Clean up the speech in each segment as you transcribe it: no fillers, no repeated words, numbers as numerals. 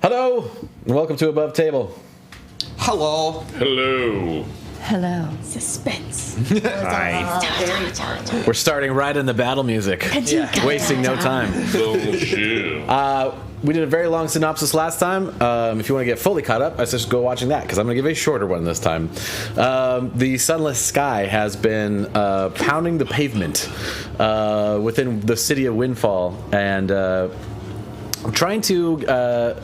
Hello, and welcome to Above Table. Hello. Hello. Hello. Suspense. We're starting right in the battle music. Wasting no time. Bullshit. We did a very long synopsis last time. If you want to get fully caught up, I suggest go watching that, because I'm going to give a shorter one this time. The Sunless Sky has been pounding the pavement within the city of Windfall, and trying to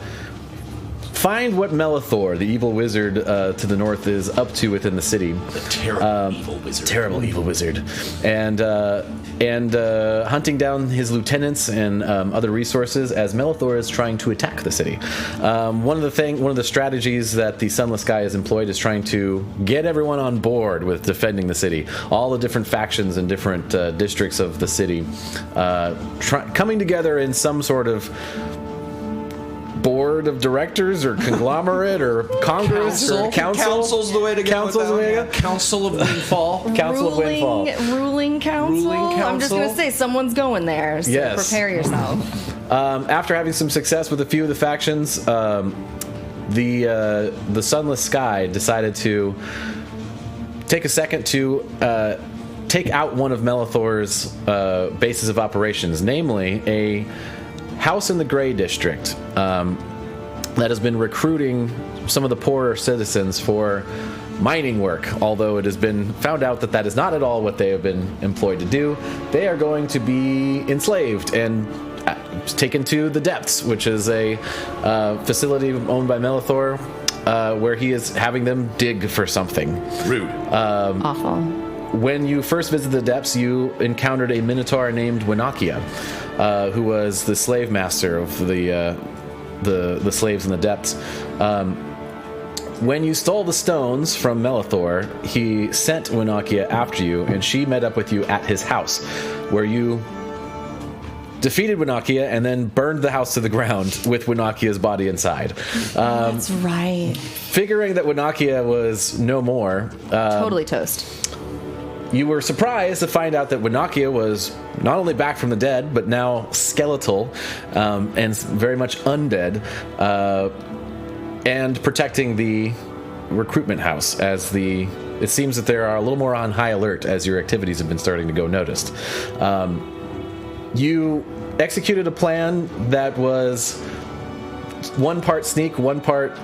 find what Melithor, the evil wizard to the north, is up to within the city. The terrible evil wizard. Terrible evil wizard. And hunting down his lieutenants and other resources as Melithor is trying to attack the city. One of the strategies that the Sunless Sky has employed is trying to get everyone on board with defending the city. All the different factions and different districts of the city coming together in some sort of board of directors or conglomerate or congress or council. Council's the way to go. Council's the way to go. Council of Windfall. Council of Windfall. Ruling council? I'm just going to say, someone's going there, so Yes. prepare yourself. After having some success with a few of the factions, the Sunless Sky decided to take a second to take out one of Melithor's bases of operations, namely a house in the Gray District that has been recruiting some of the poorer citizens for mining work, although it has been found out that that is not at all what they have been employed to do. They are going to be enslaved and taken to the Depths, which is a facility owned by Melithor, where he is having them dig for something. Rude. Awful. When you first visited the Depths, you encountered a Minotaur named Winakia, who was the slave master of the slaves in the Depths. When you stole the stones from Melithor, he sent Winakia after you, and she met up with you at his house, where you defeated Winakia and then burned the house to the ground with Winakia's body inside. That's right. Figuring that Winakia was no more, Totally toast. you were surprised to find out that Winakia was not only back from the dead, but now skeletal and very much undead, and protecting the recruitment house. It seems that they are a little more on high alert as your activities have been starting to go noticed. You executed a plan that was one part sneak, one part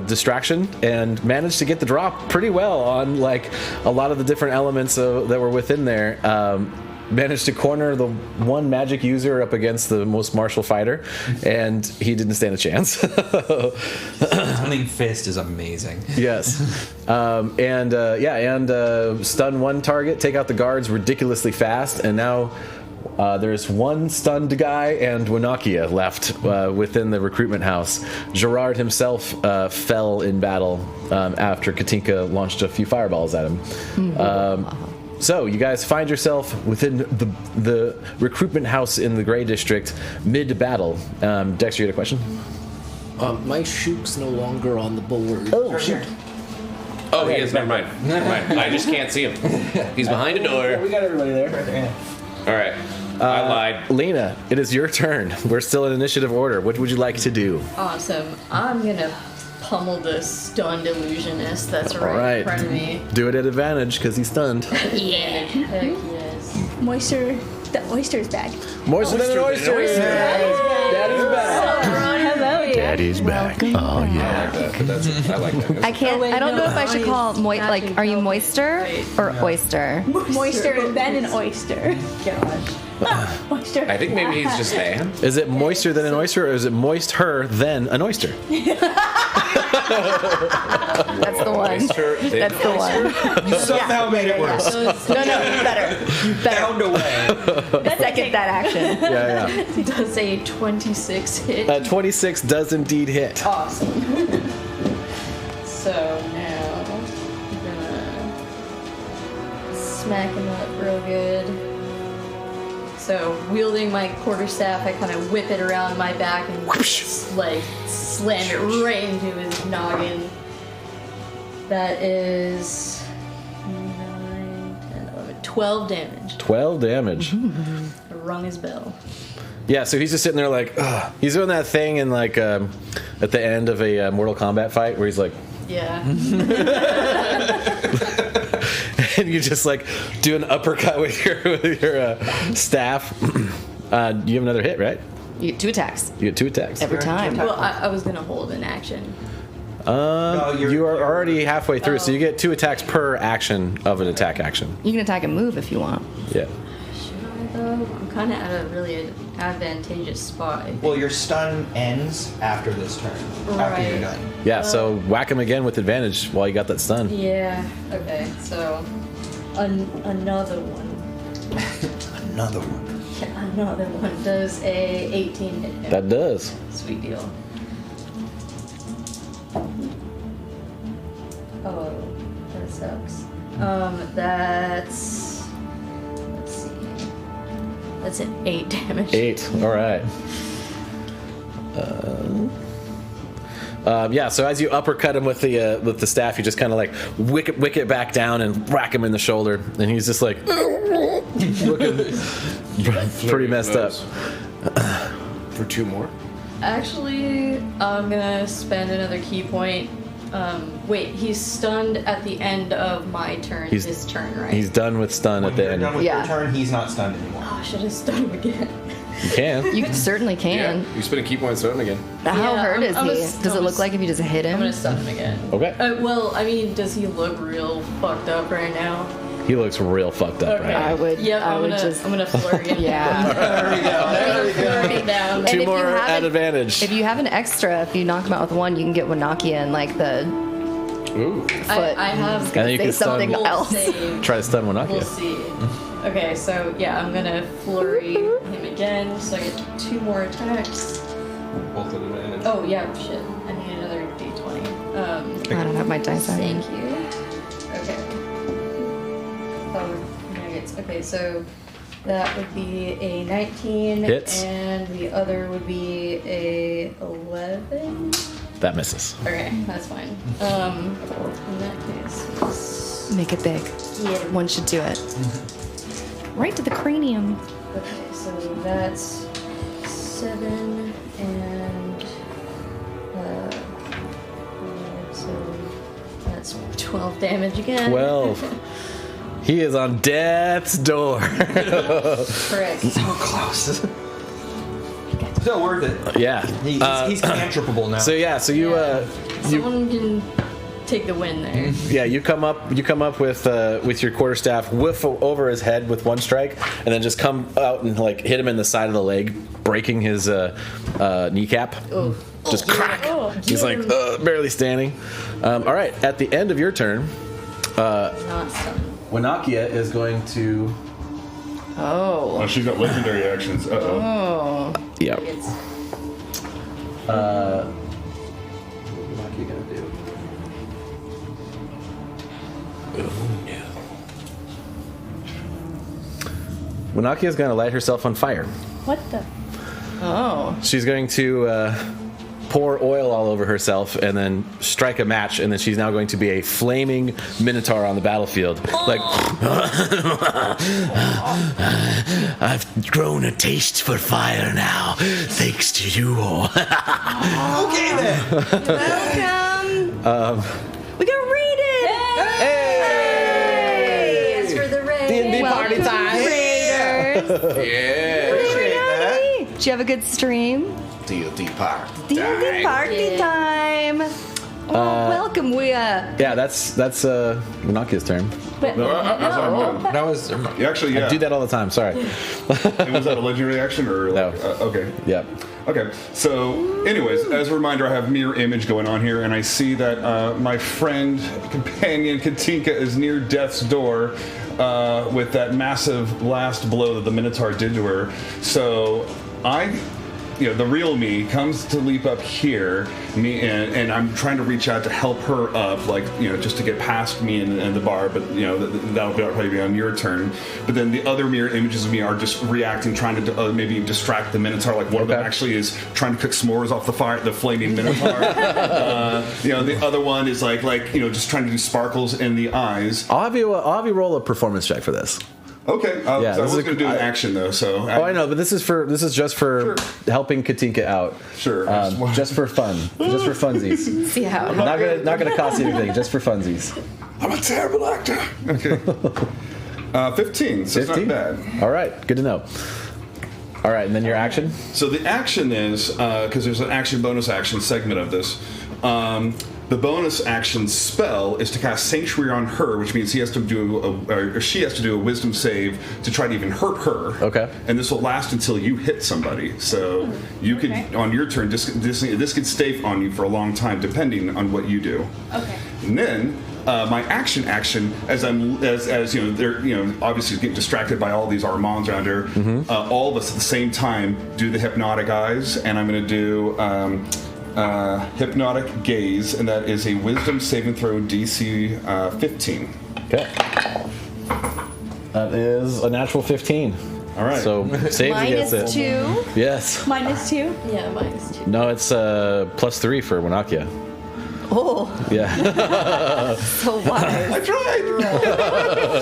distraction, and managed to get the drop pretty well on like a lot of the different elements that were within there. Managed to corner the one magic user up against the most martial fighter, and he didn't stand a chance. Stunning Fist is amazing. Yes. And stun one target, take out the guards ridiculously fast, and now there's one stunned guy and Winakia left within the recruitment house. Gerard himself fell in battle after Katinka launched a few fireballs at him. So you guys find yourself within the recruitment house in the Gray District mid-battle. Dexter, you had a question? My Shook's no longer on the board. Oh, shoot. Oh, he is. Never mind. I just can't see him. He's behind a door. We got everybody there. Right there. All right. I lied. Lena, it is your turn. We're still in initiative order. What would you like to do? Awesome. I'm gonna pummel the stunned illusionist that's right in front of me. Do it at advantage because he's stunned. Yeah. Heck yes. Moisture. The oyster's back. Moister than an oyster. Daddy's back. Hello, yeah. Daddy's back. Oh yeah. I like that. I can't. I don't know if I should call are you moister or oyster? Moisture and then an oyster. Gosh. Oyster. I think maybe he's just there. Is it moister than an oyster, or is it moist her then an oyster? That's the one. That's the one. You somehow made it worse. So it's, No, better. Found a way. Second that action. Yeah. it does a 26 hit. 26 does indeed hit. Awesome. So now I'm gonna smack him up real good. So wielding my quarterstaff, I kind of whip it around my back and like slam it right into his noggin. That is 9, 10, 11, 12 damage. 12 damage. rung his bell. Yeah, so he's just sitting there like, ugh. He's doing that thing in like at the end of a Mortal Kombat fight where he's like, Yeah. and you just like do an uppercut with your staff. You have another hit, right? You get 2 attacks You get 2 attacks. every time. Well, I was gonna hold an action. You are already halfway through, so you get 2 attacks per action of an attack action. You can attack and move if you want. Yeah. Should I though? I'm kind of at a really advantageous spot. Well, your stun ends after this turn. After you're Right. done. Yeah, so whack him again with advantage while you got that stun. Yeah. Okay. So, another one. Another one. Another one does a 18 hit him. That does. Sweet deal. Oh, that sucks. That's. Let's see. That's an 8 damage. 8. All right. Yeah. So as you uppercut him with the staff, you just kind of like wick it back down and whack him in the shoulder, and he's just like looking pretty messed up. For 2 more. Actually, I'm gonna spend another key point. Wait, he's stunned at the end of my turn. This turn, right? He's done with stun When at the you're end. done with Yeah. your turn, he's not stunned anymore. Oh, I should have stunned him again. You can. You certainly can. Yeah, you spend a key point, stun him again. How Yeah, hurt is I'm he? gonna- Does it look like if you just hit I'm gonna him? stun him again. Okay. Well, I mean, does he look real fucked up right now? He looks real fucked up right now. I would. Yep, I I'm would gonna just. flurry him. Yeah. There we go. There we go. Flurry him down. And 2 if you more have at an- advantage. If you have an extra, if you knock him out with 1, you can get Winakia and like the Ooh. foot. I have. And then you say can stun. something We'll else. save. Try to stun We'll Winakia. see. Okay, so yeah, I'm gonna flurry him again, so I get 2 more attacks. Both at advantage. Oh yeah, shit. I need another d20. I don't have my dice on. Thank you. Okay. Oh, nuggets. Okay, so that would be a 19. Hits. And the other would be a 11. That misses. Okay, that's fine. In that case, Make it big. yeah. One should do it. Right to the cranium. Okay, so that's 7 and so that's 12 damage again. 12. He is on death's door. Correct. So close. So worth it. Yeah. He's cantripable now. So yeah. So you Someone can take the win there. yeah, you come up with your quarterstaff, whiff over his head with 1 strike, and then just come out and like hit him in the side of the leg, breaking his kneecap. Oh. Just crack. Oh, He's like barely standing. All right, at the end of your turn, Not stunned. Winakia is going to. Oh. Oh, she's got legendary actions. Uh-oh. Oh. Yeah. It's Winakia gonna do? Winakia is going to light herself on fire. What the? Oh. She's going to pour oil all over herself and then strike a match, and then she's now going to be a flaming minotaur on the battlefield. Like, I've grown a taste for fire now, thanks to you all. Okay then. Welcome. We got raided. Hey! As for the raid. D&D party time. Raiders. Yeah. Appreciate that. Did you have a good stream? D&D party. D&D party time. Oh, welcome. We Yeah, that's Winakia's turn. But No, that's what I'm doing. That was. Actually, yeah. I do that all the time. Sorry. And was that a legendary action or like, No. okay. Yep. Okay, so anyways, as a reminder, I have mirror image going on here, and I see that my friend, companion Katinka is near death's door with that massive last blow that the Minotaur did to her. So the real me comes to leap up here, and I'm trying to reach out to help her up, just to get past me and the bar, but that'll probably be on your turn. But then the other mirror images of me are just reacting, trying to maybe distract the Minotaur. Like one of them actually is trying to cook s'mores off the fire, the flaming Minotaur. The other one is just trying to do sparkles in the eyes. I'll have you roll a performance check for this. Okay. Yeah, I this was is going to do an action though, so. Oh, I know, but this is just for helping Katinka out. Sure. Just for fun, just for funsies. See how. Not gonna cost you anything, just for funsies. I'm a terrible actor. Okay. 15. So 15? It's not bad. All right, good to know. All right, and then your action. So the action is because there's an action bonus action segment of this. The bonus action spell is to cast Sanctuary on her, which means he has to do or she has to do a Wisdom save to try to even hurt her. Okay. And this will last until you hit somebody. So you could, on your turn, this could stay on you for a long time, depending on what you do. Okay. And then my action, as you know, they're obviously getting distracted by all these Armands around her. All of us at the same time do the hypnotic eyes, and I'm going to do. Hypnotic Gaze, and that is a Wisdom saving throw DC 15. Okay. That is a natural 15. All right. So saves against it. -2. Yes. -2. Yeah, -2. No, it's +3 for Winakia. Oh, Yeah. so wise. I tried.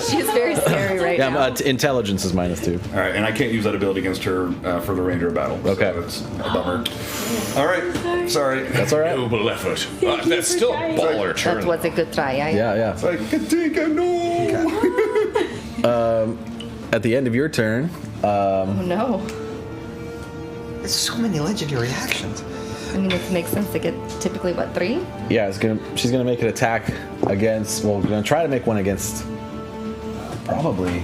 She's very scary right now. Yeah. Intelligence is -2. All right, and I can't use that ability against her for the remainder of battle. Okay. So it's a bummer. All right. Sorry. That's all right. Noble effort. That's still a baller turn. That was a good try. Yeah. It's like, Katinka, no. At the end of your turn, Oh no. There's so many legendary actions. I mean, it makes sense to get typically what 3? yeah, she's gonna make an attack against. Well, we're gonna try to make one against. Probably.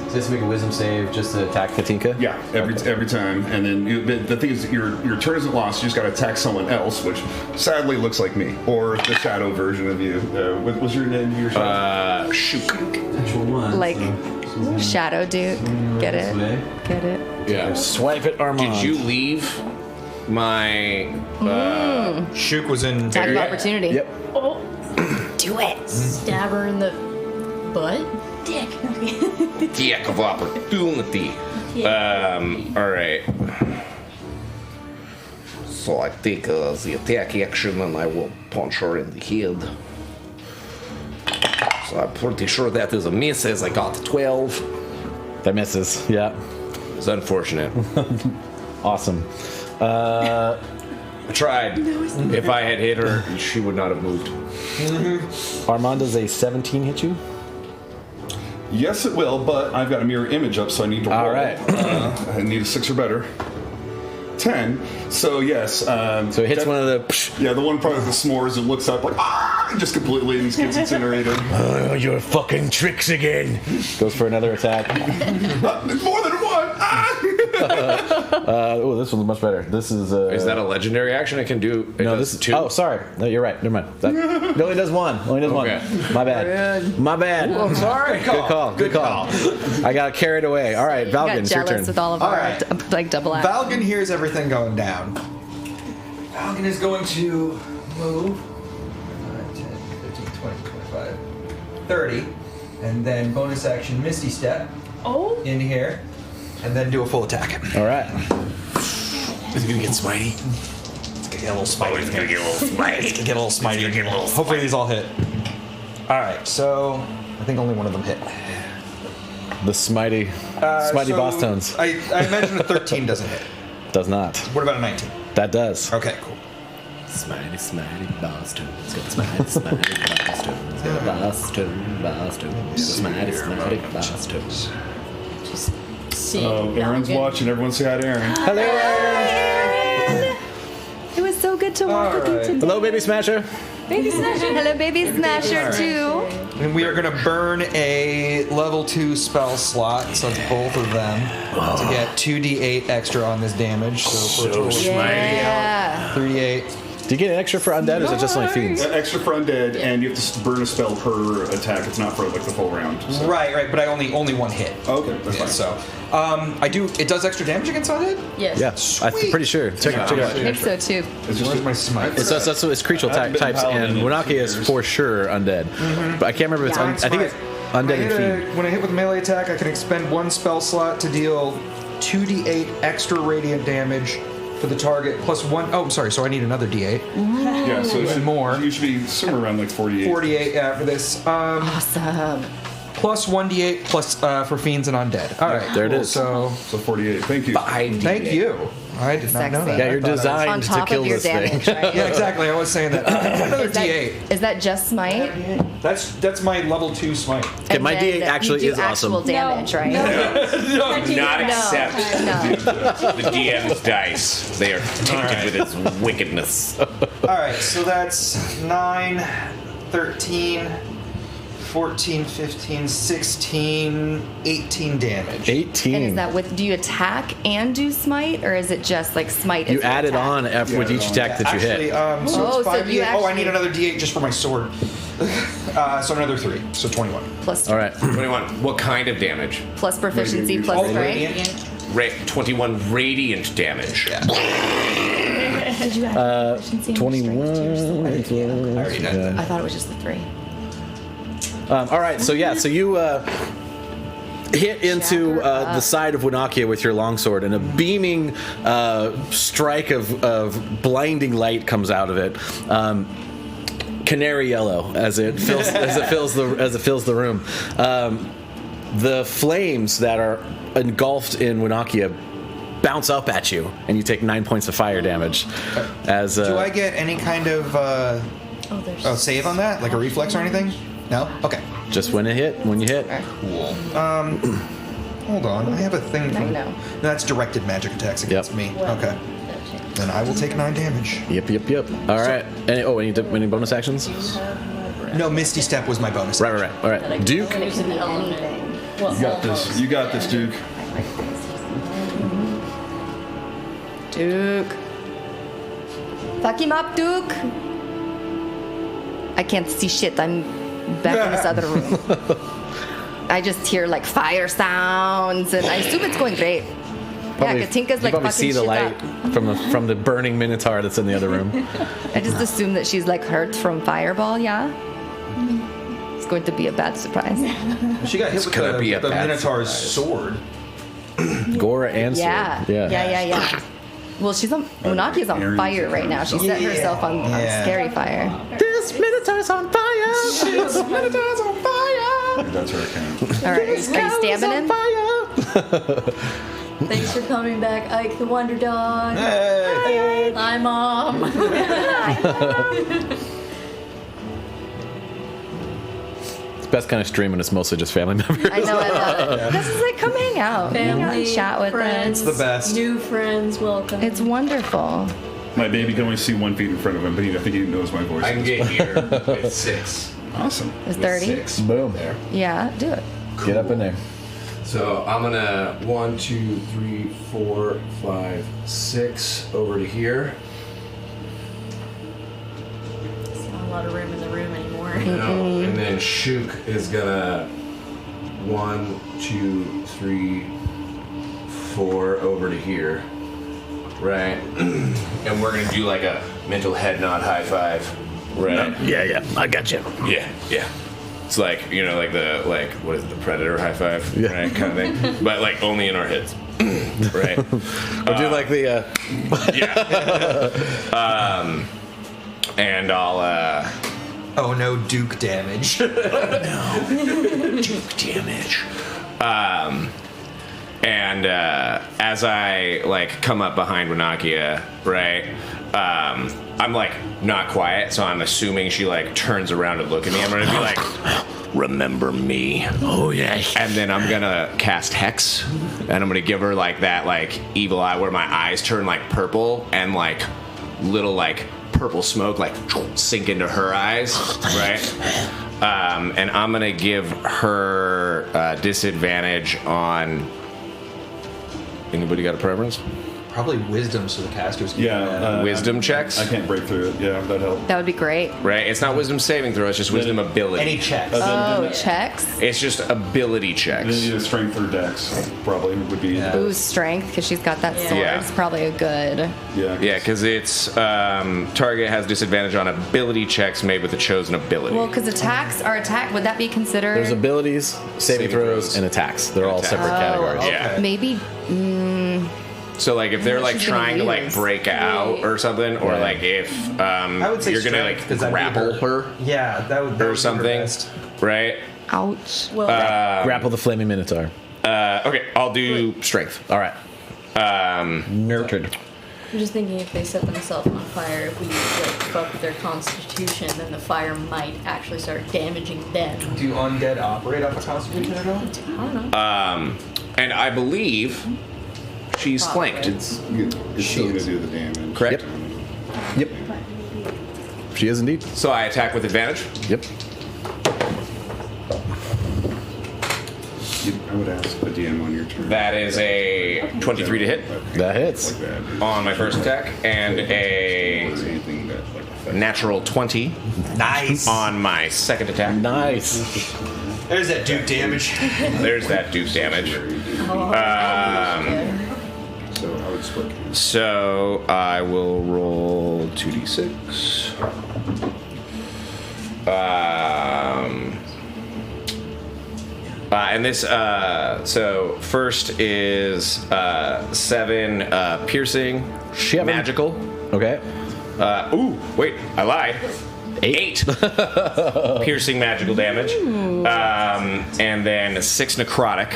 So just make a Wisdom save just to attack Katinka. Yeah, every time, and then the thing is, your turn isn't lost. You just got to attack someone else, which sadly looks like me or the shadow version of you. What was your name? Your shadow? Shook. Actual one. Like Shadow Duke. Get it? Get it? Yeah. Swipe it, Armand. Did you leave my Shook was in. Attack of Yeah. opportunity. Yep. Oh, Do it. Stab her in the butt. dick. Dick of opportunity? All right. So I take the attack action and I will punch her in the head. So I'm pretty sure that is a miss, as I got 12. That misses. Yeah. It's unfortunate. Awesome. I tried. If I had hit her, she would not have moved. Armand, does a 17 hit you? Yes, it will, but I've got a mirror image up, so I need to roll. All right. I need a 6 or better. 10. So yes. So it hits one of the. Yeah, the one part of the s'mores. It looks up like just completely and gets incinerated. Oh, your fucking tricks again. Goes for another attack. More than one. Oh, this one's much better. This is. Is that a legendary action I can do? It No, does this is 2. Oh, sorry. No, you're right. Never mind. It only does one. Okay. My bad. My bad. I'm sorry. Good call. I got carried away. All right, Valgan, Got it's your turn. jealous with all of All our right. like double act. Valgan hears everything going down. Valgan is going to move 5, 10, 15, 20, 25, 30, and then bonus action Misty Step Oh, in here, and then do a full attack. All right. Is it gonna get smitey? It's gonna get a little smitey. It's gonna get a little smitey. It's gonna get a little smitey. Hopefully these all hit. All right, so I think only one of them hit. The smitey So boss tones. I imagine a 13 doesn't hit. Does not. What about a 19? That does. Okay, cool. Smitey boss tones. Got smitey boss tones. Got boss tones. Smitey boss tones. Just see. Oh, Aaron's watching. Everyone say hi to Aaron. Hello, Aaron. It was so good to walk with you Alright. today. Hello, baby smasher. baby smasher. Hello, baby smasher Alright. too. And we are going to burn a level 2 spell slot, so it's both of them, to get 2d8 extra on this damage. So for a total of Yeah. 3d8. Do you get an extra for undead, or is it just like fiends? Extra for undead, and you have to burn a spell per attack. It's not for like the full round. So. Right, but I only one hit. Okay, that's Yeah, fine. so I do. It does extra damage against undead. Yes. Yeah, I'm pretty sure. Check it I out. think so too. It's just Where's my smite? It's creature I've been types, paladin and in Winaki is 2 years. for sure undead. But I can't remember if it's. Yeah. I think it's undead and fiend. When I hit with melee attack, I can expend 1 spell slot to deal 2d8 extra radiant damage for the target plus 1. Oh, I'm sorry. So I need another d8. Yeah, so it Even should, more. You should be somewhere around like 48. 48 after this. Awesome. plus 1d8 plus for fiends and undead. All right, there it cool. is. So 48. Thank you. 5d8. thank you. I did not know Sexy. that. Yeah, you're I thought I was- designed On to top kill of your this thing. damage, right? Yeah, exactly. I was saying that. Another Is that, d8. is that just smite? That's my level 2 smite. Okay, my And then D8 actually you do is actual awesome. damage, right? Not accept No. the DM's dice. They are tainted with its wickedness. All right, so that's 9, 13, 14, 15, 16, 18 damage. 18. And is that with, do you attack and do smite, or is it just like smite? You is your add it attack? on after with each attack that you Actually, hit. so Oh, it's so 5d8. you Oh, I actually- need another d8 just for my sword. So another 3, so 21. Plus, All right. 21. What kind of damage? plus proficiency, plus Oh, strength. radiant. 21 radiant damage. Yeah. Did you have proficiency in 21. I already did that. I thought it was just the 3. All right, so yeah, so you hit into the side of Winakia with your longsword, and a beaming strike of blinding light comes out of it. Canary yellow as it fills the room. The flames that are engulfed in Winakia bounce up at you, and you take 9 points of fire damage. As Do I get any kind of There's save on that, like a reflex or anything? No. Okay. just when you hit. Cool. Hold on. I have a thing. I know. That's directed magic attacks against Yep. me. Okay. Then I will take 9 damage. Yep. All right. Any bonus actions? No, Misty Step was my bonus. Right. All right. Duke. It could be anything. You got this. You got this, Duke. Duke. Fuck him up, Duke. I can't see shit. I'm back in this other room. I just hear like fire sounds, and I assume it's going great. Probably- yeah, Katinka's you like probably fucking see the shit light up. from the burning minotaur that's in the other room. I just assume that she's like hurt from fireball. Yeah. It's going to be a bad surprise. She got hit with gonna be a the bad Minotaur's sword. Gora and sword. Yeah. Well, she's on. Unaki's on fire right now. She set herself on scary fire. This minotaur's on fire. This minotaur's on fire. That's her account. All right, are you stabbing him? Thanks for coming back, Ike the Wonder Dog. Hey. Hi, Mom. It's the best kind of stream when it's mostly just family members. I know. I love it. This is like, come hang out, hang out and Family, chat with friends, us. It's the best. New friends, welcome. It's wonderful. My baby can only see 1 feet in front of him, but I think he knows my voice. I can get here with 6. Awesome. It's With 30. 6. Boom. There. Yeah, do it. Get up in there. So I'm gonna 1, 2, 3, 4, 5, 6 over to here. There's not a lot of room in the room anymore. No, and then Shook is gonna 1, 2, 3, 4 over to here, right? And we're gonna do like a mental head nod high five, right? Yeah. I got you. Yeah. It's like what is it, the Predator high five, right? Kind of thing, but like only in our heads, right? Or do like the. Yeah. And I'll. Oh no, Duke damage. Duke damage. And as I like come up behind Winakia, right? I'm like not quiet, so I'm assuming she like turns around to look at me. I'm gonna be like, "Remember me?" Oh yeah. And then I'm gonna cast Hex, and I'm gonna give her like that like evil eye where my eyes turn like purple and like little like purple smoke like sink into her eyes, right? And I'm gonna give her disadvantage on. Anybody got a preference? Probably wisdom, so the casters can do that. Wisdom checks? I can't break through it. Yeah, that helped. That would be great. Right? It's not wisdom saving throw, it's just wisdom ability. Any checks. Oh, checks. It's just ability Then checks. either strength or dex probably would be. Ooh, strength, because she's got that sword. Yeah. It's probably a good. Yeah, because it's target has disadvantage on ability checks made with a chosen ability. Well, because attacks are attack. Would that be considered? There's abilities, saving Saving throws, throws. and attacks. They're all Attacks. separate categories. Yeah. Maybe. So like if they're like she's gonna trying to like use. break out or something, or Right. like if I would say you're gonna strength, like 'cause that'd be grapple her Yeah, that would be or her something, best. right? Ouch. Well, Grapple the flaming minotaur. Okay, I'll do strength. All right. Nurtured. I'm just thinking if they set themselves on fire, if we fuck with their constitution, then the fire might actually start damaging them. Do undead operate off a constitution at all? I don't know. And I believe she's flanked. It's still going to do the damage. Correct? Yep. She is indeed. So I attack with advantage. Yep. I would ask the DM on your turn. That is a 23 to hit That hits. Like that. on my first attack, and a Anything that like affects natural 20 Nice. on my second attack. Nice. There's that Duke damage. There's that Duke damage. So I would split. So I will roll 2d6. And this, so first is 7 piercing, magical. Okay. Ooh, wait, I lied. 8 piercing magical damage. And then 6 necrotic.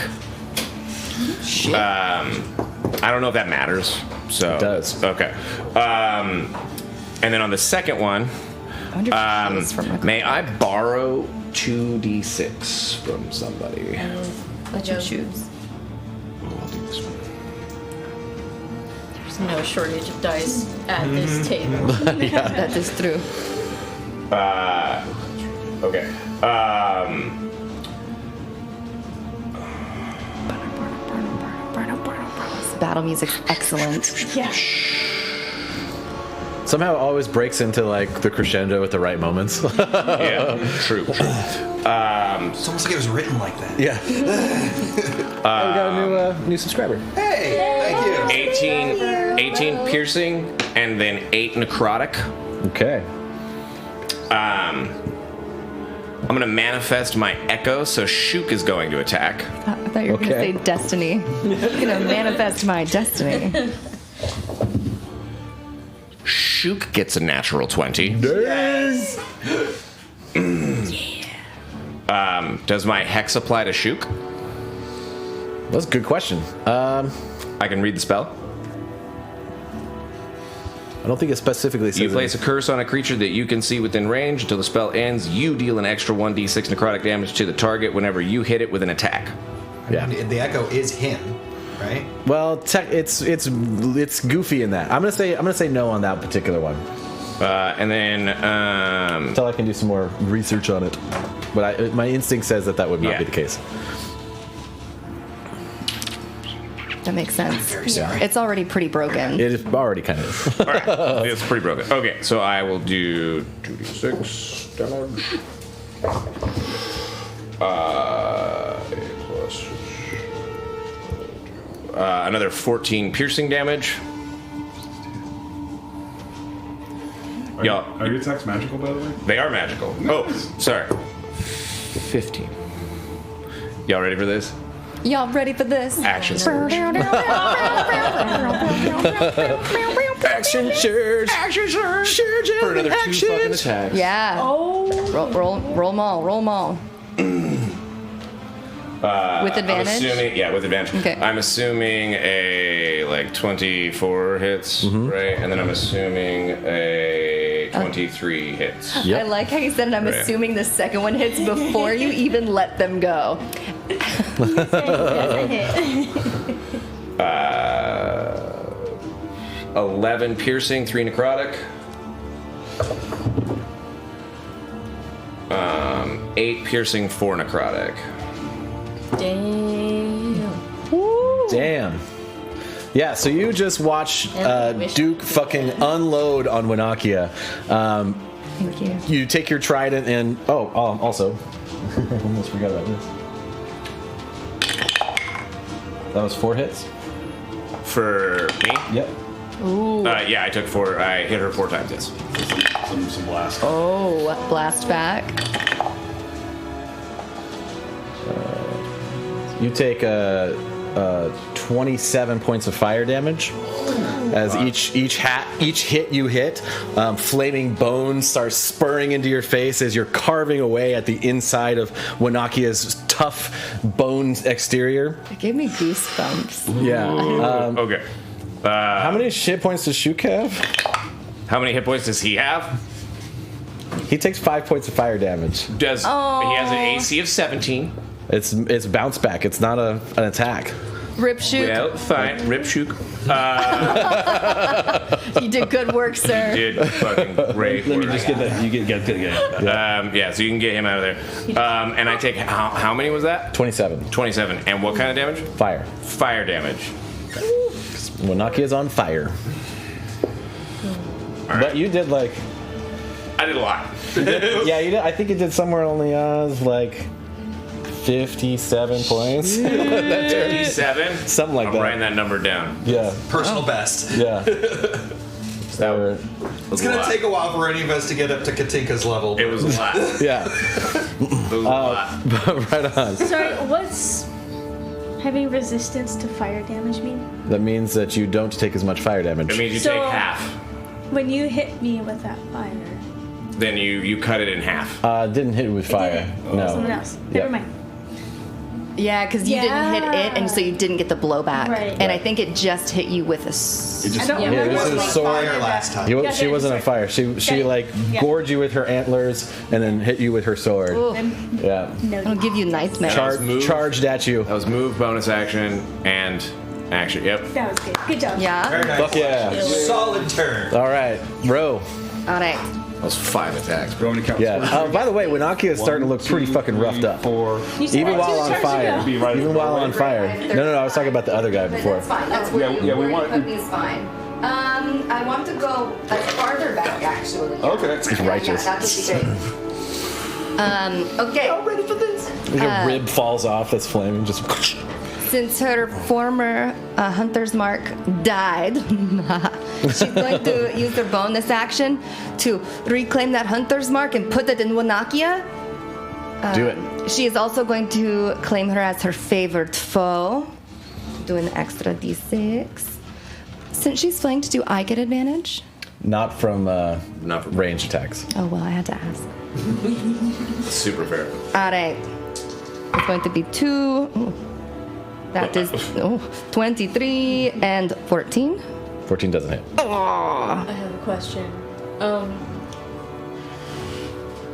Shit. I don't know if that matters. So It does. Okay. And then on the second one, I wonder if she is from a may I borrow 2d6 from somebody? Let you choose. I'll do this one. There's no shortage of dice at this table. That is true. Okay. Battle music's excellent. Yeah. Somehow it always breaks into like the crescendo at the right moments. Yeah, true. It's almost like it was written like that. Yeah. We got a new subscriber. Hey, thank you. 18 piercing, and then 8 necrotic. Okay. I'm gonna manifest my echo, so Shook is going to attack. I thought you were Okay. going to say destiny. I'm going to manifest my destiny. Shook gets a natural 20. Yes. Does my hex apply to Shook? That's a good question. I can read the spell. I don't think it specifically says You place a curse on a creature that you can see within range. Until the spell ends, you deal an extra 1d6 necrotic damage to the target whenever you hit it with an attack. Yeah. The echo is him, right? Well, it's goofy in that. I'm gonna say no on that particular one And then, until I can do some more research on it. But my instinct says that would not Yeah. be the case. That makes sense. Very sorry. It's already pretty broken. It is already kind of. all right, it's pretty broken. Okay, so I will do 2d6 damage. Plus another 14 piercing damage. Are Y'all, your attacks magical, by the way? they are magical. Oh, sorry. 15. Y'all ready for this? Y'all ready for this? Action surge. Action surge. Action surge. For another 2 fucking attacks. Yeah. Oh. Roll them all. Roll them all. With advantage? With advantage. Okay. I'm assuming a 24 hits, right? And then I'm assuming a 23 hits. Yep. I like how you said it. I'm Right. assuming the second one hits before you even let them go. 11 piercing, 3 necrotic. 8 piercing, 4 necrotic. Damn. Damn. Yeah, so you just watch Duke fucking unload on Winakia. Thank you. You take your trident and also almost forgot about this. That was 4 hits. For me? Yep. Ooh. Yeah, I took 4. I hit her 4 times, yes. Some blast. Oh, blast back. You take 27 points of fire damage. as each hit you hit, flaming bones start spurring into your face as you're carving away at the inside of Wanakia's tough bone exterior. It gave me goosebumps. Yeah. Okay. How many hit points does Shuk have? How many hit points does he have? He takes 5 points of fire damage. He has an AC of 17. It's bounce back. It's not an attack. Rip shoot. Well, fine. Rip shoot. You did good work, sir. Did fucking great Let me work. just get that. You get. Yeah, so you can get him out of there. And I take how many was that? 27. 27. And what kind of damage? Fire. Fire damage. Wanakia's on fire. All right. But you did like... I did a lot. Yeah, you did. I think you did somewhere only like 57 points. 57? Something like I'm that. writing that number down. Yeah. Personal best. Yeah. That It's gonna take a while for any of us to get up to Katinka's level. It was a lot. Yeah. It was a lot. Right on. Sorry, what's having resistance to fire damage mean? That means that you don't take as much fire damage. It means you So- take half. When you hit me with that fire, Then you cut it in half. Didn't hit with fire. No. someone else. Yeah. Never mind. Yeah, because you didn't hit it, and so you didn't get the blowback. Right. And I think it just hit you with a. I don't Yeah, remember. this is what sword. Fire last time. Yeah, She wasn't on fire. She like gored you with her antlers and then hit you with her sword. Ooh, Yeah. I'll give you nightmares. Charged at you. That was move, bonus action, and action. Yep. That was good. Good job. Yeah. Very nice. Fuck yeah. Solid turn. All right. Row. All right. That was 5 attacks. Go and count. Yeah. By the way, Wanakia is starting to look pretty fucking roughed up. 4. You said Even two while on turns fire. ago. Be right Even while on fire. No, I was talking about the other guy before. That's fine. That's Yeah, yeah, we want- Is fine. I want to go farther back, actually. Okay. He's righteous. Yeah, that would be great. Okay. I'm ready for this. Like a rib falls off that's flaming. Just. Since her former hunter's mark died, she's going to use her bonus action to reclaim that hunter's mark and put it in Wanakia. Do it. She is also going to claim her as her favored foe. Do an extra d6. Since she's flying, do I get advantage? Not from Not from range attacks. Oh, well, I had to ask. Super fair. All right. It's going to be 2. That is 23 and 14. 14 doesn't hit. I have a question.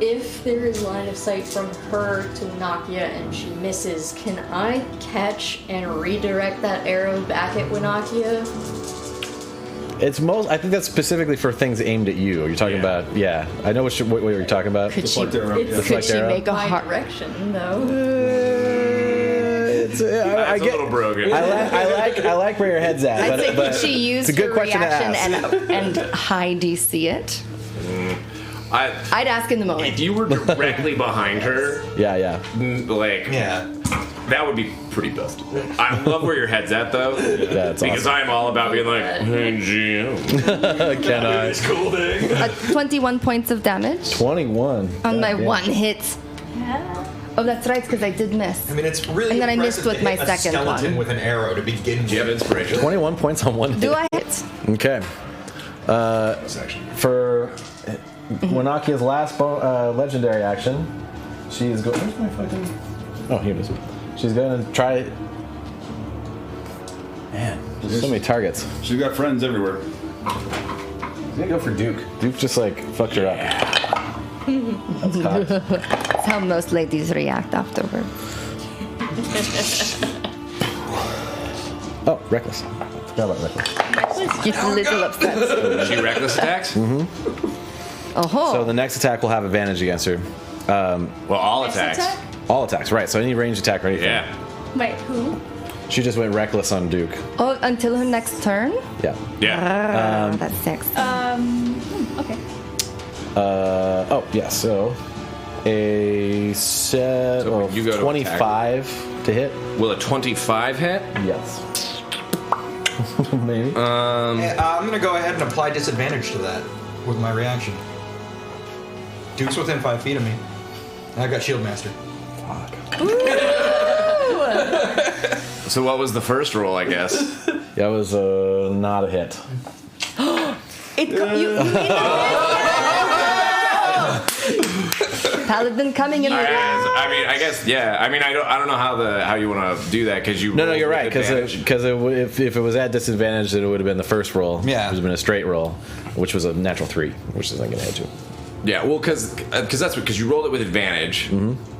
If there is line of sight from her to Wanakia and she misses, can I catch and redirect that arrow back at Wanakia? I think that's specifically for things aimed at you. You're talking about, yeah. I know what you're talking about. Could she, Deflect arrow, yeah. could Deflect she arrow. make a My heart? direction, though. I That's a get. little broken. I like where your head's at. I'd say but could she use it's a good her question to reaction ask. and high DC it? If I'd ask in the moment. you were directly behind her, Yeah. like, Yeah. that would be pretty busted. I love where your head's at, though. That's Because awesome. I'm all about being like, hey, GM. Can I? This cool thing. 21 points of damage 21. on my Goddamn. one hit. Yeah. Oh, that's right, because I did miss. I mean, it's really And then I impressive missed with to my hit second a skeleton one. with an arrow to begin Do you have with. inspiration? 21 points on one hit. Do I hit? Okay. For Wanakia's last legendary action, she's going. Where's my fucking? Oh, here it is. She's going to try. Man, there's so many targets. She's got friends everywhere. She's gonna go for Duke. Duke just like fucked her up. That's cocked. That's how most ladies react afterward. Oh, reckless. Forgot about reckless. Get a little upset. She reckless attacks? So Oh, the next attack will have advantage against her. Well, all attacks. Attack? All attacks, right? So any ranged attack or anything. Yeah. Wait, who? She just went reckless on Duke. oh, until her next turn? Yeah. Yeah. That's 6. Okay. Oh yeah. So a set So of you go to 25 to hit. Will a 25 hit? Yes. Maybe. I'm gonna go ahead and apply disadvantage to that with my reaction. Duke's within 5 feet of me. And I've got Shield Master. So what was the first roll, I guess? That was not a hit. Paladin coming in. I mean, I guess, yeah. I mean, I don't know how you want to do that because you. No, rolled you're with right. Because advantage. if it was at disadvantage, then it would have been the first roll. Yeah. It would have been a straight roll, which was a natural 3, which isn't going to hit you. Yeah, well, because you rolled it with advantage,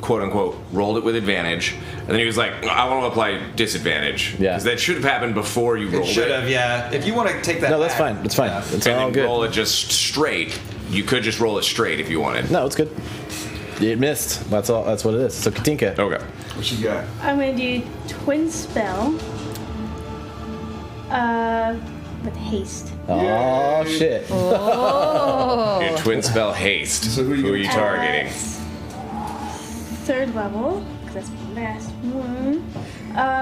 quote unquote, rolled it with advantage, and then he was like, I want to apply disadvantage. Yeah. Because that should have happened before you rolled it. Should have, yeah. If you want to take that. No, that's back, fine. It's fine. yeah. It's And all then good. roll it just straight. You could just roll it straight if you wanted. No, it's good. It missed. That's all. That's what it is. So Katinka. Okay. What you got? I'm gonna do twin spell. With haste. Oh shit. Your twin spell haste. So who are you targeting? Third level, because that's my last one.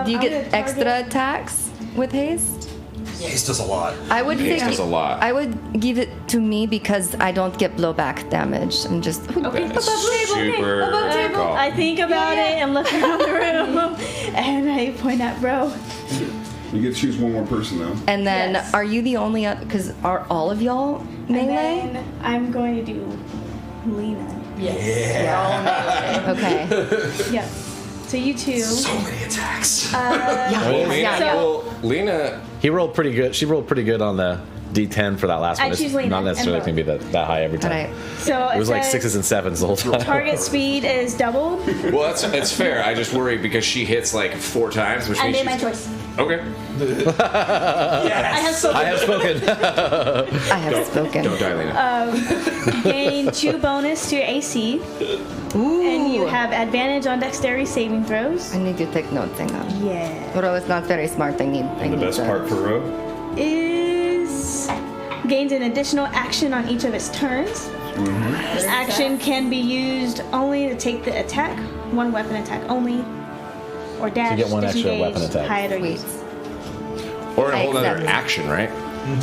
Do you I'm get gonna extra target- attacks with haste? Haste does a lot. I would Haste think does a lot. I would give it to me because I don't get blowback damage. I'm just Okay, above table. Super Above table. call. I think about it and look around the room, and I point at bro. You get to choose one more person though. And then, Yes. are you the only? Because are all of y'all melee? And then I'm going to do Lena. Okay. Yeah. So you two. So many attacks. Well, Lena, He rolled pretty good. She rolled pretty good on the D10 for that last I one. It's choose Lena not necessarily and going to be that high every All time. right. So It was like says 6s and 7s the whole time. Target speed is doubled. well, that's fair. I just worry because she hits like 4 times, which I means made my she's choice. okay. I have spoken. I have spoken. I have spoken. Don't die, Lena. Gain 2 bonus to your AC, Ooh. and you have advantage on dexterity saving throws. I need to take notes. Hang on. Yeah. Ro is not very smart. I need The best to- part for Ro. Is gains an additional action on each of its turns. This action can be used only to take the attack, one weapon attack only, or dash, get one extra disengage, weapon attack. hide, or Sweet. use. Or a I whole other accept. action, right?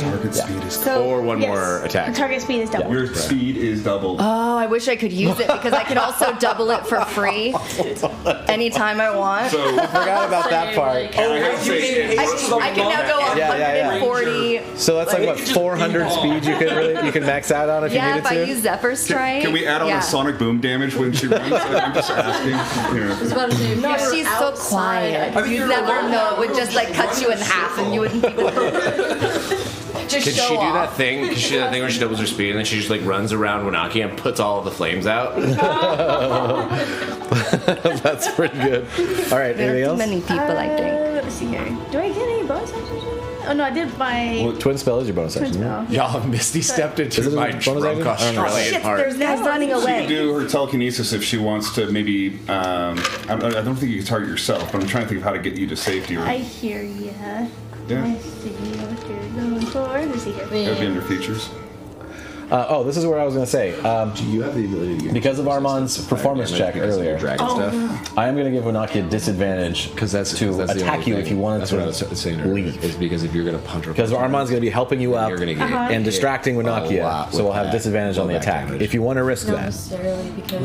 Target speed is. So, Or one Yes. more attack. The target speed is doubled. Your speed is doubled. oh, I wish I could use it because I could also double it for free anytime I want. So Forgot about that part. I can now go Yeah, yeah, yeah. 140. So that's like what 400 speed you can max out on if Yeah, you if needed I to. use Zephyr Strike. can we add on yeah. a sonic boom damage when she runs? I'm just asking. You know. No, she's so quiet. You'd never know. It would just like cut you in half, and you wouldn't even. Just Could show she do off. that thing? Could she do that thing where she doubles her speed and then she just like runs around Wanaki and puts all of the flames out? That's pretty good. All right, There anything are too else? many people, I think. Let's see here. Do I get any bonus actions? Oh no, I did my Well, twin spell is your bonus twin action. Yeah. spell. Y'all have Misty stepped into Is it a my bonus drunk action? I don't know. Australian Shit, heart. there's guys running She can away. do her telekinesis if she wants to maybe. I don't think you can target yourself, but I'm trying to think of how to get you to safety. Or, I hear ya. Yeah. I see what you're going for. Let's see here. that would be under features. This is where I was going to say. You have the ability to get Because of Armand's performance check earlier, dragon stuff. I am going to give Wanaki a disadvantage Because that's to the attack only you thing. if you wanted That's to what I was saying earlier. leave. Is because if you're going to punch her, Because Armand's going to be helping you up you're going to get and distracting a Winakia, lot so we'll with have that disadvantage on the blowback attack. damage. If you want to risk Not that. necessarily because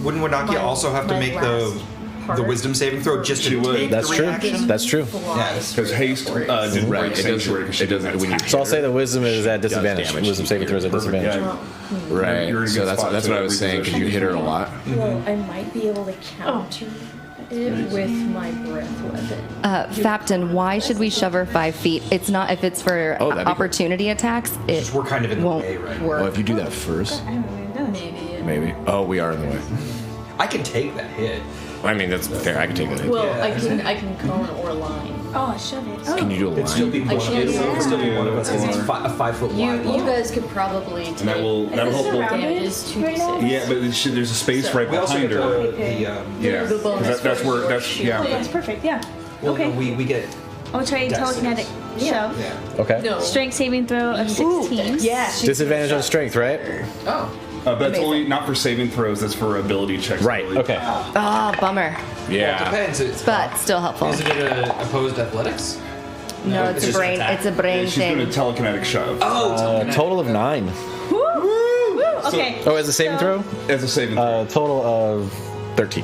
Wouldn't Wanakia my- also have to my make last the part wisdom saving throw just She to would. take That's the true. reaction? That's true. Yes. Because haste didn't Right, break it doesn't- sanctuary because she it doesn't- doesn't when you attack. So I'll say the wisdom is at disadvantage. damage. Wisdom saving throws at Perfect, disadvantage. yeah. Right. You're in a So good that's spot what to I was saying because you hit her a lot. well, I might be able to counter it with my breath weapon. Fapton, why should we shove her 5 feet? It's not if it's for Oh, that'd be opportunity attacks. It Just we're kind of in the won't way, right? work. Well, if you do that first, I haven't really done it. Maybe. Maybe. Oh, we are in the way. I can take that hit. I mean, that's fair. I can take that hit. Well, Yeah. I can cone or line. Oh, shove it. Oh. Can you do a It'd still line? be one of us. can't do It'd still be that. one of us because it's Yeah. a 5 foot You wide. guys could probably take. And that'll help. Damage is 2d6. Yeah, but there's a space right We also behind get her. Yeah, The bonus 'Cause that's for where your that's shield. Oh, yeah. that's perfect. Yeah. well, Okay. no, we get I'll try Dex telekinetic saves. shove. yeah. Okay. No. Strength saving throw of 16. Yeah. Disadvantage on strength, right? Oh. But it's only not for saving throws. That's for ability checks. I Right. believe. Okay. Ah, bummer. Yeah. Depends. It's, But still helpful. isn't it opposed athletics? No, it's a just brain. attack. It's a brain She's doing a thing. telekinetic shove Oh, Total of 9. Woo! Okay. Oh, as a saving throw? as a saving throw. Total of 13.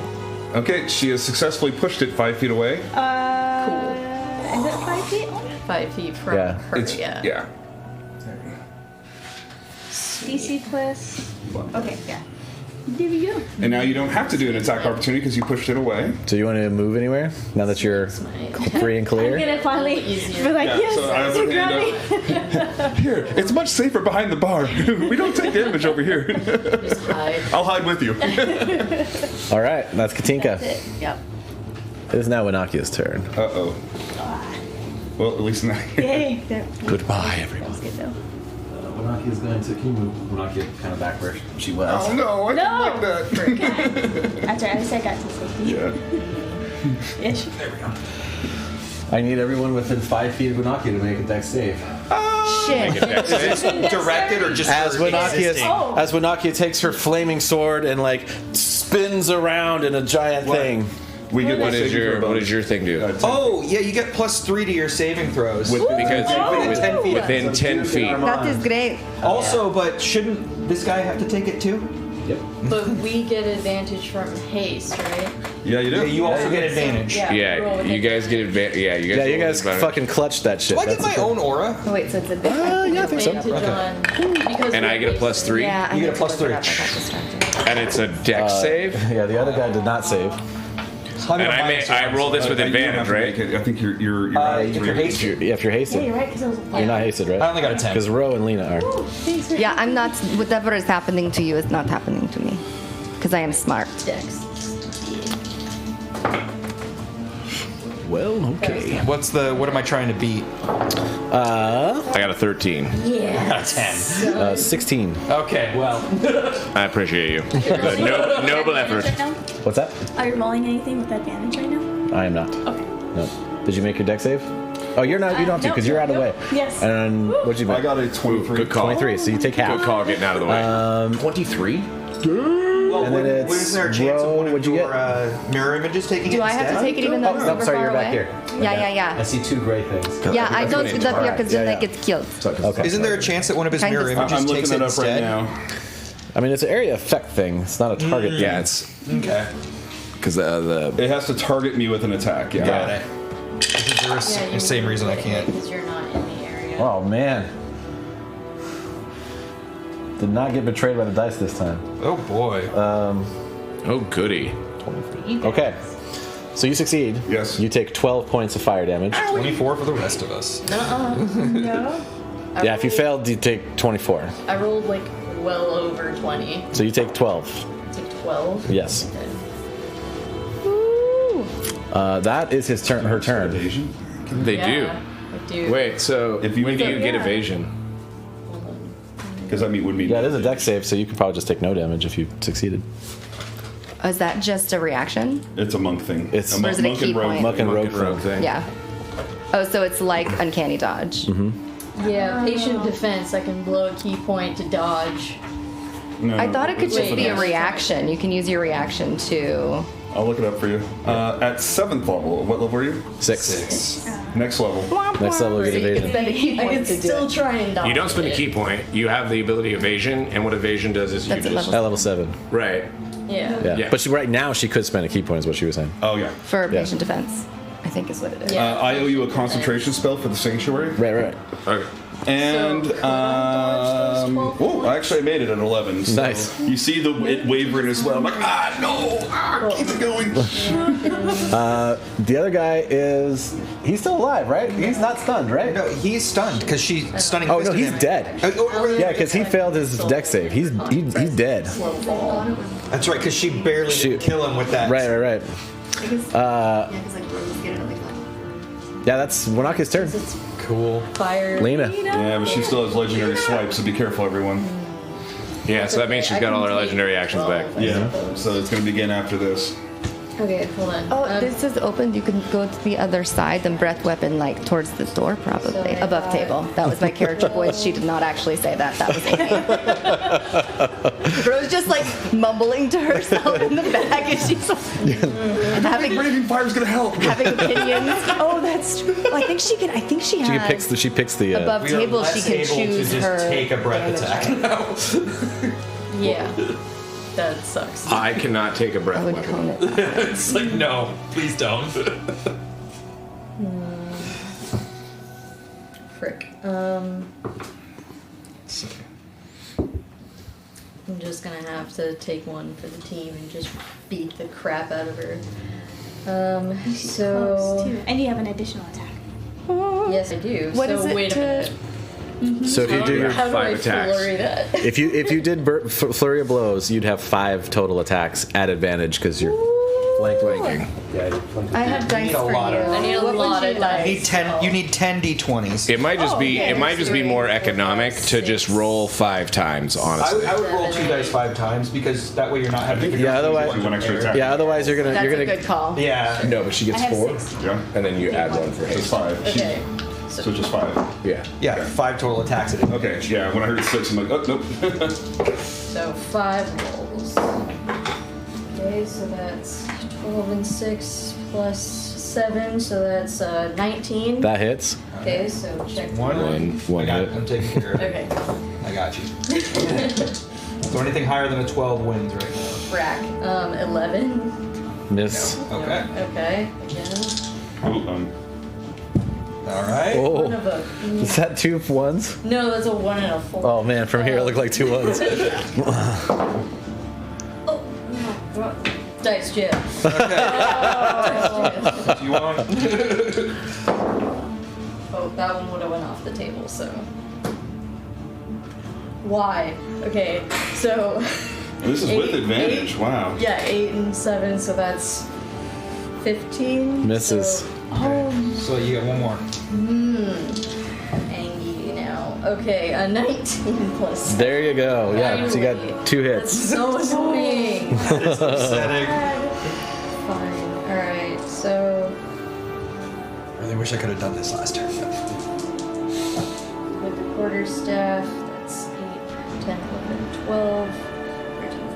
Okay, she has successfully pushed it 5 feet away. Is it 5 feet only? 5 feet from Yeah. her. Yeah. DC plus. Okay, yeah. There we go. And now you don't have to do an attack opportunity because you pushed it away. So you want to move anywhere now that you're free and I'm clear? gonna finally easier. be like, Yeah, yes, so I have so my hand grab me. Here, it's much safer behind the bar. We don't take damage over here. Just hide. I'll hide with you. All right, that's Katinka. Yep. It is now Winakia's turn. Uh-oh. Well, at least not here. Yay. That Goodbye, everyone. was good though. Winakia's going to. Can you move Winakia kind of back where she was? Oh no, I didn't No! like that. That's right, at least I got to safety. Yeah. Ish. There we go. I need everyone within 5 feet of Winakia to make a dex save. Shit. Is this directed or just As for Winakia, existing? as Winakia takes her flaming sword and like spins around in a giant thing. We get What the is saving your throw What bonus. is your thing do? 10. Oh, yeah, you get +3 to your saving throws. Because within 10 feet. within 10 feet. That is great. Also, but shouldn't this guy have to take it too? Yep. But we get advantage from haste, right? Yeah, you do. Yeah, you also get advantage. Yeah, roll you guys get advantage. Yeah, you guys. Yeah, you roll guys advantage. fucking clutched that shit. Do I get That's my the thing. own aura? Oh, wait, so it's a big. Yeah, I think so. Advantage on because And I get a +3, Yeah, I You get need a to look +3. it up. I got distracted. and it's a dex save. Yeah, the other guy did not save. And I roll this with You don't have advantage, to right? make it. I think you're if you're hasted. Yeah, if you're Yeah, hasted. you're right, because I was You're not hasted, right? I only got a 10. Because Ro and Lena are. Thanks for Yeah, I'm not. Whatever is happening to you is not happening to me. Because I am smart. dex. Well, okay. What am I trying to beat? I got a 13. Yeah. Got a 10. 16. Okay, well. I appreciate you. But noble effort. Right now? What's that? Are you rolling anything with advantage right now? I am not. Okay. No. Did you make your deck save? Oh, you're not. You don't have to no, because you're out of the way. Yes. And what'd you I make? got a 23. Good call. 23. So you take half. Good call getting out of the way. 23? Well, And then it's wasn't there a chance of Ro, one of what'd you your mirror images taking it Do I have to instead? take it even though it's Oh, super sorry, far you're away? back here. Yeah. I see 2 gray things. Yeah, I don't what do it that is. here because Yeah, then I yeah. get killed. Okay. Isn't there a chance that one of his Kind mirror of. images I'm looking takes it it up right instead? now. I mean, it's an area effect thing. It's not a target thing. Yeah, it's Okay. because the It has to target me with an attack. Yeah. Got it. Because Yeah, the same reason I can't. Because you're not in the area. Oh, man. Did not get betrayed by the dice this time. Oh boy. oh goody. Okay. So you succeed. Yes. You take 12 points of fire damage. 24 for the rest of us. No. Yeah, if you failed, you take 24. I rolled like well over 20. So you take 12. Take 12. Yes. Okay. That is his turn. Her turn. Evasion? They Yeah, I do. Wait, so If you when do get- you get evasion? Because that would mean. Yeah, it is a dex save, so you could probably just take no damage if you succeeded. Is that just a reaction? It's a monk thing. It's- a Or is it a key point? Monk and rogue Rogue thing. thing. Yeah. Oh, so it's like uncanny dodge. Yeah, patient defense. I can blow a key point to dodge. No, I thought it could it's just something be a else. reaction. You can use your reaction to. I'll look it up for you. At 7th level, what level are you? 6. Next level. Next level, you get evasion. Spend a key I point can to still try and dodge. You don't spend a key point. You have the ability evasion, and what evasion does is you That's a just level. At level 7. right. Yeah. Yeah. Yeah. But right now, she could spend a key point, is what she was saying. Oh, yeah. For patient defense, I think is what it is. Yeah. I owe you a concentration spell for the sanctuary. Right. Okay. And, So, dodge those 12 oh, actually I made it at 11. So Nice. You see it wavering as well. I'm like, keep it going. The other guy is. He's still alive, right? He's not stunned, right? No, he's stunned because she's stunning. Oh, no, fisted he's him. dead. Yeah, because he failed his dex save. He's dead. That's right, because she barely Shoot. didn't kill him with that. Right. Because like Rose get it like Yeah, that's Wanaki's turn. Cool. Fire. Lena. Yeah, but she still has legendary swipes, so be careful, everyone. Yeah, so that means she's got all her legendary actions back. Yeah. So it's going to begin after this. Okay, hold on. Oh, this is open. You can go to the other side and breath weapon like towards the door, probably So I above thought- table. That was my character voice. She did not actually say that. That was Amy. Rose just like mumbling to herself in the back, and she's like, having Breathing fire's going to help. having opinions. Oh, that's true. Well, I think she can. I think she She has picks the. above We are table. She less can able to choose just her take a breath damage. attack now. Yeah. That sucks. I cannot take a breath I would weapon. cone it. That way. It's like, no, please don't. frick. I'm just gonna have to take one for the team and just beat the crap out of her. Close, too. And you have an additional attack. Yes, I do. What so is it wait a minute. So if you do your How do 5 I attacks. flurry that? if you did flurry of blows, you'd have 5 total attacks at advantage because you're flanking. I have dice need a for lot you. of- I need a What would lot you of like? dice. You need 10 d20s. It might just be. okay. It might just be more economic to just roll 5 times. Honestly. I would roll 2 dice 5 times because that way you're not having to. Yeah, otherwise- One extra attack. Yeah, otherwise you're gonna That's you're a gonna good call. Yeah. No, but she gets I have 4, 6. Yeah. and then you add 1 for It's haste. 5. Okay. So just 5. Yeah. Yeah, 5 total attacks at it. Okay, yeah, when I heard 6, I'm like, oh, nope. So 5 rolls. Okay, so that's 12 and 6 plus 7, so that's 19. that hits. Okay, so check One One I got hit. it. I'm taking care of it. Okay, I got you. So anything higher than a 12 wins right now. rack. 11. Miss. Okay. Okay, again. Oh, All right. One Oh, of a. is that 2 ones? No, that's a 1 and a 4. Oh man, from here it looked like 2 ones. Oh, no. Dice Jim. Do you want? Oh, that one would have went off the table, so. Why? Okay, so. this is with advantage. Wow. Yeah, 8 and 7, so that's 15. Misses. So, So you get one more. Angie now. Okay, a 19 plus. There you go. Yeah, so you Finally. got 2 That's hits. so annoying. Upsetting. Fine. Alright, so. I really wish I could have done this last turn. With the quarterstaff, that's 8, 10, 11, 12, 13,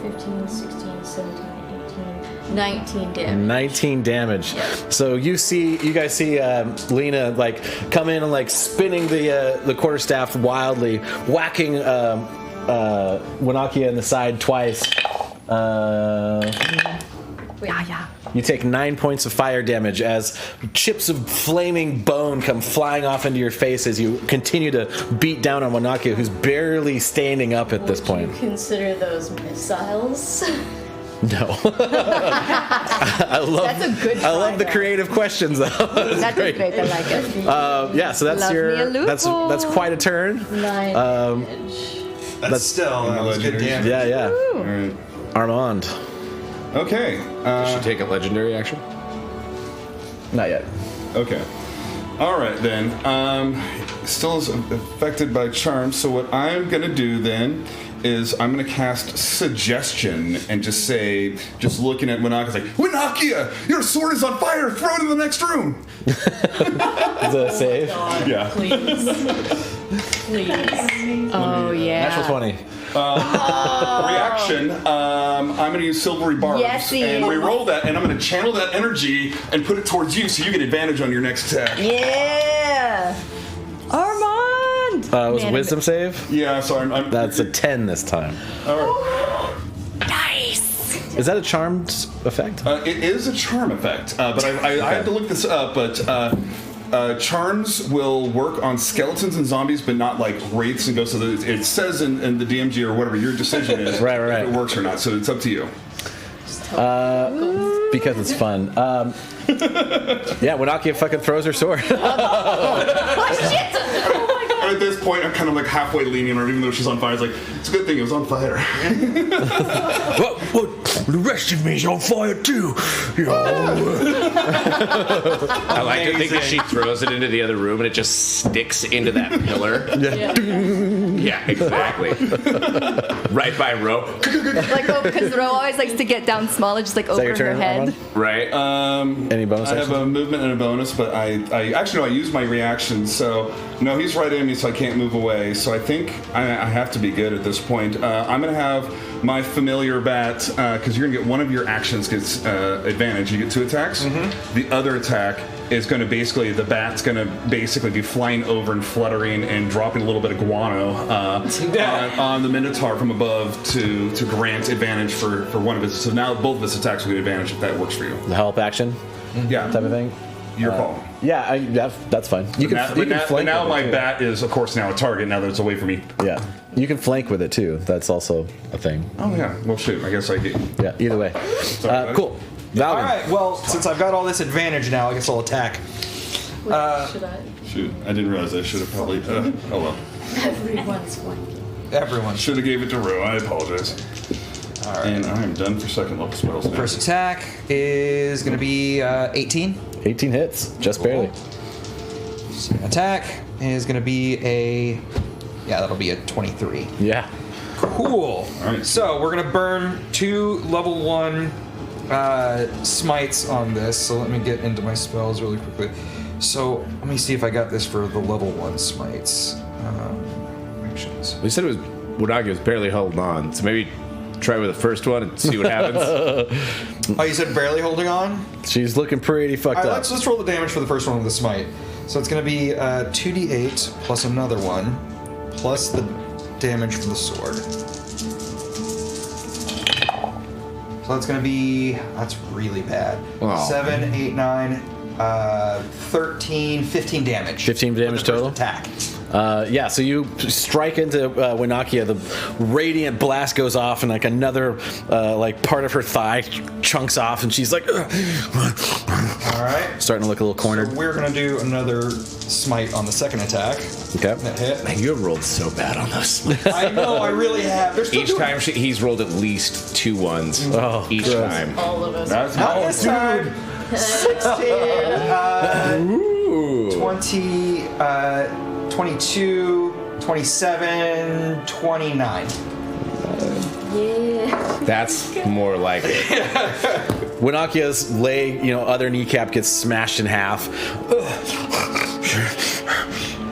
14, 15, 16, 17, 18, 19 damage. 19 damage. So you guys see Lena like come in and like spinning the quarterstaff wildly, whacking Winakia in the side twice. You take 9 points of fire damage as chips of flaming bone come flying off into your face as you continue to beat down on Winakia, who's barely standing up at this Would point. you consider those missiles? No. I love. That's a good I love the try, creative questions though. That's great. I like it. Yeah, so that's Love me a that's loophole. quite a turn. 9 damage. That's still that was good damage. Yeah, yeah. All right. Armand. Okay. Does she take a legendary action? Not yet. Okay. All right then. Still is affected by charm. So what I'm gonna do then is I'm gonna cast suggestion and just say, just looking at Winakia, like, Winakia, your sword is on fire. Throw it in the next room. Is that a save? God, Yeah. please. Please. Oh yeah. Natural 20. Reaction. I'm gonna use silvery barbs Yesy. and re-roll that, and I'm gonna channel that energy and put it towards you, so you get advantage on your next attack. Yeah. Armand. Was Man, wisdom save? Yeah. So I'm That's a 10 this time. all right. Nice. Is that a charmed effect? It is a charm effect, but I had to look this up. But charms will work on skeletons and zombies, but not like wraiths and ghosts. So it says in the DMG or whatever your decision is, Right. if it works or not. So it's up to you. Because it's fun. Yeah, Winakia fucking throws her sword. Oh shit. At this point, I'm kind of like halfway leaning on her, even though she's on fire. It's like, it's a good thing it was on fire. What? The rest of me's on fire too. I like to think that she throws it into the other room and it just sticks into that pillar. Yeah, exactly. Right by Ro. Like, oh, because Ro always likes to get down small and just like over your her turn, head. Armand? Right. Any bonus I have actions? a movement and a bonus, but I actually no, I used my reaction. So no, he's right in me, so I can't move away. So I think I have to be good at this point. I'm gonna have my familiar bat because you're gonna get one of your actions gets advantage. You get 2 attacks. The other attack is going to basically, the bat's going to basically be flying over and fluttering and dropping a little bit of guano on the Minotaur from above to grant advantage for one of his. So now both of his attacks will get advantage if that works for you. The help action Yeah. type of thing? Your call. Yeah, that's fine. You can, you can flank. Now with my it, too. bat is, of course, now a target. Now that it's away from me. Yeah, you can flank with it too. That's also a thing. Oh yeah. Well, shoot. I guess I get. Yeah. Either way. buddy. Cool. Valgan. All right. Well, since I've got all this advantage now, I guess I'll attack. Wait, should I? Shoot. I didn't realize I should have probably. Oh well. Everyone's flanking. Everyone. Should have gave it to Rue. I apologize. All right. And I am done for second level spells now. First attack is going to be 18. 18 hits, just barely. Second attack is going to be that'll be a 23. Yeah. Cool. All right. So we're going to burn 2 level 1 smites on this. So let me get into my spells really quickly. So let me see if I got this for the level 1 smites. Actions. We said it was Wunagi was barely holding on, so maybe try with the first one and see what happens. Oh, you said barely holding on? She's looking pretty fucked All right, up. let's roll the damage for the first one with the smite. So it's going to be 2d8 plus another one, plus the damage from the sword. So that's going to be, that's really bad. Oh. 7, 8, 9, 13, 15 damage. 15 damage with the first total? attack. Yeah, so you strike into Winakia, the radiant blast goes off, and like another like part of her thigh chunks off, and she's like, ugh. All right. Starting to look a little cornered. So we're going to do another smite on the second attack. Okay. That hit. Man, you have rolled so bad on those. I know, I really have. They're still Each doing- time he's rolled at least 2 ones. Oh, each gross. time. All of us. That's Not this time. 16, Ooh. 20, 22, 27, 29. Yeah. That's more like it. Winakia's leg, other kneecap gets smashed in half.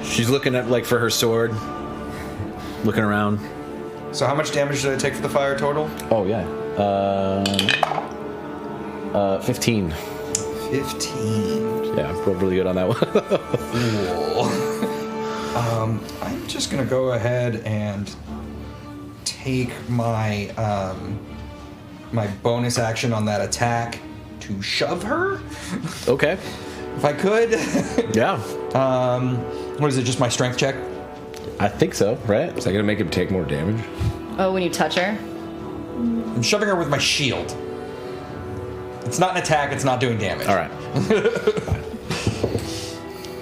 She's looking at for her sword, looking around. So how much damage did I take for the fire total? Oh yeah, 15. 15. Yeah, rolled really good on that one. Cool. I'm just gonna go ahead and take my my bonus action on that attack to shove her, Okay. if I could. Yeah, What is it? Just my strength check? I think so. Right? Is that gonna make him take more damage? Oh, when you touch her? I'm shoving her with my shield. It's not an attack. It's not doing damage. All right.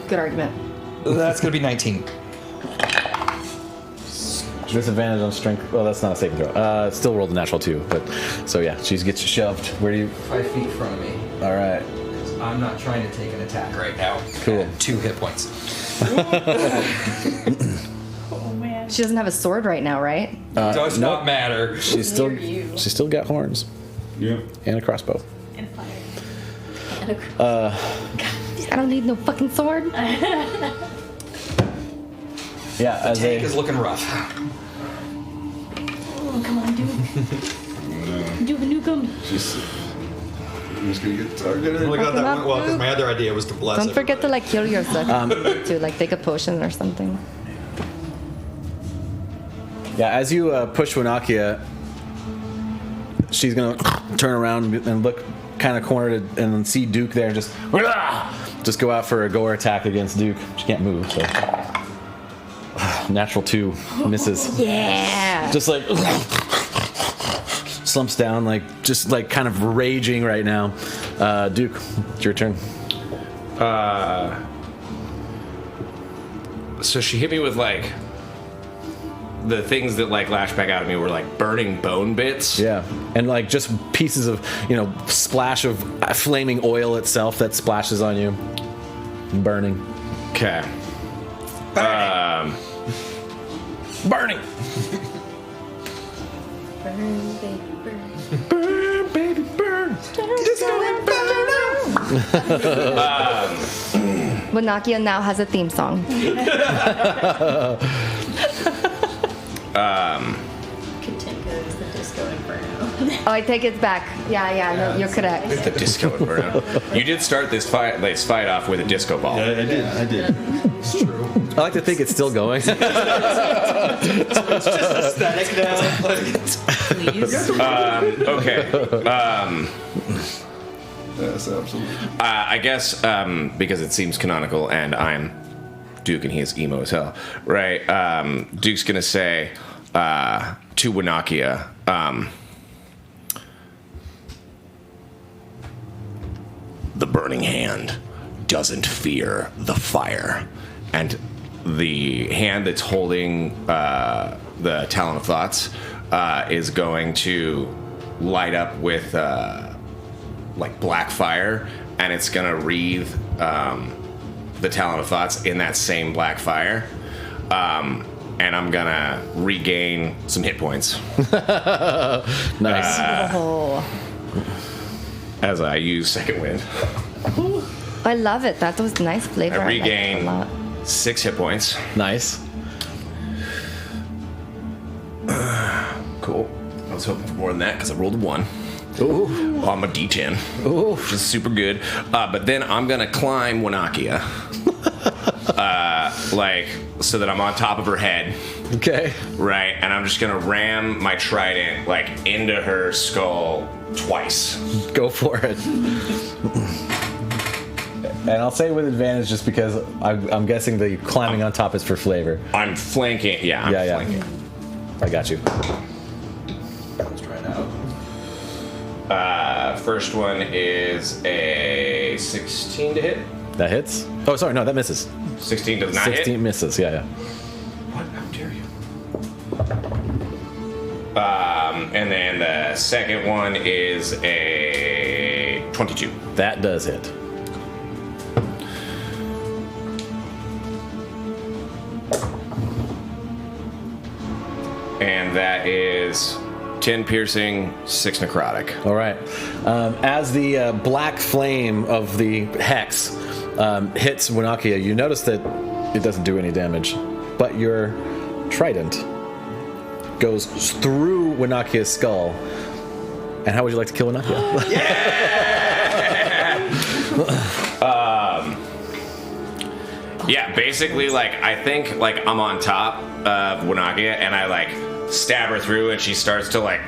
Good argument. That's gonna be 19. Disadvantage on strength. Well, that's not a saving throw. Still rolled a natural 2, but so yeah, she gets shoved. Where do you? 5 feet in front of me. All right. I'm not trying to take an attack right now. Cool. 2 hit points. Oh man. She doesn't have a sword right now, right? Does not matter. She's still got horns Yeah. and a crossbow. And fire. I don't need no fucking sword. Yeah, as Tank is a looking rough. Oh, come on, dude. Do the nukem. I'm just gonna get targeted. Only got that Fucking one. Well, because up, my other idea was to bless Don't forget to everybody. kill yourself. To take a potion or something. yeah, as you push Winakia, she's gonna turn around and look kind of cornered and then see Duke there. Just go out for a gore attack against Duke. She can't move, so natural 2 misses. Yeah. Just like slumps down, just kind of raging right now. Duke, it's your turn. So she hit me with the things that lash back out at me were burning bone bits. Yeah, and just pieces of splash of flaming oil itself that splashes on you, burning. Okay. Burning. Burn, baby, burn. Burn, baby, burn. Winakia now has a theme song. Katinka is the disco inferno. Oh, I take it back. Yeah, no, you're correct. The disco inferno. You did start this fight off with a disco ball. I did. It's true. I like to think it's still going. It's just aesthetic now. Please. Okay. Yes, absolutely. I guess because it seems canonical, and I'm Duke, and he is emo as hell, right? Duke's gonna say to Winakia, the burning hand doesn't fear the fire, and the hand that's holding the Talon of Thoughts is going to light up with like black fire, and it's gonna wreathe the Talon of Thoughts in that same black fire, and I'm gonna regain some hit points. Nice. As I use Second Wind. I love it. That was nice flavor. I like it regain a lot. 6 hit points. Nice. Cool. I was hoping for more than that because I rolled a 1. Ooh. On my D10. Ooh. Which is super good. But then I'm going to climb Winakia. Like, so that I'm on top of her head. Okay. Right? And I'm just going to ram my trident, like, into her skull twice. Go for it. And I'll say with advantage just because I'm guessing the climbing on top is for flavor. I'm flanking. Yeah, I'm flanking. I got you. Let's try it out. First one is a 16 to hit. That hits? Oh, sorry, no, that misses. 16 does not 16 hit. misses, yeah. What? How dare you? And then the second one is a 22. That does hit. And that is 10 piercing, 6 necrotic. All right. As the black flame of the hex hits Winakia, you notice that it doesn't do any damage, but your trident goes through Winakia's skull. And how would you like to kill Winakia? Yeah, basically, like, I think, like, I'm on top of Winakia, and I, like, stab her through, and she starts to, like,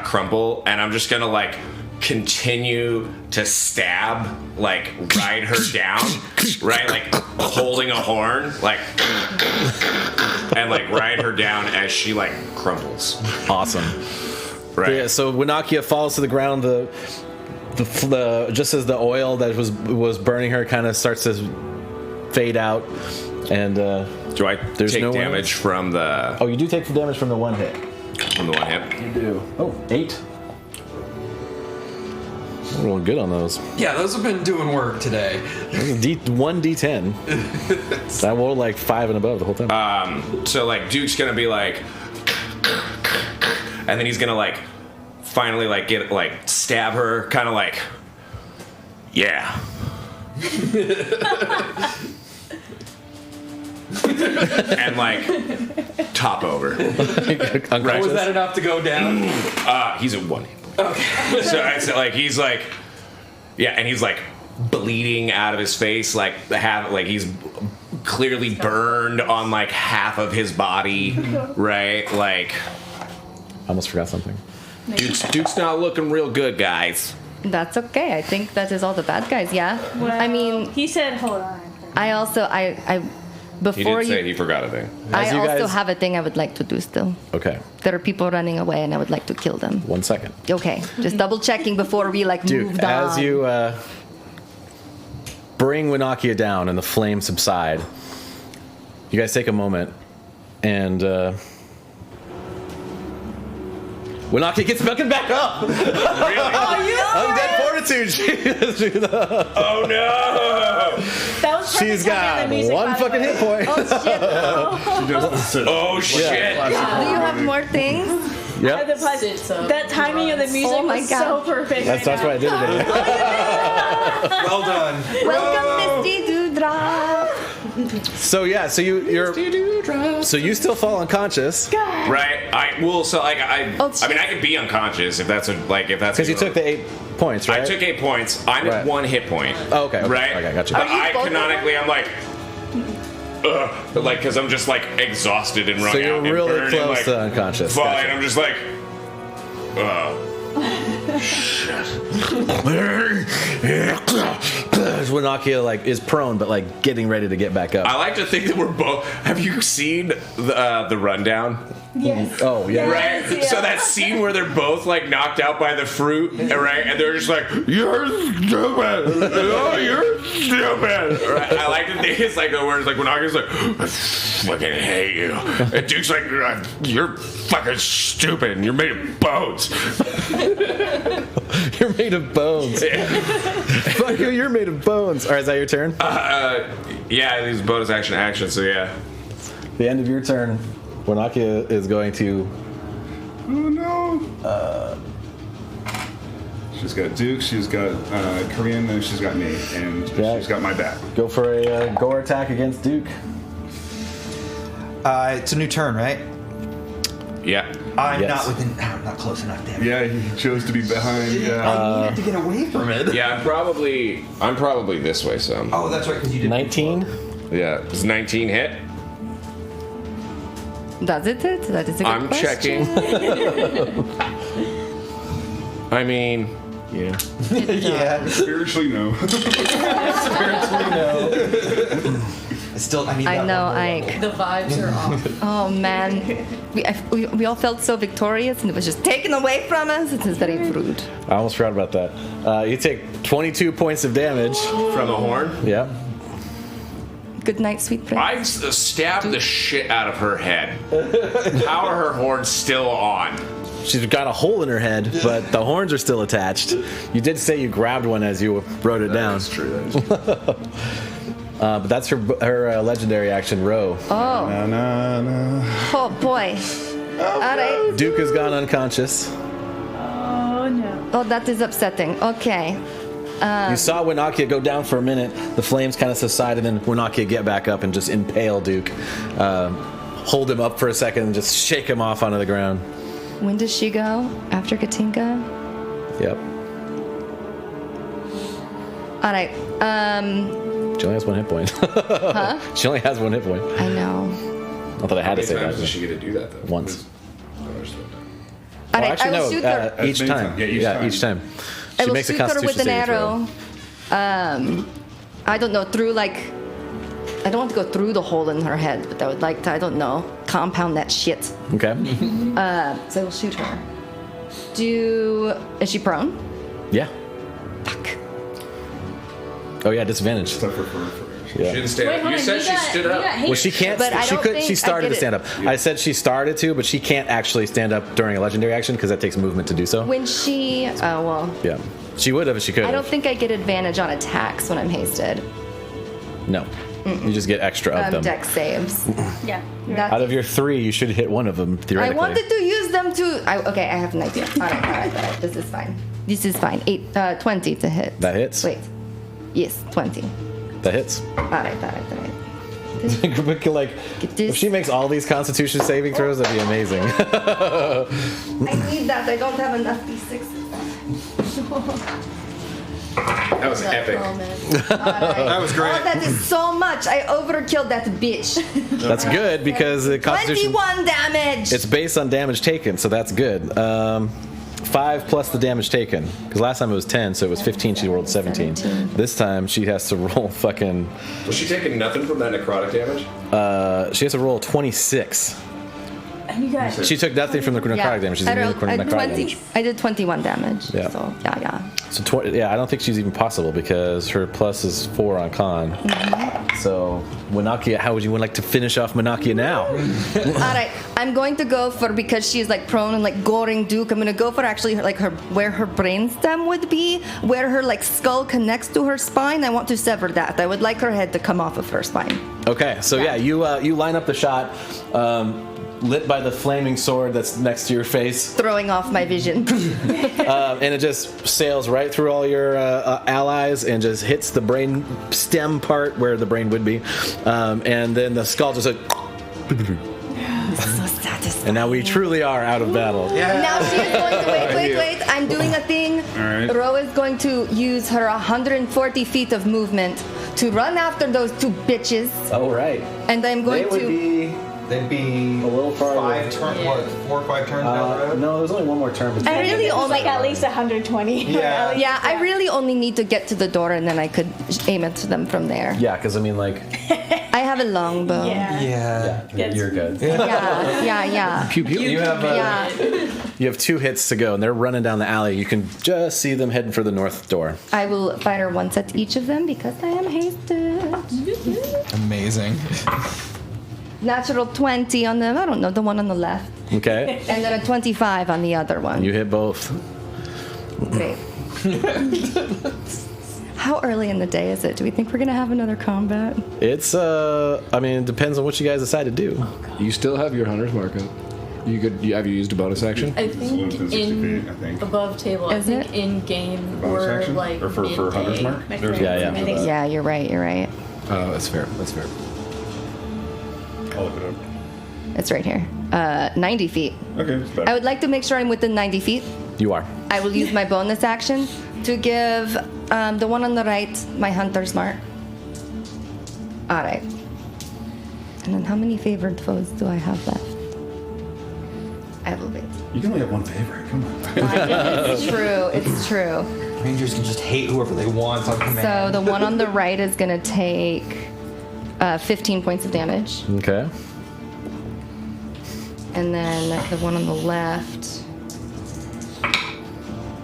crumple, and I'm just gonna, like, continue to stab, like, ride her down, right? Like, holding a horn, like, and, like, ride her down as she, like, crumples. Awesome. Right. Yeah, so Winakia falls to the ground. The just as the oil that was burning her kind of starts to fade out, and do I take no damage from the? Oh, you do take damage from the one hit. From the one hit. You do. Oh, 8. I'm rolling good on those. Yeah, those have been doing work today. One D10. I rolled like 5 and above the whole time. So like Duke's gonna be like, and then he's gonna like finally like get like stab her, kind of like, yeah. And like top over. Right. Was that enough to go down? He's at 1 hit. Okay. So I said like he's like, yeah, and he's like bleeding out of his face, like he's clearly burned on like half of his body, right? Like, I almost forgot something. Duke's not looking real good, guys. That's okay. I think that is all the bad guys. Yeah. Well, I mean, he said, "Hold on." I also He before did say you. he forgot a thing. I As you also guys- have a thing I would like to do still. Okay, There are people running away, and I would like to kill them. 1 second. Okay, just double checking before we like Duke, moved on. as you bring Winakia down and the flames subside, you guys take a moment, and Winakia gets fucking back up. Undead fortitude. Oh no! That was She's got one fucking hit point. Oh shit! She just sits. Oh shit! Do you have more things? Yep. That timing of the music Oh my was God. so perfect. That's why I did it. Well done. Welcome, Misty Dewdrop. So yeah, so so you still fall unconscious Right? I Oh, mean, I could be unconscious if that's because you took the 8 points, right? I took 8 points. I'm Right. at 1 hit point. Oh, okay. Right? Okay, got you. But Are you I both canonically, I'm like, ugh, like, because I'm just like exhausted and wrung So out you're and really burned close and, like, to unconscious. Fine. Gotcha. I'm just like, oh, shit. Winakia like is prone, but like getting ready to get back up. I like to think that we're both. Have you seen the rundown? Yes. Oh yeah. Right? Yeah. So that scene where they're both like knocked out by the fruit, right? And they're just like, "You're stupid! Oh, you're stupid!" Right? I like to think it's like where it's like when August's like, "I fucking hate you," and Duke's like, "You're fucking stupid, and you're made of bones." You're made of bones. Fuck you, you're made of bones. All right, is that your turn? Yeah, these bonus action. So yeah. The end of your turn, Winakia is going to. Oh no. She's got Duke, she's got Korean, and she's got me, and Yeah. she's got my back. Go for a gore attack against Duke. It's a new turn, right? Yeah. I'm Yes. not within. I'm not close enough, damn it. Yeah, he chose to be behind. Yeah. I needed to get away from it. Yeah, I'm probably this way some. Oh, that's right, because you did 19. Yeah. Does 19 hit? Does it hit? That is a good I'm question. checking. I mean, Yeah. Yeah. Spiritually, no. Still, I need I that know, one more Ike. level. The vibes are off. Oh man, we all felt so victorious, and it was just taken away from us. It is very rude. I almost forgot about that. You take 22 points of damage. from the horn. Yeah. Good night, sweet prince. I stabbed the shit out of her head. How are her horns still on? She's got a hole in her head, but the horns are still attached. You did say you grabbed one as you wrote it down. That's true. That is true. But that's her legendary action, row. Oh, Na, na, na. oh boy. All right. Duke has gone unconscious. Oh no. Oh, that is upsetting. Okay. You saw Winakia go down for a minute. The flames kind of subsided, and Winakia get back up and just impale Duke. Hold him up for a second and just shake him off onto the ground. When does she go? After Katinka? Yep. All right. She only has 1 hit point. Huh? She only has 1 hit point. I know. I thought I had to How say many times that. does she get to do that though? Once. All right. Actually, I will no. shoot her. Each many time. times. Yeah, each time. each time. I She will makes a shoot her Constitution with an saving throw. arrow. I don't know, through like. I don't want to go through the hole in her head, but I would like to, I don't know, compound that shit. Okay. So I will shoot her. Is she prone? Yeah. Fuck. Oh yeah, disadvantage. Except for She Yeah. didn't stand Wait, up. hold You on. said she stood up. Well, she can't. But I She don't could. think She I started get to it. stand up. I said she started to, but she can't actually stand up during a legendary action because that takes movement to do so. When she. Oh, well. Yeah. She would have if she could. I don't think I get advantage on attacks when I'm hasted. No. You just get extra of them. Dex saves. Yeah. Out of your 3, you should hit one of them I theoretically. wanted to use them to. Okay, I have an idea. All right. This is fine. This is fine. 20 to hit. That hits. Wait. Yes, 20. That hits. All right. But, like, this. if she makes all these Constitution saving throws, that'd be amazing. I need that. I don't have enough d6s. That was epic. That was great. Oh, that is so much. I overkilled that bitch. That's good because the Constitution. 21 damage. It's based on damage taken, so that's good. 5 plus the damage taken. Because last time it was 10, so it was 15. She rolled 17. This time she has to roll fucking. Was she taking nothing from that necrotic damage? She has to roll 26. And you guys. She took nothing from the necrotic damage. She's I, immune to rolled, necrotic damage. I did 21 damage. Yeah. So, yeah. So I don't think she's even possible because her plus is 4 on con. So Winakia, how would you like to finish off Winakia now? All right, I'm going to go for, because she's like prone and like goring Duke. I'm gonna go for actually like her where her brainstem would be, where her like skull connects to her spine. I want to sever that. I would like her head to come off of her spine. Okay, so yeah, you line up the shot. Lit by the flaming sword that's next to your face, Throwing off my vision. and it just sails right through all your allies and just hits the brain stem part where the brain would be, and then the skull just like. So satisfying. And now we truly are out of battle. Now she is going to wait. I'm doing a thing. right. Ro is going to use her 140 feet of movement to run after those two bitches, Oh right. and I'm going They would to. be They'd be A little farther. 5 turns. Yeah. What? 4 or 5 turns down the road. No, there's only one more turn. I really It's only. like at least 120. Yeah. Yeah, I really only need to get to the door and then I could aim it to them from there. Yeah, because I mean, like, I have a longbow. Yeah. Yeah. You're good. Yeah. pew pew. You have Yeah. you have 2 hits to go, and they're running down the alley. You can just see them heading for the north door. I will fire once at each of them because I am hasted. Amazing. Natural 20 on them. I don't know, the one on the left. Okay, And then a 25 on the other one. you hit both. Great. How early in the day is it? Do we think we're going to have another combat? It's I mean, it depends on what you guys decide to do. You still have your hunter's mark up. Have you used a bonus action? I It's think within 60 in feet, I think. above table. Is I think it? in game Bonus we're action? like Or for hunter's midday. mark? There's Yeah, yeah. I think so. Yeah, you're right. Oh, that's fair. That's fair. I'll look it up. It's right here. 90 feet. Okay, it's I better. would like to make sure I'm within 90 feet. You are. I will use my bonus action to give the one on the right my hunter's mark. All right. And then how many favored foes do I have left? I have a bit. You can only have one favorite. Come on. It's true. Rangers can just hate whoever they want on command. So the one on the right is going to take 15 points of damage. Okay. And then the one on the left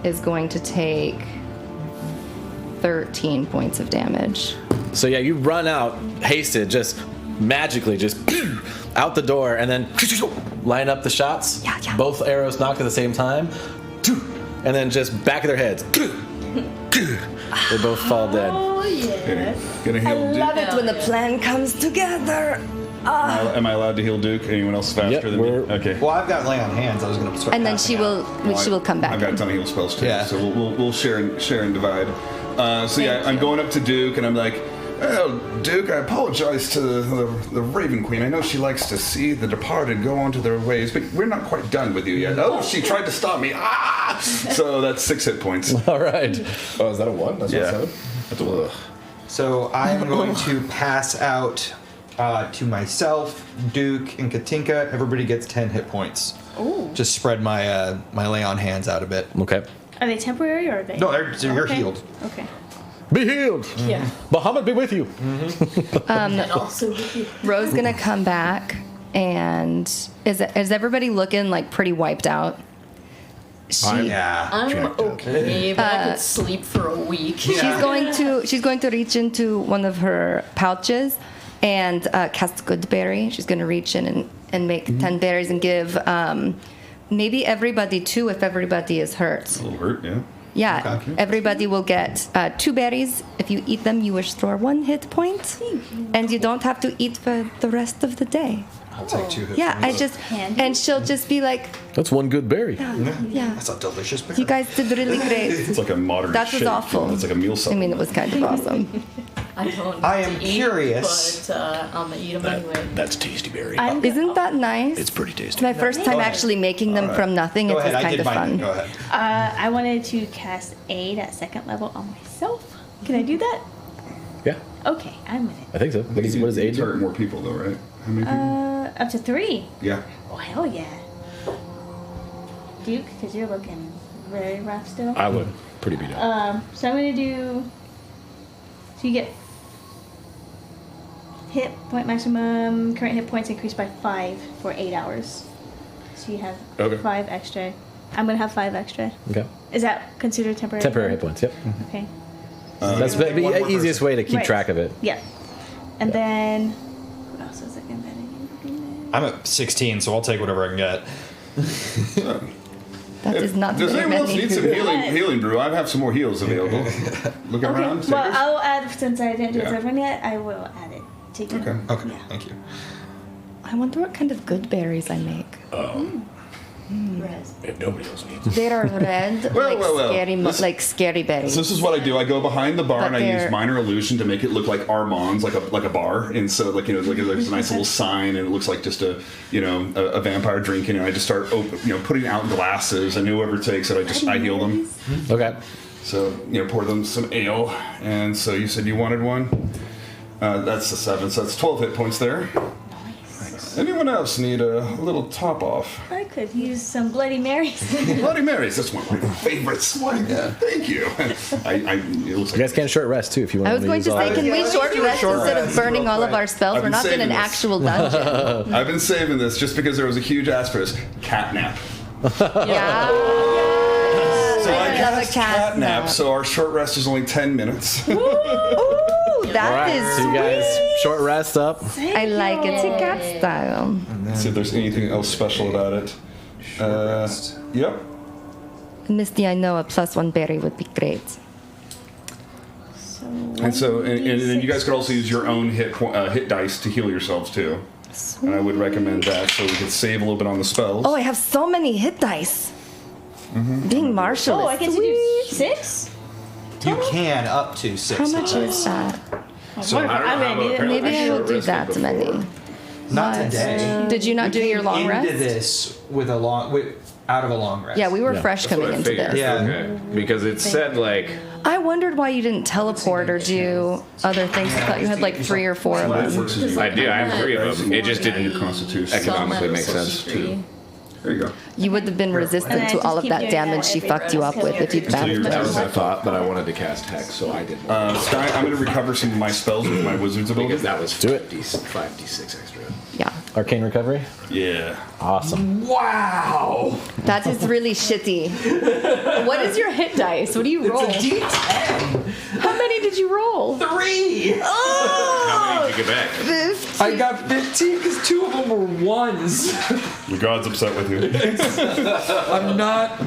is going to take 13 points of damage. So yeah, you run out, hasted, just magically, just out the door, and then line up the shots. Yeah. Both arrows knock at the same time, and then just back of their heads. They both fall dead. Oh, yes. Gonna I heal Duke. love it when the plan comes together. Am I allowed to heal Duke? Anyone else faster Yep, than me? we're- Okay. Well, I've got lay on hands. I was going to start. And then she will come back. I've got a ton of heal spells too, Yeah. so we'll share and divide. So yeah, I'm going up to Duke, and I'm like, "Oh, Duke, I apologize to the Raven Queen. I know she likes to see the departed go on to their ways, but we're not quite done with you yet. Oh, she tried to stop me. Ah! So that's 6 hit points. All right. Oh, is that a 1? That's Yeah. not 7? That's a 1. So I am going to pass out to myself, Duke, and Katinka. Everybody gets 10 hit points. Ooh. Just spread my my lay on hands out a bit. Okay. Are they temporary or are they? No, you're Okay. healed. Okay. Be healed. Yeah. Muhammad be with you. And also with you. Ro's gonna come back, and is everybody looking like pretty wiped out? Yeah. I'm okay, but I could sleep for a week. She's going to reach into one of her pouches and cast Good Berry. She's going to reach in and make 10 berries and give maybe everybody 2 if everybody is hurt. A little hurt, yeah. Yeah, Okay. everybody will get 2 berries. If you eat them, you restore 1 hit point, and you don't have to eat for the rest of the day. I'll take 2 hit Yeah, points. and she'll just be like, That's one good berry. yeah, That's a delicious bear. you guys did really great. It's like a modern That was shake. awful. It's like a meal I supplement. mean, it was kind of awesome. I don't. I need am to eat, curious. but I'm gonna eat them anyway. That's tasty berry. Isn't that nice? It's pretty It's tasty. my first time actually making them from nothing. Go It was ahead, I kind did of mine. fun. Go ahead. I wanted to cast Aid at 2nd level on myself. Can I do that? Yeah, Okay, I'm with it. I think so. What is You age? target more people though, right? How many people? Up to 3. Yeah. Oh, hell yeah. Duke, because you're looking very rough still. I would. Pretty beat up. So I'm going to do. So you get hit point maximum, current hit points increased by 5 for 8 hours. So you have Okay. 5 extra. I'm going to have 5 extra. Okay. Is that considered temporary? Temporary hit points. Yep. Okay. That's the one more easiest person. way to keep Right. track of it. Yeah. And then. What else is it going to be? I'm at 16, so I'll take whatever I can get. That is not Does very anyone else many. need some healing brew? I have some more heals available. Look Okay. around. Well, takers? I'll add, since I didn't do Yeah. this everyone yet, I will add it to you. Okay. Okay, Yeah. thank you. I wonder what kind of good berries I make. Res. If nobody else needs They are red, Well. like scary berries. So this is what I do. I go behind the bar But and I use they're- minor illusion to make it look like Armand's, like a bar. And so there's a nice little sign, and it looks like just a vampire drinking. And I just start putting out glasses, and whoever takes it, I heal them. Okay. So pour them some ale. And so you said you wanted one. That's the 7, so that's 12 hit points there. Anyone else need a little top off? I could use some Bloody Marys. Bloody Marys, that's one of my favorites. Thank you. It looks You guys can short rest too if you want. I was going to say, can we short rest instead of burning all of our spells? I've We're been not in saving an this. actual dungeon. I've been saving this just because there was a huge asterisk. Catnap. Yeah. So I I love a cast cat catnap, nap. so our short rest is only 10 minutes. Ooh, All that right, is so you guys short rest up. I like it. It's cat style. See if there's anything else special about it. Yep. Misty, I know a +1 berry would be great. And so, and then you guys could also use your own hit dice to heal yourselves too. And I would recommend that so we could save a little bit on the spells. Oh, I have so many hit dice. Being Marshall Oh, I is get to do 6? You can up to 6. How much is that? So I don't know I'm how gonna need it. apparently Maybe I will short do rested that before. many. Not today. Did you not do your long into rest? this with a out of a long rest. Yeah, we were Yeah. fresh That's what coming I into figured. this. Yeah. Okay. Because it said like I wondered why you didn't teleport or do other things. I thought you had like 3 or 4 of them. I do. I have 3 of them. It just Your didn't constitution. economically make sense. There you go. You would have been And resistant I to just all of keep that doing damage that she every fucked you up rest with if you'd So you're- That was my managed. thought, but I wanted to cast Hex, so I didn't. Sky, I'm going to recover some of my spells with my wizard's ability. Because that was Do it. 5d6 extra. Yeah. Arcane recovery. Yeah. Awesome. Wow. That is really shitty. What is your hit dice? What do you roll? It's a D10. How many did you roll? 3. How many did you get back? I got 15 because 2 of them were 1s. Your god's upset with you. I'm not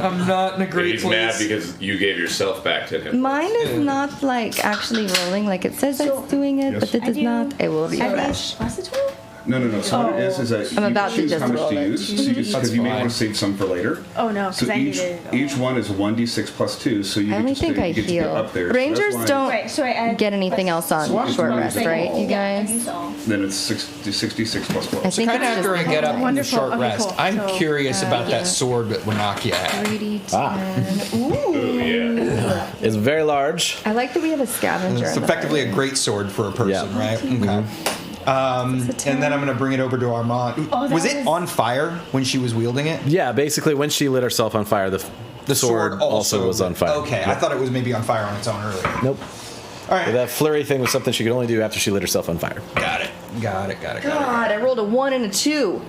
in a great He's place. mad because you gave yourself back to him. Mine is not like actually rolling like it says it's doing it, Yes. but it I does do- not. It will I refresh. did. What's the 12? No. So what it is that I'm you about to choose just how much roll to it. use. So because you may want to save some for later. Oh no, So because I needed. each one is 1d6 plus 2. So you I only get to think stay, I you get to get heal. up there. So that's Rangers why- don't Right, so I add. get anything else on Swap short is rest, really right, you Yeah, I guys? used all. Then it's 66 plus 12. I think Kind of it's after I just get up in the Wonderful. short Okay, rest, cool. I'm So, curious about yeah. that sword that Winakia had. 3d10. Yeah. It's very large. I like that we have a scavenger. It's in the effectively a great sword for a person, Yeah. right? Okay. And then I'm going to bring it over to Armand. Oh, that was it was- on fire when she was wielding it? Yeah, basically when she lit herself on fire, the sword also was on fire. Okay, I thought it was maybe on fire on its own earlier. Nope. All right. That flurry thing was something she could only do after she lit herself on fire. Got it. God, I rolled a 1 and a 2.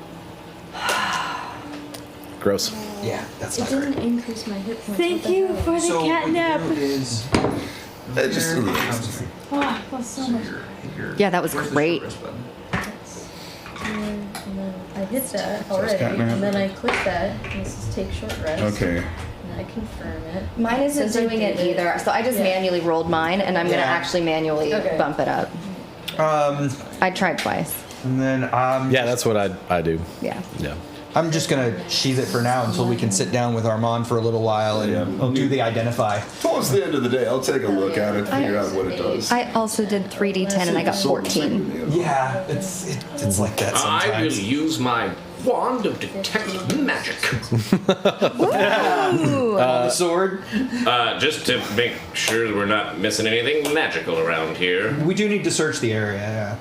Gross. Yeah, that's It not great. didn't increase my hit points. Thank What the you hell? for the So what catnap. you do is Just a little. Oh, that's so much. Yeah, that was great. And then I hit that already, catnap. and then I click that. And this is take short rest. Okay. And I confirm it. Mine isn't Since I doing it did it. either, so I just Yeah. manually rolled mine, and I'm gonna Yeah. actually manually Okay. bump it up. I tried twice. And then Yeah, that's what I do. Yeah. Yeah. I'm just going to sheath it for now until we can sit down with Armand for a little while and do the identify. Towards the end of the day, I'll take a look at it, figure out what it does. I also did 3d10 and I got 14. Yeah, it's like that sometimes. I will use my wand of detect magic. On the sword. Just to make sure we're not missing anything magical around here. We do need to search the area.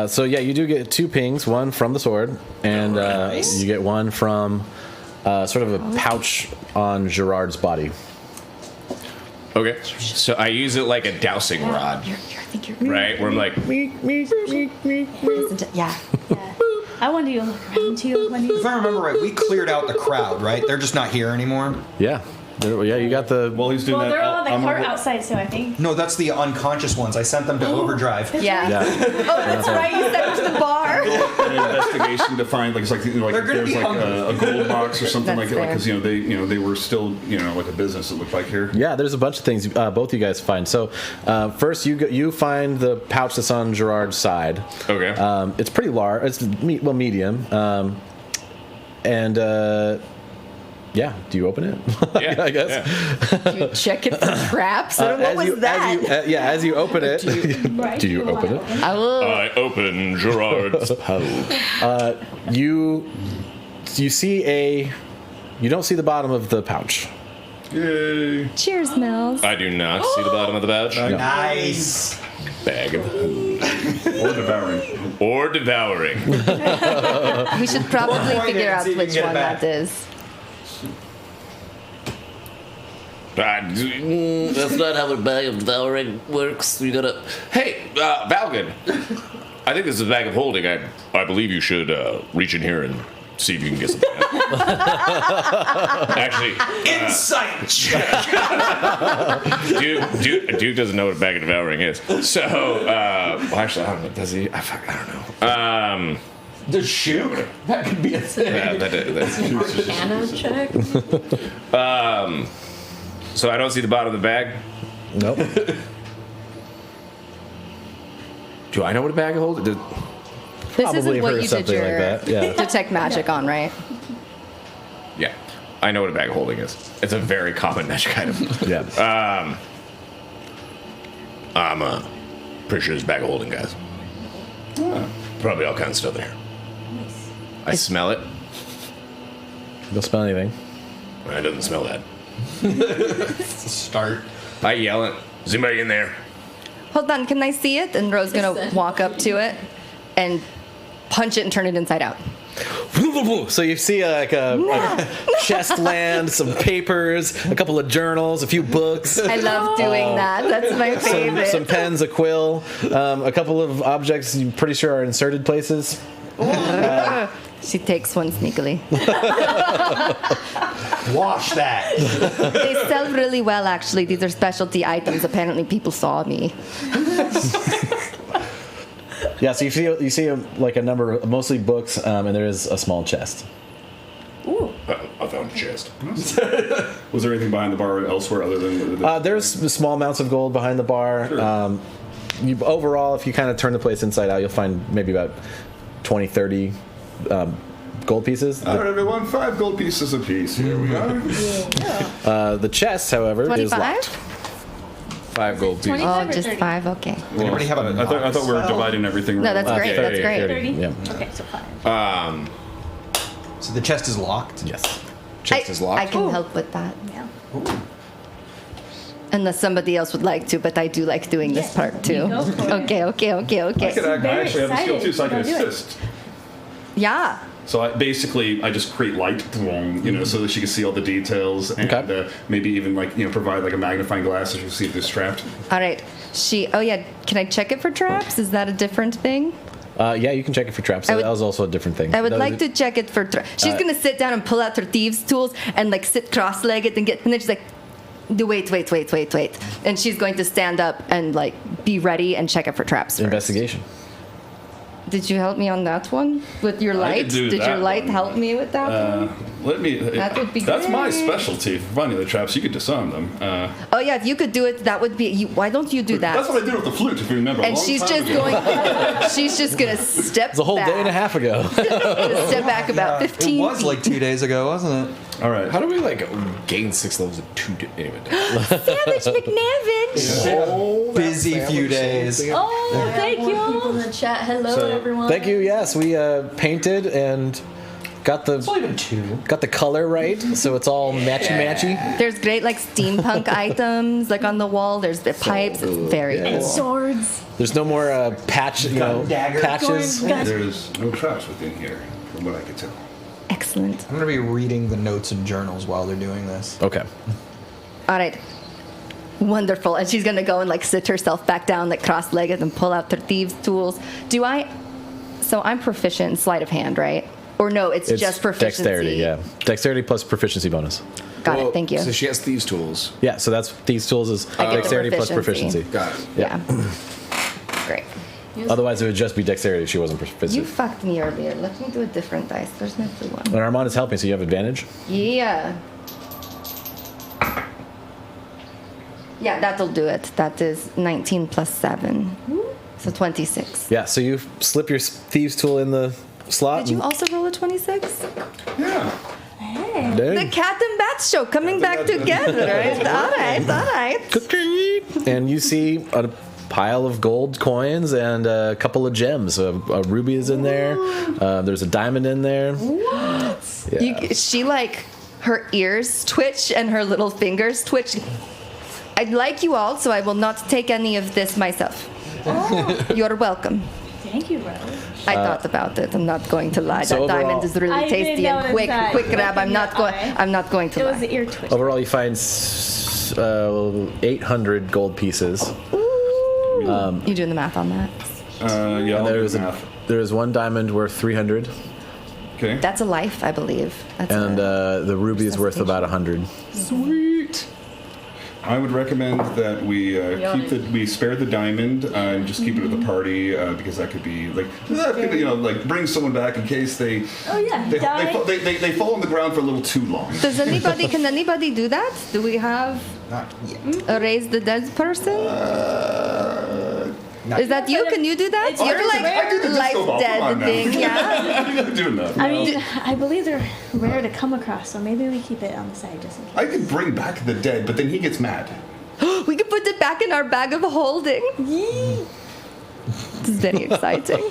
So yeah, you do get 2 pings, one from the sword, and you get one from sort of a pouch on Gerard's body. Okay. So I use it like a dowsing rod, I think you're right? Where I'm like, Yeah. I wanted you to look around too. If I remember right, we cleared out the crowd, right? They're just not here anymore. Yeah. Yeah, you got the. While he's doing Well, that, they're all on the I'm gonna cart ro- outside, so I think. No, that's the unconscious ones. I sent them to overdrive. Yeah. Yeah. Oh, that's right. You sent it to the bar. an investigation to find like They're gonna there's be like hungry. a gold box or something That's like it, fair. because they were still like a business. It looked like here. Yeah, there's a bunch of things both you guys find. So first, you find the pouch that's on Gerard's side. okay. It's pretty large. It's medium. And yeah, do you open it? Yeah, I guess. You check it for traps. What was that? As you open it, Right? do you open it? I will. I open Gerard's pouch. You see you don't see the bottom of the pouch. Yay! Cheers, Mills. I do not see the bottom of the pouch. Nice. Bag of Or devouring. or devouring. We should probably Point it figure and out see if we which can get it one back. that is. That's not how a bag of devouring works. You gotta. Hey, Valgan. I think this is a bag of holding. I believe you should reach in here and see if you can get something out. Actually, Insight check. Duke doesn't know what a bag of devouring is. So, well, actually, I don't know. Does he? I don't know. The shoot? That could be a thing. Yeah, that's Arcana check. So I don't see the bottom of the bag. Nope. Do I know what a bag of holding? This Probably isn't what heard you did something your like that, yeah. detect magic on, right? Yeah, I know what a bag of holding is. It's a very common magic item. Yeah. I'm pretty sure it's a bag of holding, guys. Probably all kinds of stuff in here. I smell it. Don't smell anything. It doesn't smell that. Start. I yell it. Is anybody in there? Hold on, can I see it? And Ro's gonna walk up to it and punch it and turn it inside out. So you see like a chest land, some papers, a couple of journals, a few books. I love doing that. That's my favorite. Some pens, a quill, a couple of objects you're pretty sure are inserted places. She takes one sneakily. Wash that. They sell really well, actually. These are specialty items. Apparently, people saw me. Yeah, so you see like a number, mostly books, and there is a small chest. I found a chest. Was there anything behind the bar elsewhere other than? There's small amounts of gold behind the bar. Sure. Overall, if you kind of turn the place inside out, you'll find maybe about 20, 30 gold pieces. All right, everyone, 5 gold pieces apiece. Here we are. The chest, however, is 25? locked. 5 gold pieces. 25 Oh, or just 30? 5? Okay. Anybody have a I thought we were dividing everything. No, that's great. That's 30, great. 30? Yeah. Okay, so 5. So the chest is locked. Yes. Chest is locked. I can help with that. Yeah. Unless somebody else would like to, but I do like doing this part too. go for it. Okay. I actually have a skill too, so I can assist. Yeah. So I just create light, so that she can see all the details, and Okay. maybe even provide like a magnifying glass so she can see if they're strapped. All right. Oh yeah. Can I check it for traps? Is that a different thing? Yeah, you can check it for traps. I would- That was also a different thing. I would That like was- to check it for traps. She's gonna sit down and pull out her thieves' tools and like sit cross-legged and then she's like, wait, and she's going to stand up and like be ready and check it for traps. First. Investigation. Did you help me on that one with your I light? could do Did your that light one. help me with that one? That would be That's my great. specialty. Finding the traps, you could disarm them. Oh yeah, if you could do it, that would be. Why don't you do that? That's what I did with the flute, if you remember. And she's just going. She's just gonna step. It's a whole back. day and a half ago. Gonna step back about 15. It was like 2 days ago, wasn't it? All right. How do we gain 6 levels in 2 days? Anyway. Savage McNavage. Busy few days. Oh, thank you. In the chat. Hello, everyone. Thank you. Yes, we painted and got the Even 2. color right, so it's all matchy. There's great like steampunk items like on the wall. There's the pipes. It's very Yeah. cool. Swords. There's no more patches. Guns. There's no traps within here, from what I can tell. Excellent. I'm gonna be reading the notes and journals while they're doing this. Okay. All right. Wonderful. And she's gonna go and like sit herself back down, like cross-legged, and pull out her thieves' tools. So I'm proficient in sleight of hand, right? Or no, it's just proficiency. dexterity. Yeah, dexterity plus proficiency bonus. Got it. Thank you. So she has thieves' tools. Yeah, so that's these tools is I get the dexterity plus proficiency. proficiency. Got it. Yeah. Great. Otherwise, it would just be dexterity if she wasn't You proficient. fucked me earlier. Let me do a different dice. There's no blue one. And Armand is helping, so you have advantage. Yeah. Yeah, that'll do it. That is 19 plus 7. So 26. Yeah, so you slip your thieves tool in the slot. Did you also roll a 26? Yeah. and The cat and bat show coming back together. Right? All right. and you see a pile of gold coins and a couple of gems. A ruby is in there. There's a diamond in there. What? Yeah. She like her ears twitch and her little fingers twitch. I'd like you all, so I will not take any of this myself. You're welcome. Thank you, Rose. I thought about it. I'm not going to lie. So That overall- diamond is really I did tasty and notice quick that. quick grab. I'm Yeah, not going. I'm not going to It was lie. the ear twitch. Overall, you find 800 gold pieces. You doing the math on that? Yeah, I'll do the math. There is one diamond worth 300, Okay. That's a life, I believe. That's and a, the ruby is worth about 100. Sweet. I would recommend that we we spare the diamond and just keep it at the party because that could be like bring someone back in case they Oh yeah, they fall on the ground for a little too long. Can anybody do that? Do we have Not yet. a raise the dead person? Not Is that you? Can you do that? It's You're very like rare. I do the life disco ball. Come dead on now. thing, yeah. I'm not doing that. I mean, I believe they're rare to come across, so maybe we keep it on the side just in case. I could bring back the dead, but then he gets mad. We could put it back in our bag of holding. This is very exciting.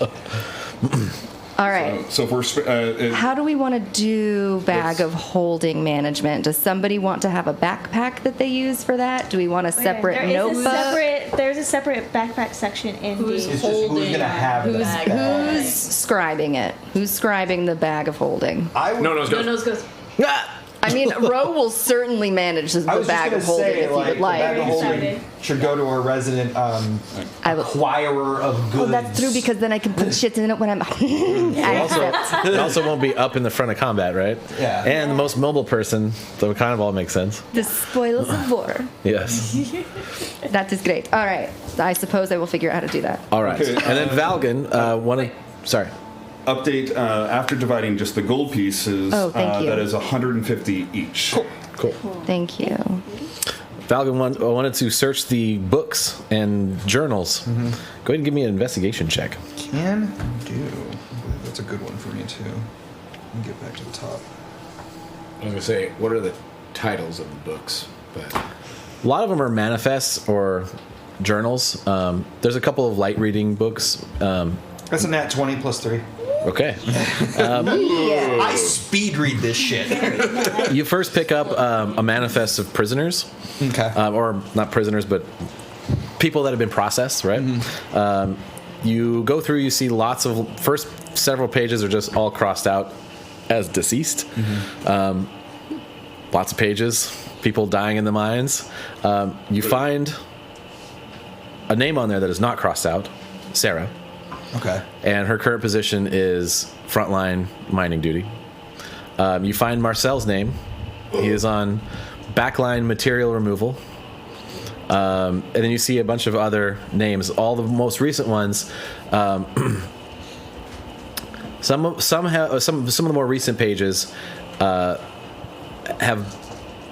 All right. So if we're How do we want to do bag of holding management? Does somebody want to have a backpack that they use for that? Do we want a separate There is notebook? there's a separate backpack section in Who's the. It's just who's gonna have the bag. Who's scribing it? Who's scribing the bag of holding? I would, No, no, No, nose goes. I mean, Ro will certainly manage the I was bag of just gonna holding say, if you would the bag of like. holding Excited. should go to a resident I will. acquirer of Oh, goods. that's true because then I can put shit in it when I'm. I accept. It also won't be up in the front of combat, right? Yeah. And the most mobile person, so it kind of all makes sense. The spoils of war. Yes. That is great. All right. I suppose I will figure out how to do that. All right. Okay, And then Valgan wanted. Sorry. update after dividing just the gold pieces. Oh, thank you. That is 150 each. Cool. Thank you. Valgan wanted to search the books and journals. Go ahead and give me an investigation check. Can do. I believe that's a good one for me too. Let me get back to the top. I was gonna say, what are the titles of the books? But A lot of them are manifests or journals. There's a couple of light reading books. That's a nat 20 plus 3. Okay. I speed read this shit. You first pick up a manifest of prisoners. Okay. Or not prisoners, but people that have been processed, right? You go through, you see lots of, first several pages are just all crossed out as deceased. Lots of pages, people dying in the mines. You find a name on there that is not crossed out, Sarah. Okay. And her current position is frontline mining duty. You find Marcel's name. He is on backline material removal. And then you see a bunch of other names. All the most recent ones. Some of the more recent pages have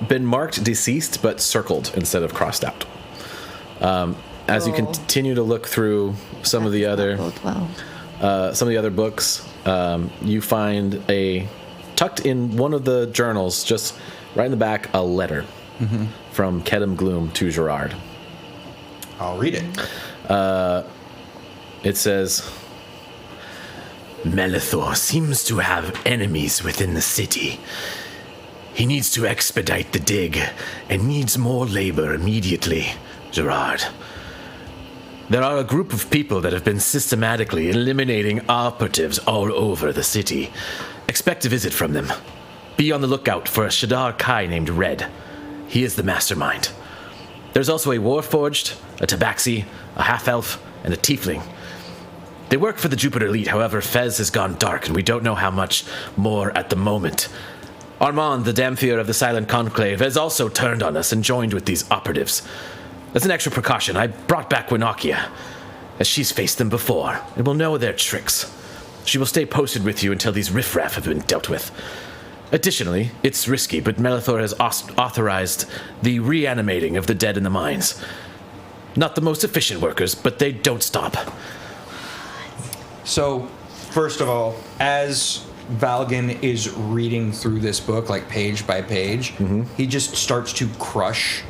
been marked deceased, but circled instead of crossed out. As you continue to look through some of the other books, you find tucked in one of the journals, just right in the back, a letter from Kedem Gloom to Gerard. I'll read it. It says, Melithor seems to have enemies within the city. He needs to expedite the dig and needs more labor immediately, Gerard. There are a group of people that have been systematically eliminating operatives all over the city. Expect a visit from them. Be on the lookout for a Shadar Kai named Red. He is the mastermind. There's also a Warforged, a Tabaxi, a half-elf, and a Tiefling. They work for the Jupiter Elite, however, Fez has gone dark and we don't know how much more at the moment. Armand, the Damphir of the Silent Conclave, has also turned on us and joined with these operatives. As an extra precaution, I brought back Winakia, as she's faced them before, and will know their tricks. She will stay posted with you until these riffraff have been dealt with. Additionally, it's risky, but Melithor has authorized the reanimating of the dead in the mines. Not the most efficient workers, but they don't stop. So, first of all, as Valgan is reading through this book, like page by page, he just starts to crush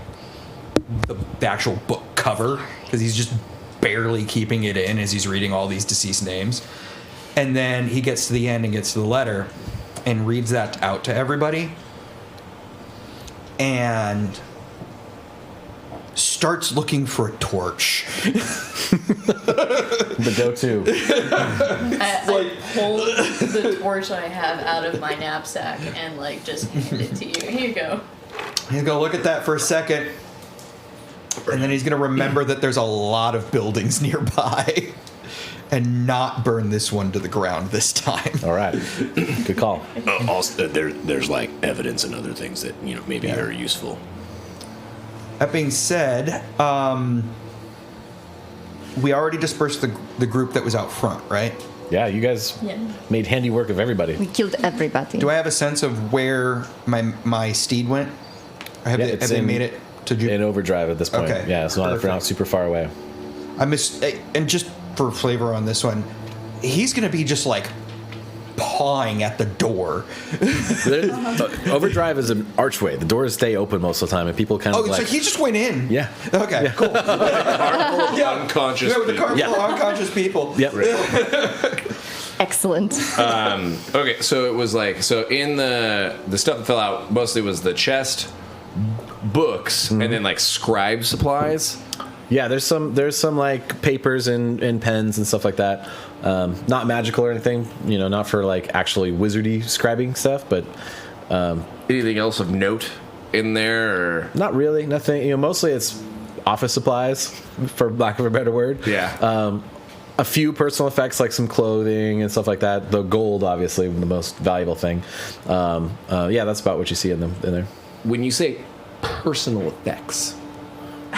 the actual book cover because he's just barely keeping it in as he's reading all these deceased names. And then he gets to the end and gets to the letter and reads that out to everybody and starts looking for a torch. The go-to. I pull the torch I have out of my knapsack and like just hand it to you. Here you go. He's gonna look at that for a second, and then he's gonna remember that there's a lot of buildings nearby, and not burn this one to the ground this time. All right, good call. Also, there's like evidence and other things that maybe are useful. That being said, we already dispersed the group that was out front, right? Yeah, you guys made handiwork of everybody. We killed everybody. Do I have a sense of where my steed went? Have they made it to in overdrive at this point? Okay. Yeah, it's not super far away. And just for flavor on this one, he's gonna be just like pawing at the door. Overdrive is an archway. The doors stay open most of the time, and people kind of so he just went in. Yeah. Okay. Cool. Unconscious. With the car full of unconscious people. Yep. Excellent. Okay, so it was like in the stuff that fell out mostly was the chest, books, and then like scribe supplies. Yeah, there's some like papers and pens and stuff like that. Not magical or anything, not for like actually wizardy scribing stuff, but anything else of note in there? Or? Not really, nothing. Mostly it's office supplies, for lack of a better word. Yeah. A few personal effects like some clothing and stuff like that. The gold, obviously, the most valuable thing. Yeah, that's about what you see in there. When you say personal effects.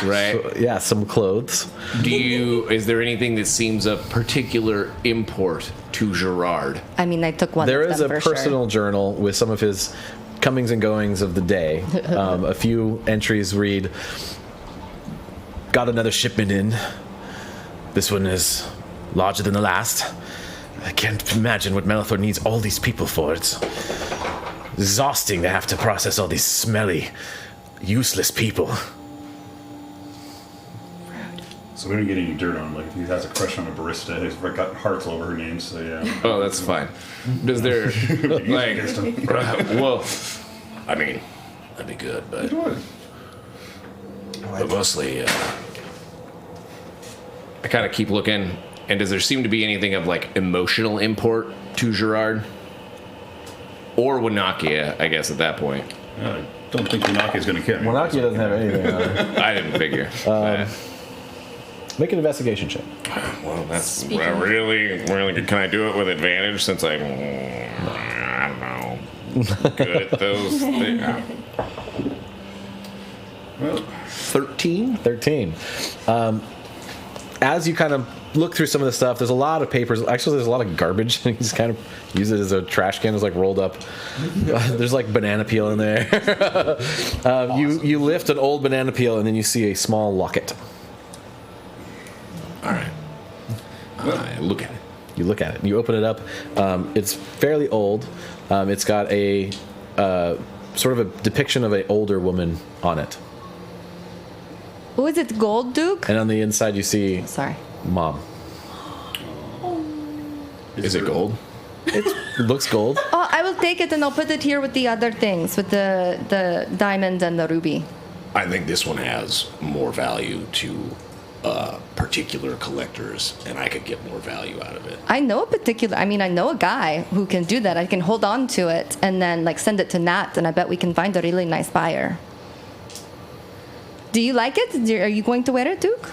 Right. So, yeah, some clothes. Is there anything that seems of particular import to Gerard? I mean, I took one. There of is them a for personal journal with some of his comings and goings of the day. A few entries read, "Got another shipment in. This one is larger than the last. I can't imagine what Melithor needs all these people for. It's exhausting to have to process all these smelly, useless people." So we don't get any dirt on him. Like if he has a crush on a barista, he's got hearts all over her name. So yeah. Oh, that's fine. Does there like? Well, I mean, that'd be good, but mostly, I kind of keep looking. And does there seem to be anything of like emotional import to Gerard or Winakia? I guess at that point. I don't think Winakia is going to kill him. Winakia doesn't have anything on it. I didn't figure. Make an investigation check. Well, that's really good. Can I do it with advantage since I don't know, good at those things? Well, 13. As you kind of look through some of the stuff, there's a lot of papers. Actually, there's a lot of garbage. You just kind of use it as a trash can. It's like rolled up. There's like banana peel in there. Awesome. You lift an old banana peel and then you see a small locket. All right. Look at it. You look at it. You open it up. It's fairly old. It's got a sort of a depiction of an older woman on it. Oh, is it gold, Duke? And on the inside, you see Mom. Is it gold? It looks gold. Oh, I will take it and I'll put it here with the other things, with the diamond and the ruby. I think this one has more value to particular collectors, and I could get more value out of it. I know a guy who can do that. I can hold on to it and then like send it to Nat, and I bet we can find a really nice buyer. Do you like it? Are you going to wear it, Duke?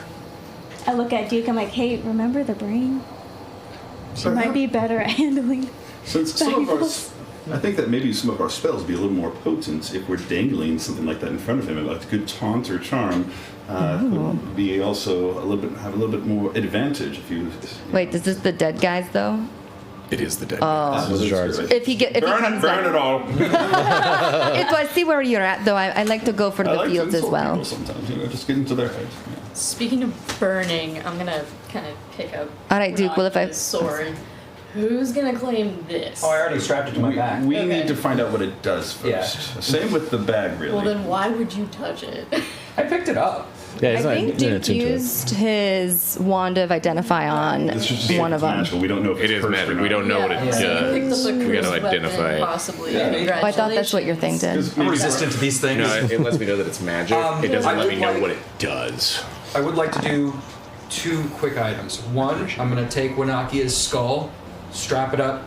I look at Duke, I'm like, hey, remember the brain? She might be better at handling. Since some of our, I think that maybe some of our spells be a little more potent if we're dangling something like that in front of him. Like a good taunt or charm could be also have a little bit more advantage if you. Wait, is this the dead guys though? It is the dead. If he comes back. Burn it all. I see where you're at, though. I like to go for the fields as well. Sometimes, just get into their heads. Yeah. Speaking of burning, I'm gonna kind of pick up. All right, Duke. Well, if I sword, who's gonna claim this? Oh, I already strapped it to my back. We need to find out what it does first. Yeah. Same with the bag, really. Well, then why would you touch it? I picked it up. Yeah, I he's not think Duke attuned to it. used his wand of identify on This is just one of them. magical. We don't know if It it's is cursed magic. or We not. don't know what it So you picked up a we cursed gotta identify weapon, it. possibly. Oh, I thought that's what your thing did. I'm resistant to these things. No, it lets me know that it's magic. It doesn't I let would me know like- what it does. I would like to do 2 quick items. One, I'm gonna take Winakia's skull, strap it up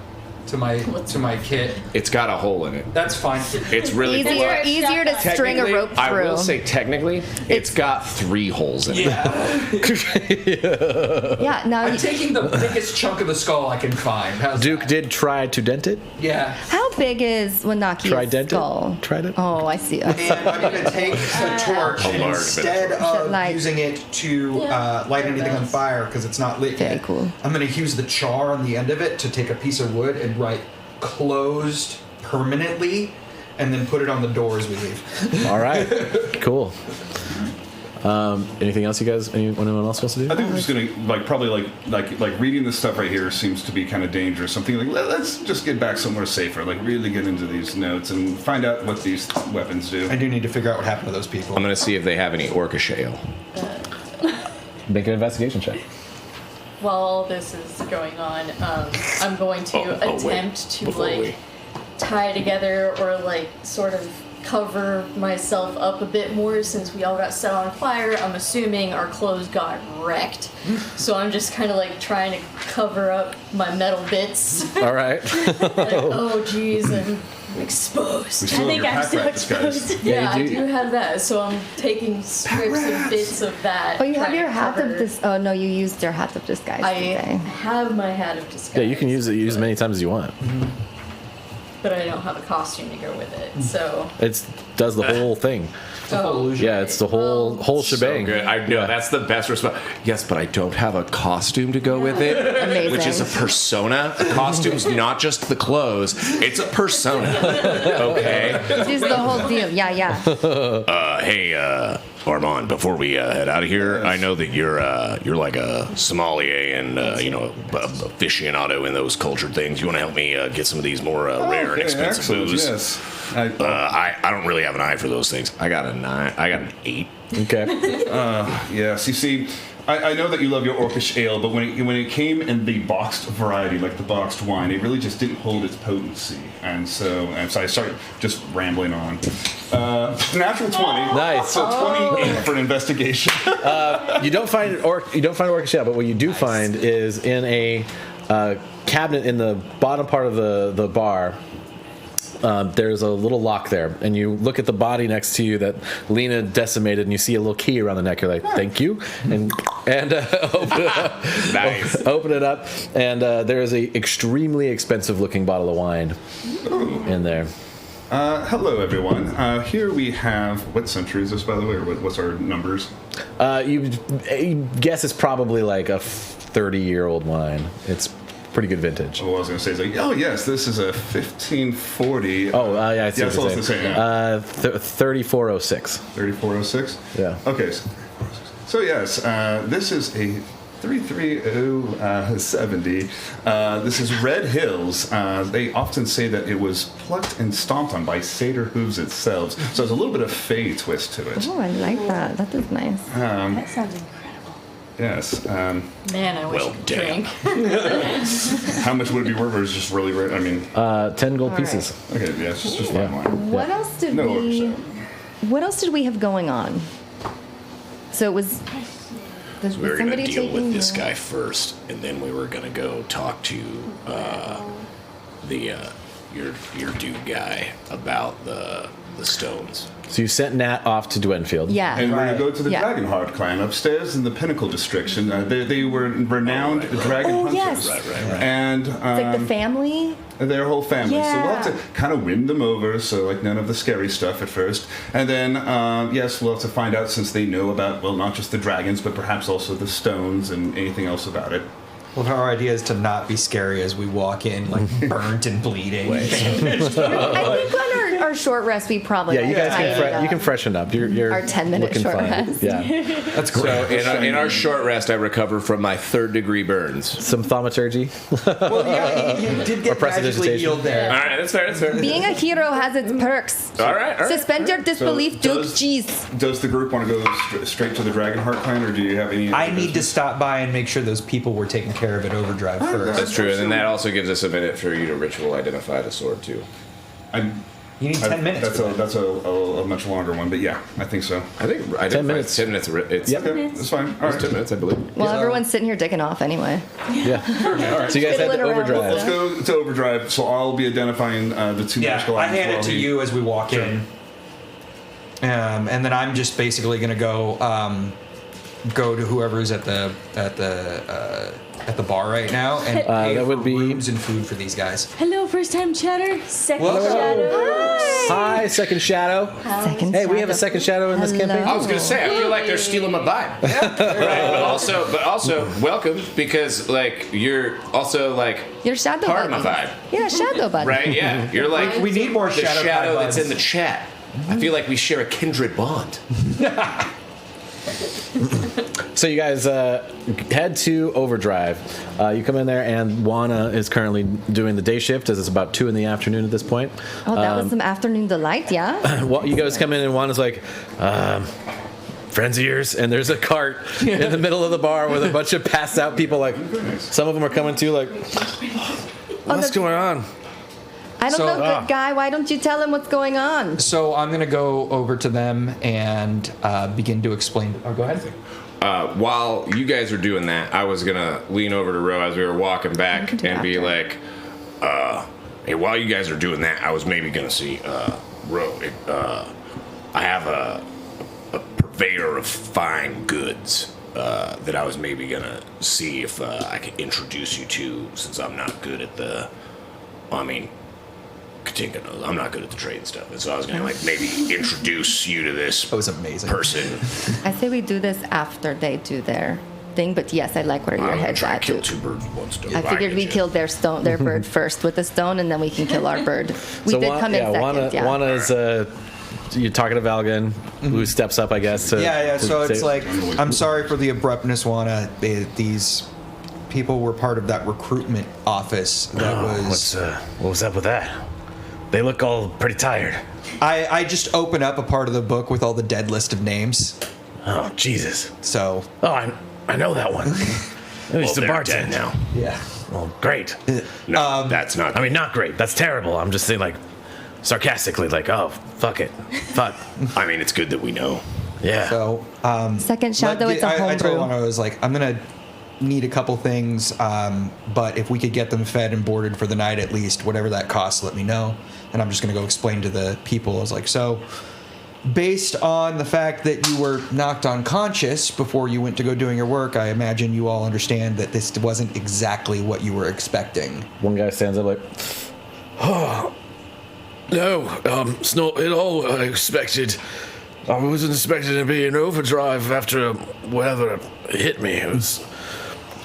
to my kit. It's got a hole in it. That's fine. It's really Easier to string a Technically, rope I through. will say technically, it's got 3 holes in it. Yeah, now I'm taking the biggest chunk of the skull I can find. How's Duke that? did try to dent it. Yeah. how big is Winaki's Trident it? skull? Trident? Oh, I see. And I'm going to take a torch, and large instead bit of Light. using it to light anything on fire because it's not lit Very yet, cool. I'm going to use the char on the end of it to take a piece of wood and write "closed permanently," and then put it on the door as we leave. All right. Cool. Anything else you guys? Anyone else wants to do? I think we're just gonna probably reading this stuff right here seems to be kind of dangerous. Something like let's just get back somewhere safer. Like really get into these notes and find out what these weapons do. I do need to figure out what happened to those people. I'm gonna see if they have any orcish ale. Make an investigation check. While all this is going on, I'm going to attempt to like tie together or like sort of cover myself up a bit more since we all got set on fire. I'm assuming our clothes got wrecked, so I'm just kind of like trying to cover up my metal bits. All right. Like, oh geez, I'm exposed. We still have your pack rat disguise. Yeah, you I do. do have that, so I'm taking strips and bits of that. Oh, you have trying your to hat cover- of this. Oh no, you used your hat of disguise I today. have my hat of disguise. Yeah, you can use it as many times as you want. but I don't have a costume to go with it. So It does the whole thing. oh, Yeah, it's the whole shebang. So good. I know that's the best response. Yes, but I don't have a costume to go with it, Amazing. which is a persona. A costume's not just the clothes; it's a persona. Okay. This is the whole deal. Yeah, yeah. Hey, Armand. Before we head out of here, I know that you're like a sommelier and aficionado in those cultured things. You want to help me get some of these more rare and expensive excellent, booze? yes. I don't really have an eye for those things. I got a 9. I got an 8. Okay. Yes, you see, I know that you love your orcish ale, but when it came in the boxed variety, like the boxed wine, it really just didn't hold its potency, and so I started just rambling on. Natural 20. Nice. So 28 for an investigation. You don't find orcish ale, but what you do find is in a cabinet in the bottom part of the bar. There's a little lock there, and you look at the body next to you that Lena decimated, and you see a little key around the neck. You're like, "Thank you," and open it up. Nice. Open it up, and there is a extremely expensive-looking bottle of wine in there. Hello, everyone. Here we have, what century is this, by the way, or what's our numbers? You guess it's probably like a 30-year-old wine. It's pretty good vintage. Oh, I was going to say, it's like, oh, yes, this is a 1540. Oh, yeah, I see Yeah, what so you're it's saying. the same. 3406. 3406? Yeah. Okay. So, yes, this is a 33070. This is Red Hills. They often say that it was plucked and stomped on by satyr hooves itself. So there's a little bit of fey twist to it. Oh, I like that. That is nice. That sounds incredible. Yes. man, I wish Well, I could damn. drink. How much would it be worth? Or is it just really rare? I mean, 10 gold All pieces. okay, yeah, it's just fine wine. What else did No, we? 100%. What else did we have going on? So it was. Was We were going to somebody deal with taking this the- guy first, and then we were going to go talk to your dude guy about the stones. So you sent Nat off to Dwenfield. Yeah. And we're going to go to the Yeah. Dragonheart clan upstairs in the Pinnacle District. And they were renowned dragon Oh, hunters. yes. Right. And It's like the family. their whole family. So we'll have Yeah. to kind of win them over, so like none of the scary stuff at first. And then, yes, we'll have to find out, since they know about, well, not just the dragons, but perhaps also the stones and anything else about it. Well, our idea is to not be scary as we walk in, like burnt and bleeding. I think on our our short rest, we probably Yeah, you guys tidy can up. you can freshen up. You're Our 10-minute looking short fine. rest. Yeah, That's great. So in our short rest, I recover from my 3rd-degree burns. some thaumaturgy. Well, yeah, you did get magically prestidigitation. healed All there. right, that's fair. That's fair. Being a hero has its perks. All right. Suspend your disbelief, So Duke. does- Jeez. Does the group want to go straight to the Dragonheart clan, or do you have any? I need to stop by and make sure those people were taken care of at Overdrive first. That's true, and then that also gives us a minute for you to ritual identify the sword too. You need 10 minutes. That's a much longer one, but yeah, I think so. I think 10 minutes. 10 minutes. It's Okay, that's fine. All right. 10 minutes, I believe. Well, everyone's sitting here dicking off anyway. Yeah. So you guys head Fiddling to around overdrive. Let's go to Overdrive. So I'll be identifying the two Yeah, magical I items hand it while to he- you as we walk in. And then I'm just basically gonna go to whoever's at the bar right now and pay that would for be- rooms and food for these guys. Hello, first time chatter. Second Welcome. shadow. Hi, second shadow. Second Hey, we have a shadow. second shadow in this Hello. campaign. I was gonna say, I feel like they're stealing my vibe. Right, but also, welcome because like you're also like Your shadow part buddy. of my vibe, Yeah, shadow buddy. right? Yeah, you're like We need more the shadow shadow vibe that's vibes. in the chat. I feel like we share a kindred bond. So you guys head to Overdrive. You come in there, and Juana is currently doing the day shift, as it's about 2 in the afternoon at this point. Oh, that was some afternoon delight, yeah? Well, you guys come in, and Juana's like, friends of yours, and there's a cart in the middle of the bar with a bunch of passed out people. Like, some of them are coming to, like, what's going on? I don't So- know, good guy. Why don't you tell him what's going on? So I'm gonna go over to them and begin to explain. Oh, go ahead. While you guys are doing that, I was gonna lean over to Ro as we were walking back and be like, hey, while you guys are doing that, I was maybe gonna see, Ro, I have a purveyor of fine goods that I was maybe gonna see if I could introduce you to, since I'm not good at Katinka knows I'm not good at the trade stuff, and so I was gonna like maybe introduce you to this That was amazing. person. I say we do this after they do their thing, but yes, I like where your I'm gonna head's try at. to kill 2 birds with 1 stone. I figured we killed their bird first with the stone, and then we can kill our bird. We did come in second, Juana is, you're talking to Valgan, who steps up, I guess. Yeah. to So say- it's like, I'm sorry for the abruptness, Juana. These people were part of that recruitment office that was. What was up with that? They look all pretty tired. I just open up a part of the book with all the dead list of names. Oh, Jesus. So Oh, I know that one. He's the they're bartender dead now. yeah. Well, great. No, that's not. I mean, not great. That's terrible. I'm just saying, like, sarcastically, like, oh, fuck it. Fuck. I mean, it's good that we know. Yeah. So Second shadow, it's a I told homebrew. Juana, I was like, I'm gonna need a couple things, but if we could get them fed and boarded for the night at least, whatever that costs, let me know. And I'm just gonna go explain to the people. I was like, so based on the fact that you were knocked unconscious before you went to go doing your work, I imagine you all understand that this wasn't exactly what you were expecting. One guy stands up like, No, it's not at all what I expected. I wasn't expecting to be in overdrive after whatever hit me. It was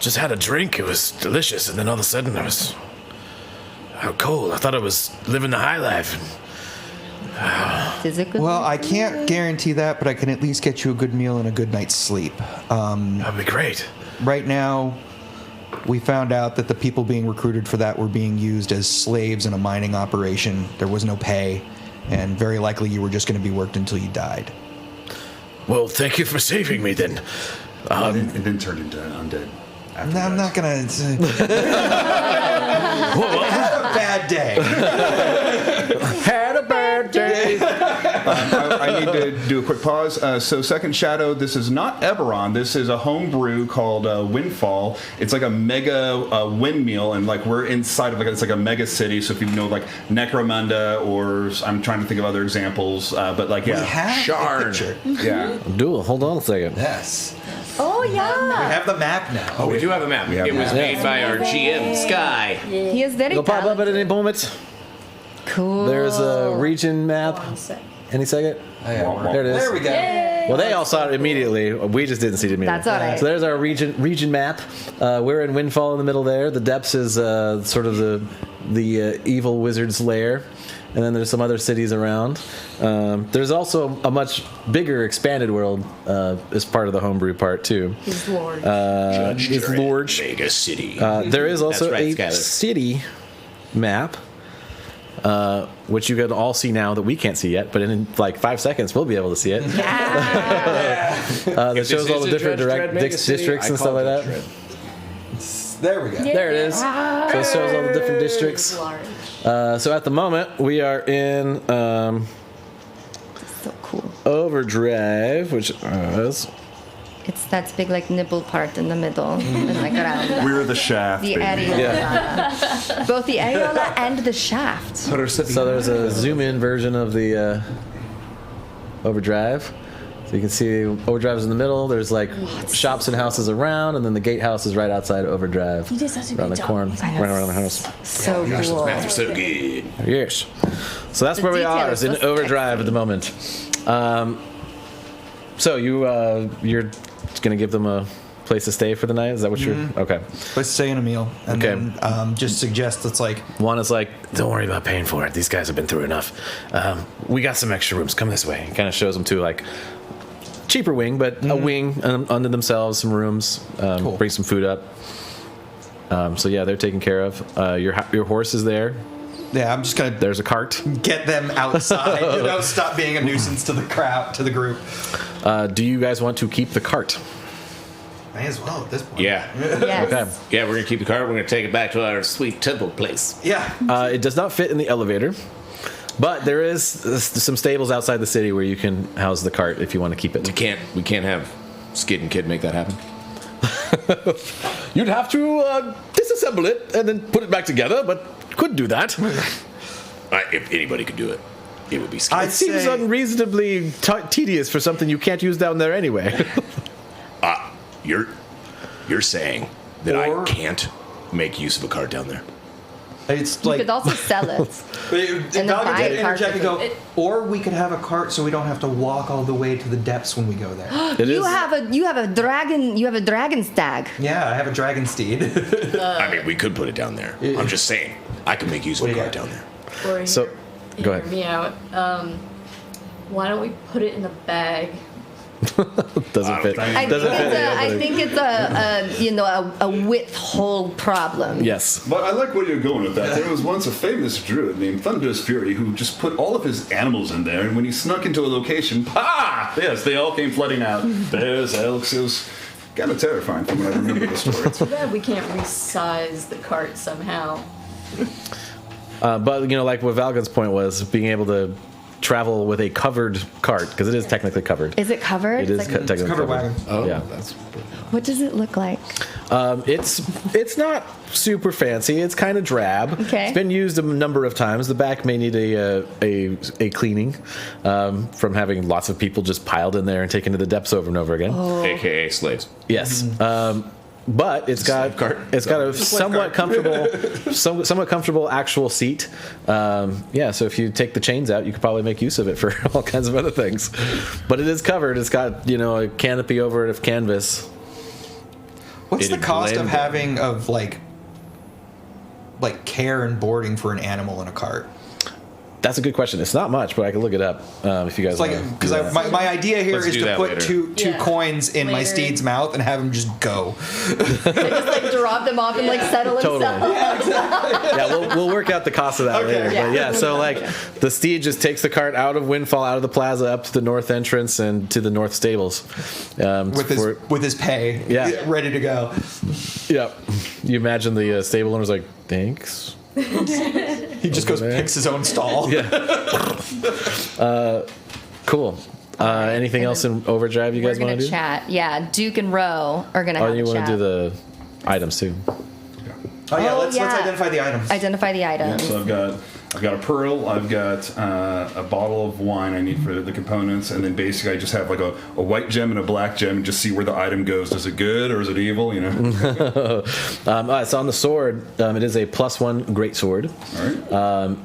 just had a drink. It was delicious, and then all of a sudden I was out cold. I thought I was living the high life. Is it good? Well, I can't guarantee that, but I can at least get you a good meal and a good night's sleep. That'd be great. Right now, we found out that the people being recruited for that were being used as slaves in a mining operation. There was no pay, and very likely you were just going to be worked until you died. Well, thank you for saving me then. And then turned into undead. after No, I'm that. not going to. Had a bad day. had a bad day. I need to do a quick pause. So, Second Shadow, this is not Eberron. This is a home brew called Windfall. It's like a mega windmill, and like we're inside of it's like a mega city. So if you know like Necromunda, or I'm trying to think of other examples, but like yeah, We have Sharn. a picture. yeah. Duel, hold on a second. Yes. oh, We yeah. have the map now. Oh, we do have a map. have It a was map. made by our GM, Sky. He is very It'll pop up at talented. any moment. Cool. There's a region map. Any second? Oh, yeah, There it is. there we go. Well, they all saw it immediately. We just didn't see it immediately. That's all right. So there's our region map. We're in Windfall in the middle there. The depths is sort of the evil wizard's lair. and then there's some other cities around. There's also a much bigger, expanded world as part of the homebrew part too. He's large. It's large. Mega city. There is also That's right, a Skylar. city map, which you can all see now that we can't see yet, but in like 5 seconds we'll be able to see it. That shows all the different districts and stuff like that. There we go. There it is. So it shows all the different districts. So at the moment we are in So cool. Overdrive, which is It's that big like nipple part in the middle, and like around that. We're the shaft. The baby. areola. Both the areola and the shaft. so there's a zoom in version of the Overdrive. So you can see Overdrive's in the middle. There's like shops and houses around, and then the gatehouse is right outside Overdrive. You did such a around good the job. corner, right around the house. So cool. Math are so good. Yes. So that's The where we are. details It's in was Overdrive at the moment. So you're gonna give them a place to stay for the night? Is that what you're? Okay. Let's stay in a meal. And Okay. then just suggest it's like, One is like, Don't worry about paying for it. These guys have been through enough. We got some extra rooms. Come this way. kind of shows them to like cheaper wing, but a wing under themselves, some rooms, Cool. bring some food up. So yeah, they're taken care of. Your horse is there. yeah, I'm just gonna There's a cart. get them outside. Stop being a nuisance to the crowd, to the group. Do you guys want to keep the cart? May as well at this point. Yeah. Yes. Okay. Yeah, we're gonna keep the car. We're gonna take it back to our sweet temple place. Yeah. It does not fit in the elevator, but there is some stables outside the city where you can house the cart if you want to keep it. We can't have Skid and Kid make that happen. You'd have to disassemble it and then put it back together, but could do that. If anybody could do it, it would be Skid. I'd It seems say- unreasonably tedious for something you can't use down there anyway. You're saying that Or- I can't make use of a cart down there? It's You like could also sell it. And then buy a cart interject and go, with it. or we could have a cart so we don't have to walk all the way to the depths when we go there. You have a dragon stag. Yeah, I have a dragon steed. I mean, we could put it down there. I'm just saying, I could make use of What a do you cart got? down there. Or hear, So, go hear ahead. me out. Why don't we put it in a bag? Doesn't fit. I think it's a withhold problem. Yes. But I like where you're going with that. There was once a famous druid named Thunder's Fury who just put all of his animals in there, and when he snuck into a location, yes, they all came flooding out. Bears, elks, it was kind of terrifying from what I remember the story. Too bad we can't resize the cart somehow. But like what Valgan's point was, being able to travel with a covered cart, because it is technically covered. Is it covered? It is Like, technically covered covered. wagon. Oh, yeah. what does it look like? It's not super fancy. It's kind of drab. Okay. It's been used a number of times. The back may need a cleaning from having lots of people just piled in there and taken to the depths over and over again. AKA slaves. Yes. But it's got a somewhat comfortable actual seat. So if you take the chains out, you could probably make use of it for all kinds of other things. But it is covered. It's got a canopy over it of canvas. What's the It'd cost of blend. having of like care and boarding for an animal in a cart? That's a good question. It's not much, but I can look it up if you guys It's like want. because my idea here Let's is do to that put later. two Yeah. coins in my Later. steed's mouth and have him just go. Just like drop them off and like settle Totally. himself. Yeah, we'll work out the cost of that Okay. later. But yeah, so like the steed just takes the cart out of Windfall, out of the plaza, up to the north entrance and to the north stables. With his pay, Yeah. ready to go. Yeah, you imagine the stable owner's like, thanks. He just goes picks his own stall. Yeah. Cool. Anything else in Overdrive you We're guys want gonna to do? chat. Yeah, Duke and Roe are gonna Oh, have you a want chat. to do the items too? Oh yeah, Oh, let's yeah. identify the items. Identify the items. So I've got a pearl, I've got a bottle of wine I need for the components, and then basically I just have like a white gem and a black gem and just see where the item goes. Is it good or is it evil? So on the sword, it is a +1 great sword. All right.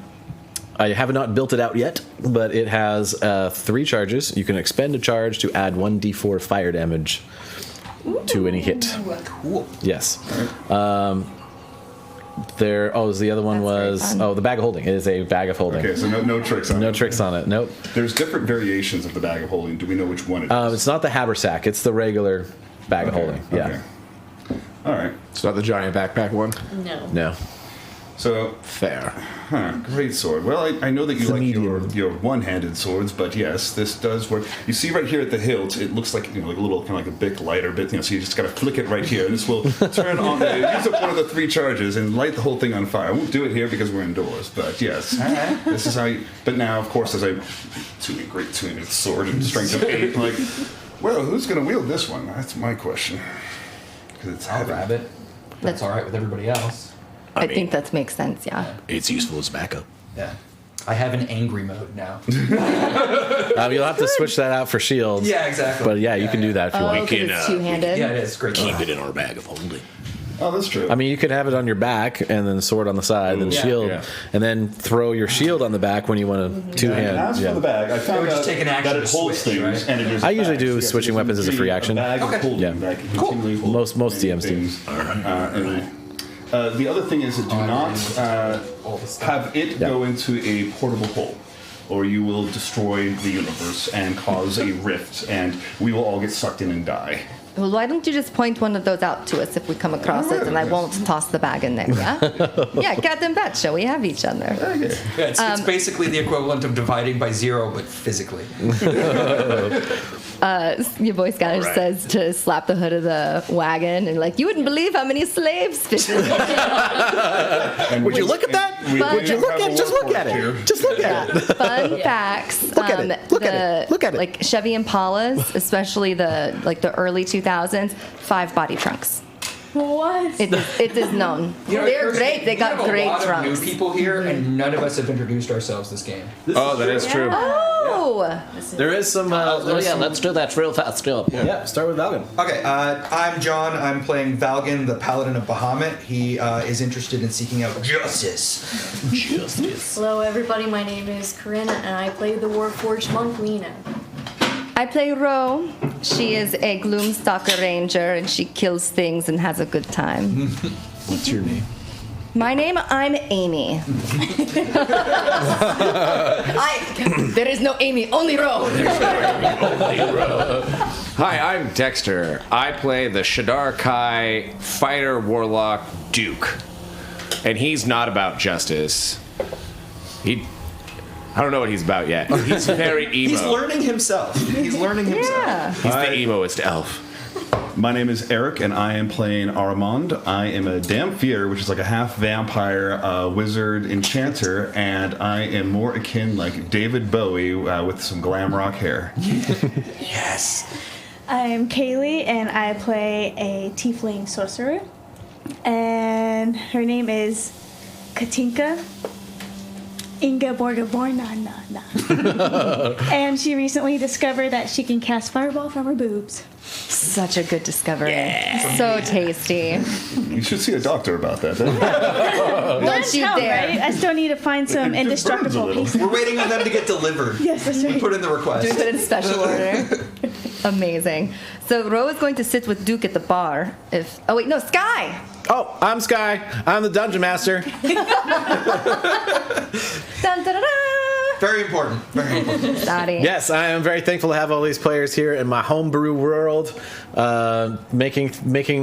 I have not built it out yet, but it has 3 charges. You can expend a charge to add 1d4 fire damage to any hit. Cool. Yes. There. Oh, the other one That's very was. fun. The bag of holding. It is a bag of holding. Okay, so no tricks on it. No tricks on it. Nope. There's different variations of the bag of holding. Do we know which one it is? It's not the haversack. It's the regular bag of holding. Yeah. Okay. All right. It's not the giant backpack one. No. No. So, Fair. great sword. Well, I know that you It's a like medium. your one-handed swords, but yes, this does work. You see right here at the hilt, it looks like like a little kind of like a Bic lighter bit. So you just gotta flick it right here, and this will turn on. Use up one of the 3 charges and light the whole thing on fire. I won't do it here because we're indoors, but yes, this is how. But now, of course, as I great two-handed sword and strength of 8, like, well, who's gonna wield this one? That's my question. Because it's I'll heavy. grab it. That's all right with everybody else. I think that makes sense. Yeah. It's useful as backup. Yeah. I have an angry mode now. You'll have to switch that out for shields. Yeah, exactly. But yeah, you can do that if you Oh, want. can, because it's two-handed. Yeah, it is great. Keep it in our bag of holding. Oh, that's true. I mean, you could have it on your back and then the sword on the side, then Yeah. shield, Yeah. and then throw your shield on the back when you want to two-hand. As for Yeah. the bag, I found would just out take an action that it to holds switch, things, right? and it is. I usually bags. do Yes, switching it's weapons as a free action. A bag of Okay. holding Yeah. that can continually hold Most many DMs do. things. The other thing is, do not have it go into a portable hole, or you will destroy the universe and cause a rift, and we will all get sucked in and die. Well, why don't you just point one of those out to us if we come across it, and I won't toss the bag in there, yeah? Yeah, cat and pet show, we have each other. Yeah, it's basically the equivalent of dividing by 0, but physically. Your Boy Scout Right. says to slap the hood of the wagon, and like, you wouldn't believe how many slaves fish. And Would you look at that? Would you look at? Just look at it. Just look at it. Fun facts. Look at it. Look at it. Look at it. Like Chevy Impalas, especially the early 2000s, 5 body trunks. What? It is known. They're great. They got great We have a lot trunks. of new people here, and none of us have introduced ourselves this game. Oh, that is true. Oh, There is some. Let's do that real fast. Yeah, start with Valgan. Okay, I'm John. I'm playing Valgan, the Paladin of Bahamut. He is interested in seeking out justice. Hello, everybody. My name is Corinna, and I play the Warforged monk Lena. I play Ro. She is a Gloomstalker ranger, and she kills things and has a good time. What's your name? My name, I'm Amy. There is no Amy, only Ro. Hi, I'm Dexter. I play the Shadar Kai fighter warlock Duke. And he's not about justice. I don't know what he's about yet. He's very emo. He's learning himself. He's learning himself. Yeah. He's the emoest elf. My name is Eric, and I am playing Armand. I am a Dampier, which is like a half vampire, wizard, enchanter, and I am more akin like David Bowie with some glam rock hair. Yes. I'm Kaylee, and I play a tiefling sorcerer. And her name is Katinka Ingeborgaborna. And she recently discovered that she can cast fireball from her boobs. Such a good discovery. So tasty. You should see a doctor about that. Don't you Tell, dare. right? I still need to find some It just burns a indestructible little. pieces. We're waiting on them to get delivered. Yes, that's right. Put in the request. Do we put in special order? Amazing. So Ro is going to sit with Duke at the bar. Sky! Oh, I'm Sky. I'm the dungeon master. Dun, da, da, da. Very important. Very important. Sorry. Yes, I am very thankful to have all these players here in my homebrew world, making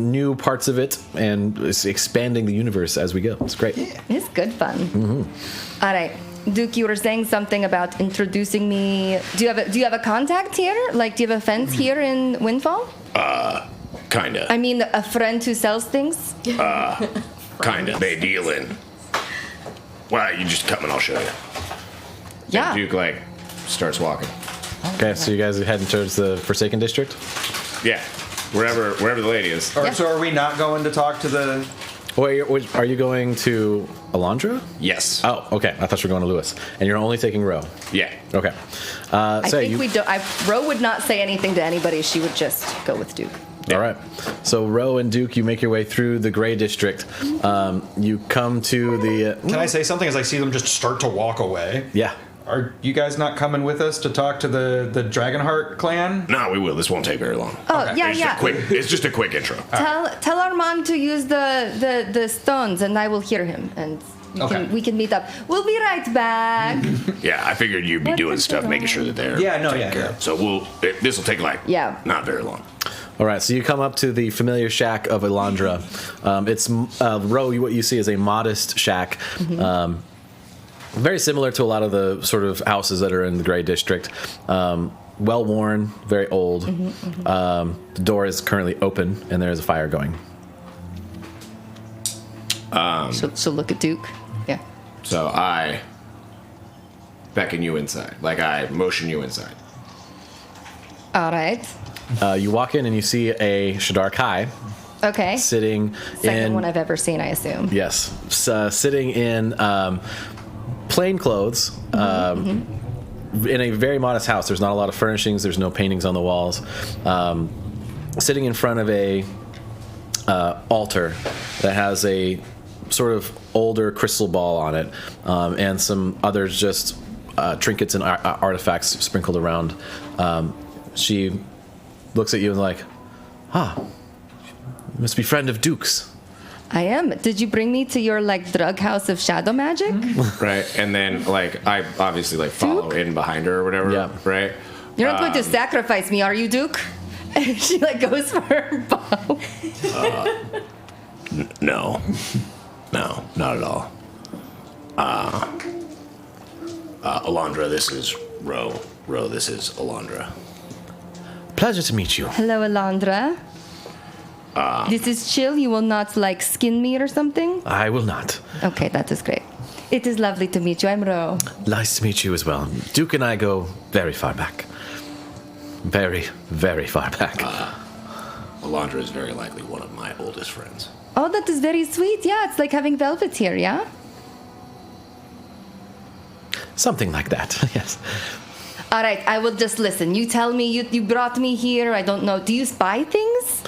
new parts of it and expanding the universe as we go. It's great. It's good fun. Mm-hmm. All right. Duke, you were saying something about introducing me. Do you have a contact here? Like, do you have a fence here in Windfall? Kinda. I mean, a friend who sells things? Kinda. They deal in. Well, you just come and I'll show you. Yeah. Duke, starts walking. Okay, so you guys are heading towards the Forsaken District? Yeah. Wherever the lady is. Or, so are we not going to talk to the... Wait, are you going to Alondra? Yes. Oh, okay. I thought you were going to Lewis. And you're only taking Ro. Yeah. Okay. I think we don't. Ro would not say anything to anybody. She would just go with Duke. All right. So Ro and Duke, you make your way through the Gray District. You come to the... Can I say something as I see them just start to walk away? Yeah. Are you guys not coming with us to talk to the Dragonheart clan? No, we will. This won't take very long. Oh, Okay. yeah. It's just a quick intro. Tell Armand to use the stones, and I will hear him, and we can meet up. We'll be right back. Yeah, I figured you'd be doing stuff, making sure that they're taken care of. So this will take not very long. All right, so you come up to the familiar shack of Elandra. It's Ro. What you see is a modest shack. Very similar to a lot of the sort of houses that are in the Grey District. Well worn, very old. The door is currently open, and there is a fire going. So look at Duke. Yeah. So I beckon you inside, like I motion you inside. All right. You walk in and you see a Shadar Kai. Okay. Sitting Second one I've ever seen, I assume. Yes. Sitting in plain clothes. In a very modest house. There's not a lot of furnishings. There's no paintings on the walls. Sitting in front of a altar that has a sort of older crystal ball on it, and some others just trinkets and artifacts sprinkled around. She looks at you and is like, you must be friend of Duke's. I am. Did you bring me to your drug house of shadow magic? Right, and then I obviously follow in behind her or whatever. Yeah. Right. You're not going to sacrifice me, are you, Duke? And she goes for her bow. No, not at all. Alondra, this is Ro. Ro, this is Alondra. Pleasure to meet you. Hello, Alondra. This is chill. You will not skin me or something? I will not. Okay, that is great. It is lovely to meet you. I'm Ro. Nice to meet you as well. Duke and I go very far back. Very, very far back. Alondra is very likely one of my oldest friends. Oh, that is very sweet. Yeah, it's like having velvet here, yeah? Something like that, yes. All right, I will just listen. You tell me, you brought me here. I don't know. Do you spy things?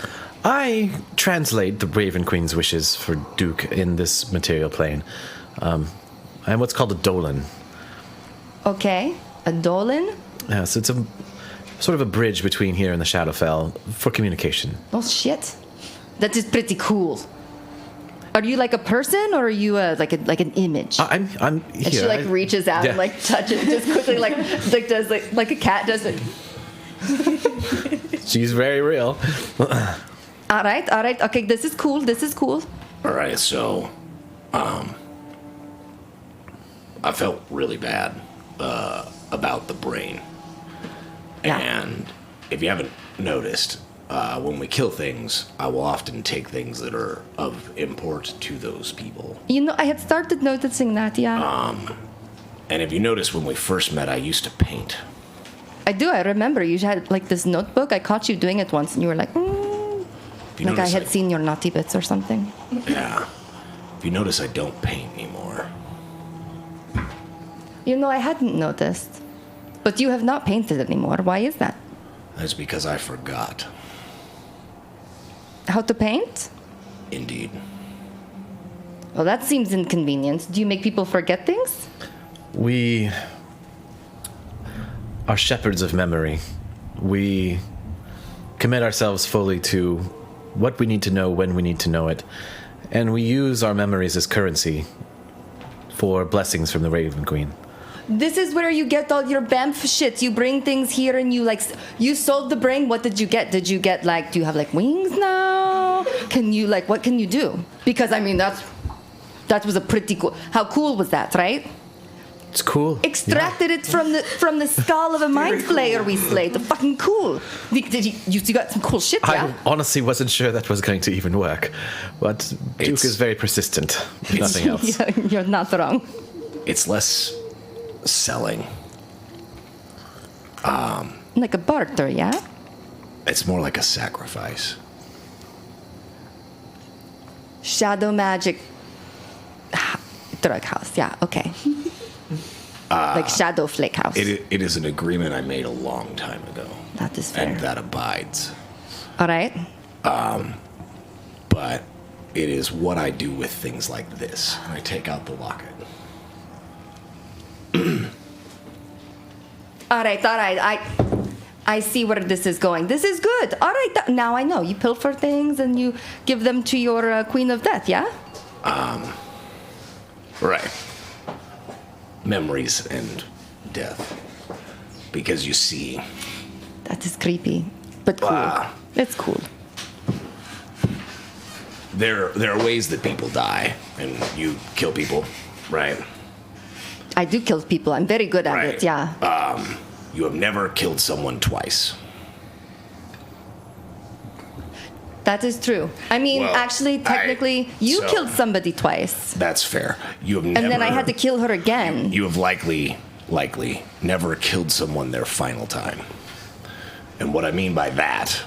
I translate the Raven Queen's wishes for Duke in this material plane. I'm what's called a Dolan. Okay, a Dolan? Yes, it's a sort of a bridge between here and the Shadowfell for communication. Oh, shit. That is pretty cool. Are you a person, or are you like an image? I'm here. And she reaches out and touches just quickly, does like a cat does it. She's very real. All right. Okay, this is cool. All right, so, I felt really bad about the brain. Yeah. And if you haven't noticed, when we kill things, I will often take things that are of import to those people. I had started noticing that, yeah. And if you notice, when we first met, I used to paint. I do. I remember you had this notebook. I caught you doing it once, and you were like, I had seen your naughty bits or something. Yeah. If you notice, I don't paint anymore. I hadn't noticed. But you have not painted anymore. Why is that? That's because I forgot. How to paint? Indeed. Well, that seems inconvenient. Do you make people forget things? We are shepherds of memory. We commit ourselves fully to what we need to know when we need to know it. And we use our memories as currency for blessings from the Raven Queen. This is where you get all your BAMF shit. You bring things here and you sold the brain. What did you get? Did you get do you have wings now? Can you what can you do? Because that was a pretty cool. How cool was that, right? It's cool. Extracted it from the skull of a mind flayer we slayed. Fucking cool. Did you got some cool shit, yeah? I honestly wasn't sure that was going to even work. But Duke is very persistent, if nothing else. Yeah, you're not wrong. It's less selling. Like a barter, yeah? It's more like a sacrifice. Shadow magic drug house, yeah, okay. Shadow Flake house. It is an agreement I made a long time ago. That is fair. And that abides. All right. But it is what I do with things like this. I take out the locket. All right. I see where this is going. This is good. All right. Now I know. You pilfer things and you give them to your Queen of Death, yeah? Right. Memories and death. Because you see... That is creepy, but cool. It's cool. There are ways that people die, and you kill people, right? I do kill people. I'm very good at it, yeah. You have never killed someone twice. That is true. I mean, Well, actually, technically, you so- killed somebody twice. That's fair. You have never... And then I had to kill her again. You have likely never killed someone their final time. And what I mean by that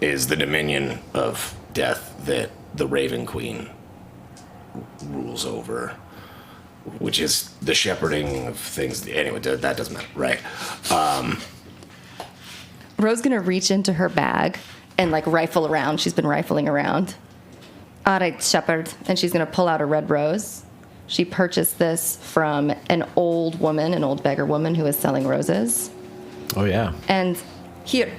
is the dominion of death that the Raven Queen rules over, which is the shepherding of things. Anyway, that doesn't matter, right? Rose's gonna reach into her bag and like rifle around. She's been rifling around. All right, shepherd. And she's gonna pull out a red rose. She purchased this from an old woman, an old beggar woman who is selling roses. Oh, yeah. And here,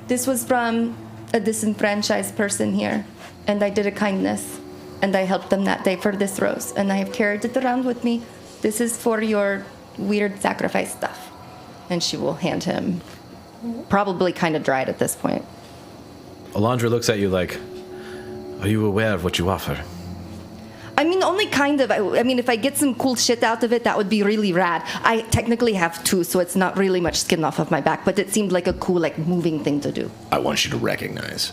this was from a disenfranchised person here. And I did a kindness. And I helped them that day for this rose. And I have carried it around with me. This is for your weird sacrifice stuff. And she will hand him, probably kind of dried at this point. Alondra looks at you like, are you aware of what you offer? I mean, only kind of. I mean, if I get some cool shit out of it, that would be really rad. I technically have two, so it's not really much skin off of my back, but it seemed like a cool, like, moving thing to do. I want you to recognize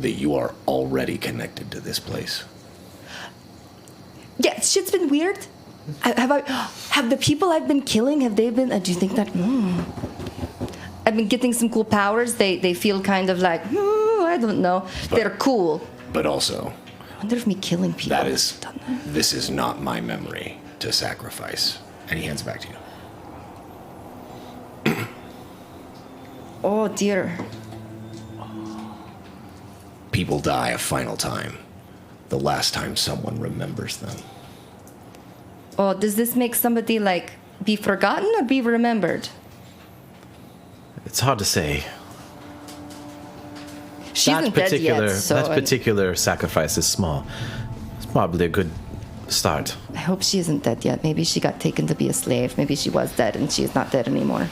that you are already connected to this place. Yeah, shit's been weird. Have the people I've been killing, have they been, do you think that, I've been getting some cool powers. They feel kind of like, I don't know. They're cool. But also... I wonder if me killing people This is not my memory to sacrifice. And he hands it back to you. Oh, dear. People die a final time. The last time someone remembers them. Oh, does this make somebody, like, be forgotten or be remembered? It's hard to say. She isn't dead yet, so... That particular sacrifice is small. It's probably a good start. I hope she isn't dead yet. Maybe she got taken to be a slave. Maybe she was dead and she is not dead anymore.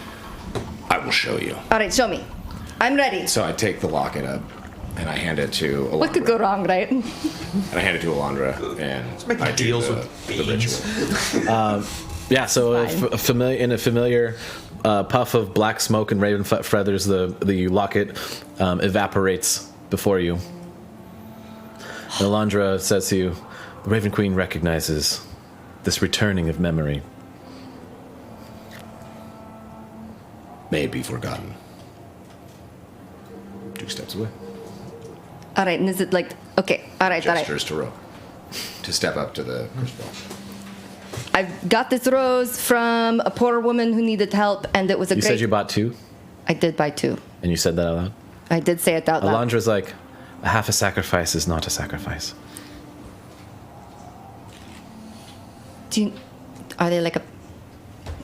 I will show you. All right, show me. I'm ready. So I take the locket up and I hand it to Alondra. What could go wrong, right? And I hand it to Alondra and I do the ritual. Yeah, so a familiar puff of black smoke and raven feathers, the locket evaporates before you. And Alondra says to you, the Raven Queen recognizes this returning of memory. May it be forgotten. 2 steps away. All right, and is it like, okay, all right. Gestures to Rogue to step up to the crucible. I've got this rose from a poor woman who needed help, and it was a You great... said you bought 2? I did buy 2. And you said that out loud? I did say it out loud. Alondra's like, a half a sacrifice is not a sacrifice. Are they like a...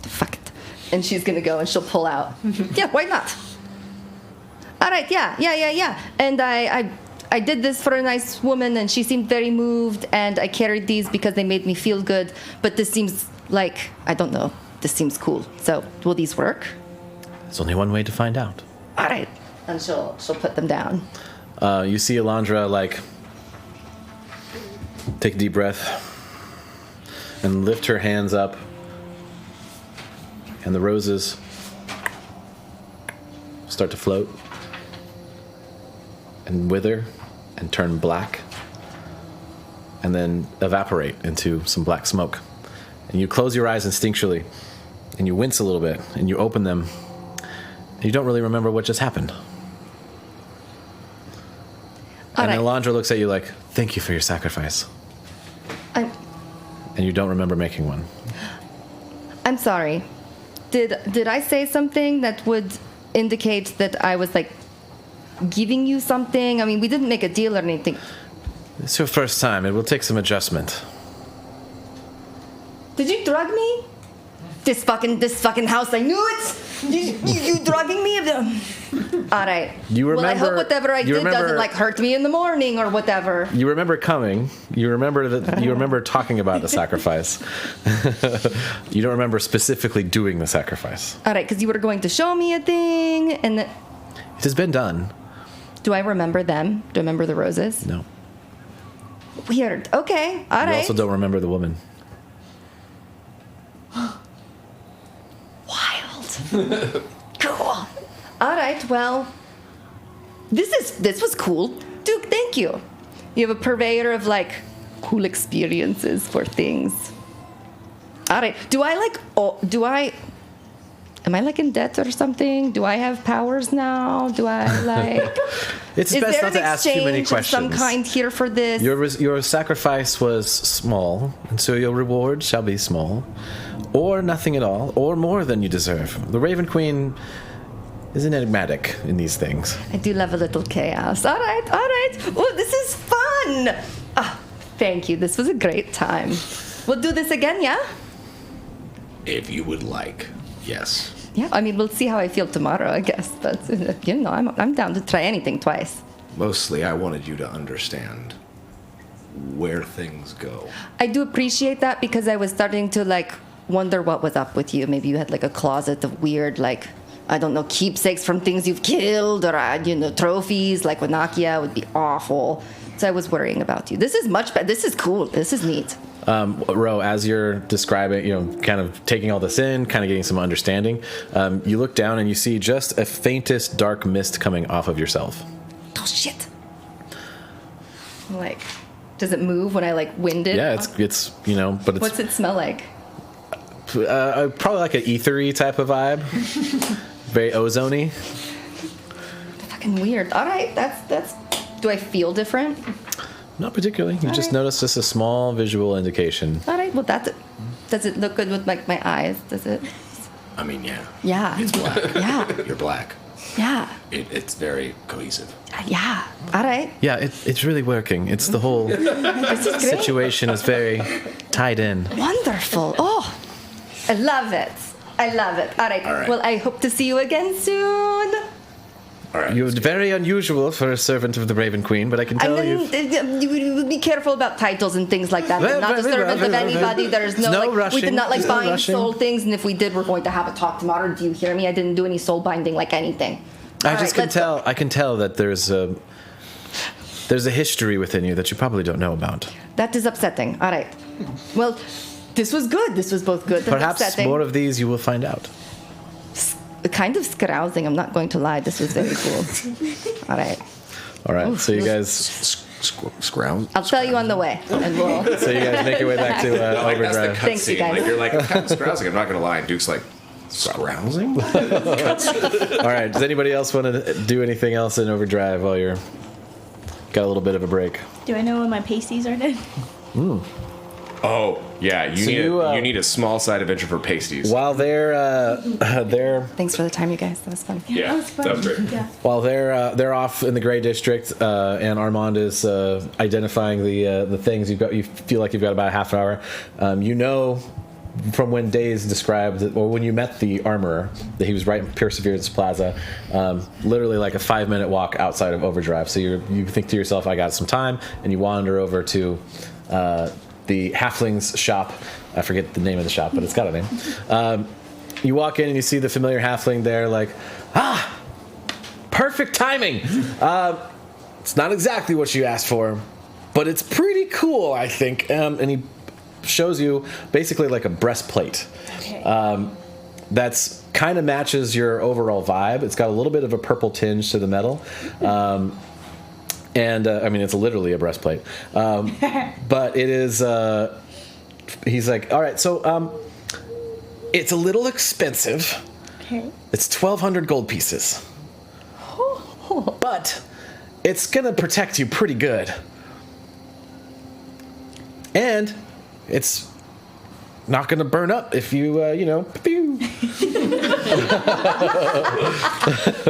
Fuck it. And she's going to go and she'll pull out. Yeah, why not? All right, yeah. And I did this for a nice woman, and she seemed very moved, and I carried these because they made me feel good. But this seems like, I don't know, this seems cool. So, will these work? There's only one way to find out. All right. And she'll put them down. You see Alondra, like, take a deep breath and lift her hands up, and the roses start to float and wither and turn black and then evaporate into some black smoke. And you close your eyes instinctually and you wince a little bit and you open them and you don't really remember what just happened. And Alondra looks at you like, thank you for your sacrifice. And you don't remember making one. I'm sorry. Did I say something that would indicate that I was, like, giving you something? I mean, we didn't make a deal or anything. It's your first time. It will take some adjustment. Did you drug me? This fucking house, I knew it! You drugging me? Alright. You remember, well, I hope whatever I did remember, doesn't, like, hurt me in the morning or whatever. You remember coming. You remember talking about the sacrifice. You don't remember specifically doing the sacrifice. Alright, because you were going to show me a thing, and It has been done. do I remember them? Do I remember the roses? No. Weird. Okay, alright. You also don't remember the woman. Wild. Cool. Alright, well, this was cool. Duke, thank you. You have a purveyor of, like, cool experiences for things. Alright, am I, like, in debt or something? Do I have powers now? Do I, like... It's Is best there not to an ask too many exchange of some questions. kind here for this? Your sacrifice was small, and so your reward shall be small, or nothing at all, or more than you deserve. The Raven Queen is enigmatic in these things. I do love a little chaos. All right. Oh, this is fun. Ah, thank you. This was a great time. We'll do this again, yeah? If you would like, yes. Yeah. I mean, we'll see how I feel tomorrow, I guess. But I'm down to try anything twice. Mostly, I wanted you to understand where things go. I do appreciate that because I was starting to like wonder what was up with you. Maybe you had like a closet of weird, like, I don't know, keepsakes from things you've killed or, trophies like Wanakia would be awful. So I was worrying about you. This is much better. This is cool. This is neat. Ro, as you're describing, kind of taking all this in, kind of getting some understanding, you look down and you see just a faintest dark mist coming off of yourself. Oh, shit. Like, does it move when I, like, wind it? Yeah, it's but it's... What's it smell like? Probably like an ethery type of vibe. Very ozone-y. Fucking weird. All right, that's... Do I feel different? Not particularly. You just noticed just a small visual indication. All right, well, that's it. Does it look good with, like, my eyes? Does it? I mean, yeah. Yeah. It's black. Yeah. You're black. Yeah. It's very cohesive. Yeah. All right. Yeah, it's really working. It's the whole This is great. situation is very tied in. Wonderful. Oh, I love it. All right. Well, I hope to see you again soon. All right. You're very unusual for a servant of the Raven Queen, but I can tell you. You be careful about titles and things like that. I'm not a servant of anybody. There's no rushing. We did not There's no bind rushing. soul things, and if we did, we're going to have a talk tomorrow. Do you hear me? I didn't do any soul binding like anything. I can tell that there's a history within you that you probably don't know about. That is upsetting. All right. Well, this was good. This was both good and Perhaps upsetting. more of these you will find out. Kind of scarousing. I'm not going to lie. This was very cool. All right. All right. So you guys scrounge. I'll tell you on the way, and we'll. So you guys make your way back to That's the Overdrive. Thanks, you cutscene. guys. Like, you're like, I'm kind of scrousing. I'm not going to lie. And Duke's like, scrousing? All right. Does anybody else want to do anything else in Overdrive while you're got a little bit of a break? Do I know when my pasties are done? Oh, yeah. You need a small side adventure for pasties. While they're Thanks for the time, you guys. That was fun. Yeah, that was fun. that was great. Yeah. While they're off in the Gray District, and Armand is identifying the things you've got. You feel like you've got about a half an hour. From when Days described, or when you met the armorer, that he was right in Perseverance Plaza, literally like a 5-minute walk outside of Overdrive. So you think to yourself, I got some time, and you wander over to the Halfling's shop. I forget the name of the shop, but it's got a name. You walk in and you see the familiar Halfling there, like, perfect timing. It's not exactly what you asked for, but it's pretty cool, I think. And he shows you basically like a breastplate. Okay. That's kind of matches your overall vibe. It's got a little bit of a purple tinge to the metal. And I mean, it's literally a breastplate. But it is, he's like, all right, so it's a little expensive. Okay. It's 1,200 gold pieces. But it's going to protect you pretty good. And it's not going to burn up if you, pew. I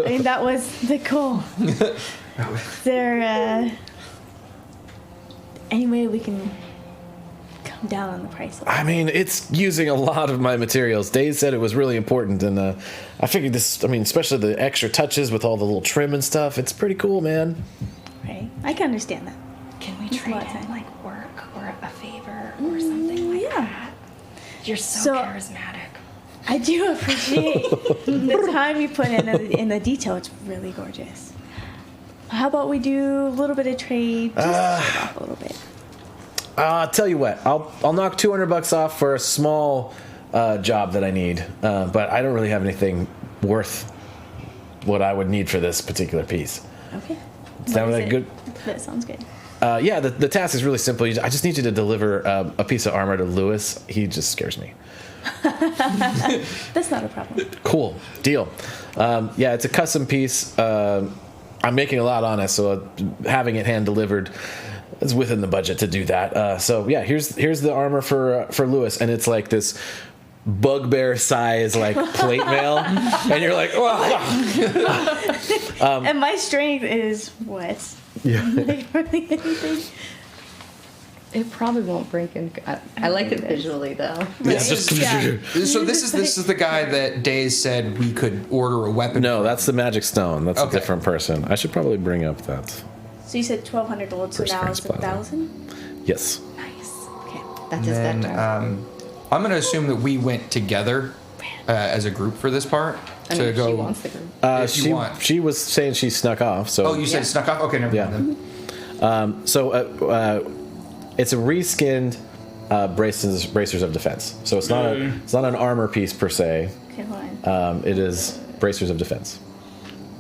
think that was the goal. Is there any way we can come down on the price. I mean, it's using a lot of my materials. Days said it was really important, and I figured this. I mean, especially the extra touches with all the little trim and stuff. It's pretty cool, man. Right. I can understand that. Can we It's a trade lot of in time. like work or a favor or something like that? You're so charismatic. I do appreciate the time you put in the detail. It's really gorgeous. How about we do a little bit of trade, just shut off a little bit. I'll tell you what. I'll knock $200 off for a small job that I need, but I don't really have anything worth what I would need for this particular piece. Okay. Sound like good? That sounds good. Yeah, the task is really simple. I just need you to deliver a piece of armor to Lewis. He just scares me. That's not a problem. Cool. Deal. Yeah, it's a custom piece. I'm making a lot on it, so having it hand delivered is within the budget to do that. So yeah, here's the armor for Lewis, and it's like this bugbear size like plate mail, and you're like, oh. And my strength is what? Yeah. Like, hardly anything. It probably won't break. I like it visually though. So this is the guy that Days said we could order a weapon. No, that's the magic stone. That's Okay. a different person. I should probably bring up that. So you said 1,200 gold, so now it's Plaza. 1,000? Yes. Nice. Okay. That And is then better. I'm going to assume that we went together as a group for this part I to mean, go. she wants the group. If you want. She was saying she snuck off. So Oh, you said snuck off? Okay, never mind then. It's a reskinned bracers of defense. So it's not an armor piece per se. Okay, hold on. It is bracers of defense.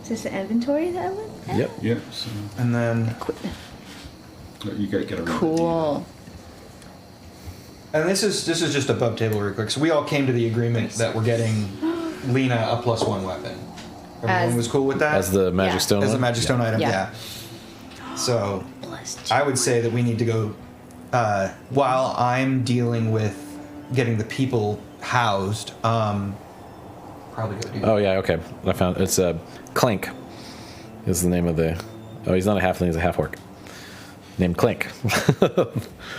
Is this the inventory that I went at? Yep. Yep. So And then, you gotta get a Cool. and this is just above table real quick. So we all came to the agreement that we're getting Lena a +1 weapon. Everyone As- was cool with that? As the magic stone. As a one? magic stone item, Yeah. yeah. So I would say that we need to go, while I'm dealing with getting the people housed, probably go do that. Oh yeah. Okay. I found it's Clink. Is the name of the. Oh, he's not a halfling. He's a half orc. Named Clink.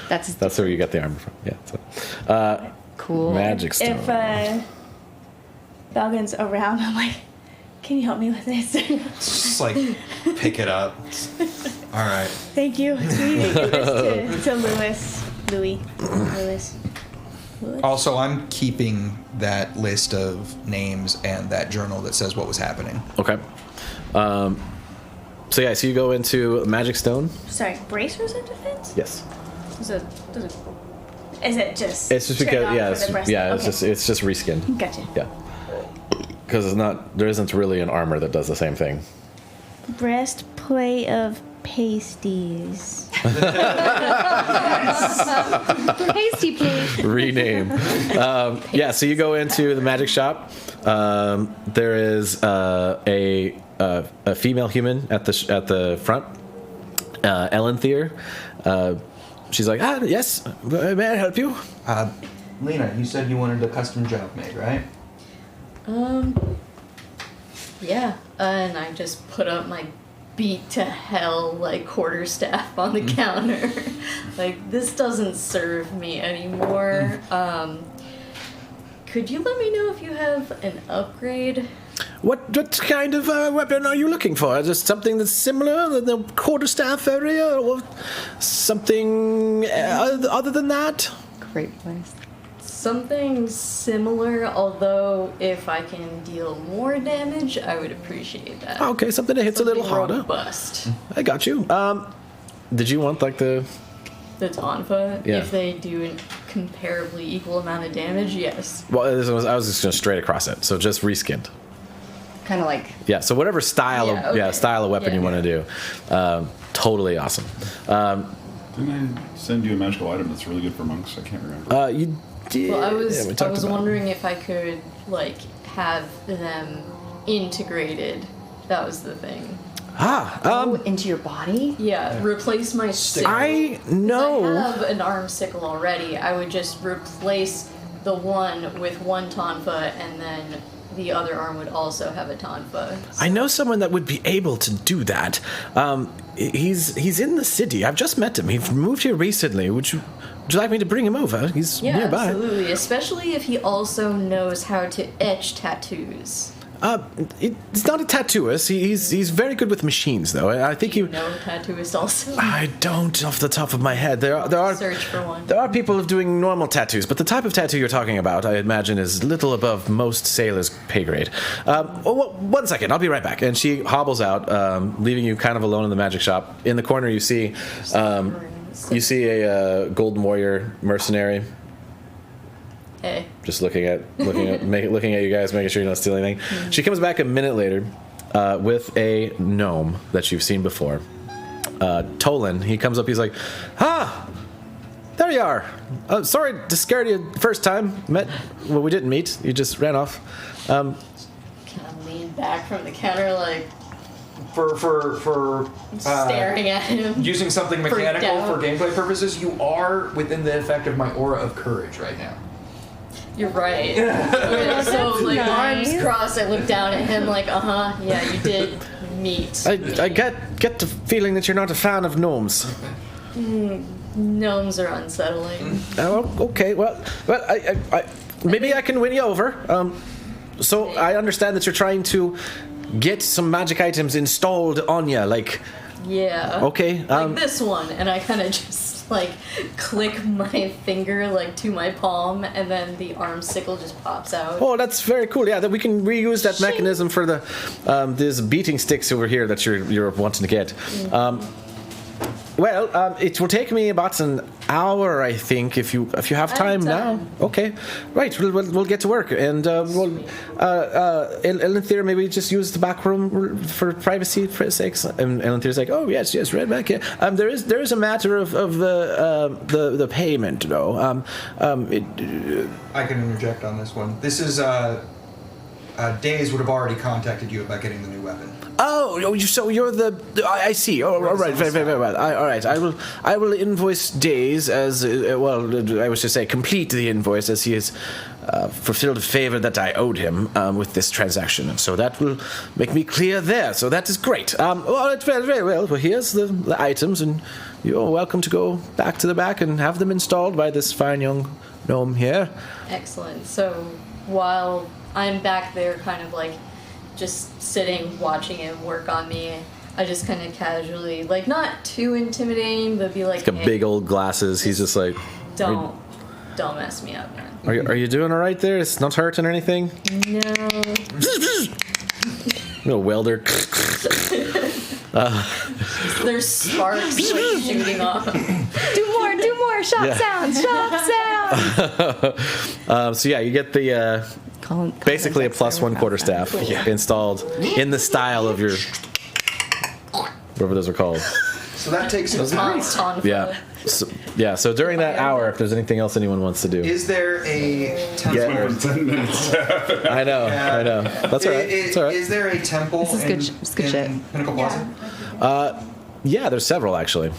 That's where you got the armor from. Yeah. So, Cool. magic stone. If Falcon's around, I'm like, can you help me with this? Just like pick it up. All right. Thank you. It's me. This to Louis. Also, I'm keeping that list of names and that journal that says what was happening. Okay. So yeah, so you go into magic stone. Sorry, bracers of defense? Yes. Is it just? It's just straight because off yeah, for it's, the breast- yeah, okay. it's just reskinned. Gotcha. Yeah. Because there isn't really an armor that does the same thing. Breastplate of pasties. Pasty plate. Rename. Yeah, so you go into the magic shop. There is a female human at the front, Ellen she's like, yes, may I help you? Lena, you said you wanted a custom job made, right? Yeah, and I just put up my beat to hell like quarterstaff on the counter. Like, this doesn't serve me anymore. Could you let me know if you have an upgrade? What kind of weapon are you looking for? Just something that's similar in the quarterstaff area, or something other than that? Great place. Something similar, although if I can deal more damage, I would appreciate that. Okay, something that hits a little Something harder. robust. I got you. Did you want like the? The Tonfa, Yeah. if they do a comparably equal amount of damage, yes. Well, I was just going straight across it, so just reskinned. Kind of like Yeah, so whatever style style of weapon Yeah. you want to do, totally awesome. Didn't I send you a magical item that's really good for monks? I can't remember. You did. Well, I yeah, we was talked about it. wondering if I could like have them integrated. That was the thing. Into your body? Yeah, replace my sickle. I 'Cause know. I have an arm sickle already. I would just replace the one with one tonfa, and then the other arm would also have a tonfa. I know someone that would be able to do that. He's in the city. I've just met him. He moved here recently. Would would you like me to bring him over? He's Yeah, nearby. absolutely. Especially if he also knows how to etch tattoos. He's not a tattooist. He's very good with machines, though. I think you. No tattooist also. I don't, off the top of my head. There are Search for one. There are people doing normal tattoos, but the type of tattoo you're talking about, I imagine, is little above most sailors' pay grade. One second, I'll be right back. And she hobbles out, leaving you kind of alone in the magic shop. In the corner, you see a Golden Warrior mercenary. Hey. Just looking at you guys, making sure you don't steal anything. Mm-hmm. She comes back a minute later with a gnome that you've seen before. Tolan, he comes up, he's like, there you are. Sorry to scare you the first time. Well, we didn't meet. You just ran off. Kind of lean back from the counter, like, For staring at him. using something mechanical for gameplay purposes, you are within the effect of my aura of courage right now. You're right. So, like, nice. arms crossed, I look down at him like, yeah, you did meet. I get the feeling that you're not a fan of gnomes. Gnomes are unsettling. Okay. Well, maybe I can win you over. So I understand that you're trying to get some magic items installed on you, like. Yeah. Okay. Like this one, and I kind of just like click my finger like to my palm, and then the arm sickle just pops out. Oh, that's very cool. Yeah, that we can reuse that mechanism for the these beating sticks over here that you're wanting to get. It will take me about an hour, I think, if you have time now. Okay, right. We'll get to work, and Elenthir, maybe just use the back room for privacy sakes. And Elenthir's like, oh yes, right back here. There is a matter of the payment, though. I can interject on this one. This is Days would have already contacted you about getting the new weapon. So you're the I see. Oh, all right, very well. All right, I will invoice Days as I was to say complete the invoice as he has fulfilled a favor that I owed him with this transaction, and so that will make me clear there. So that is great. Very well. Well, here's the items, and you're welcome to go back to the back and have them installed by this fine young gnome here. Excellent. So while I'm back there, kind of like just sitting, watching him work on me, I just kind of casually, like, not too intimidating, but be like, He's got big old glasses. He's just like, don't mess me up, man. Are you doing all right there? It's not hurting or anything? No. No welder. There's sparks like shooting off. Do more. Shop sounds. So yeah, you get the basically a +1 quarterstaff installed in the style of your whatever those are called. So that takes us. So during that hour, if there's anything else anyone wants to do, Is there a temple? 10 minutes. I know. That's all right. That's all right. Is there a temple This is good shit. Pinnacle Plaza? Yeah, there's several actually.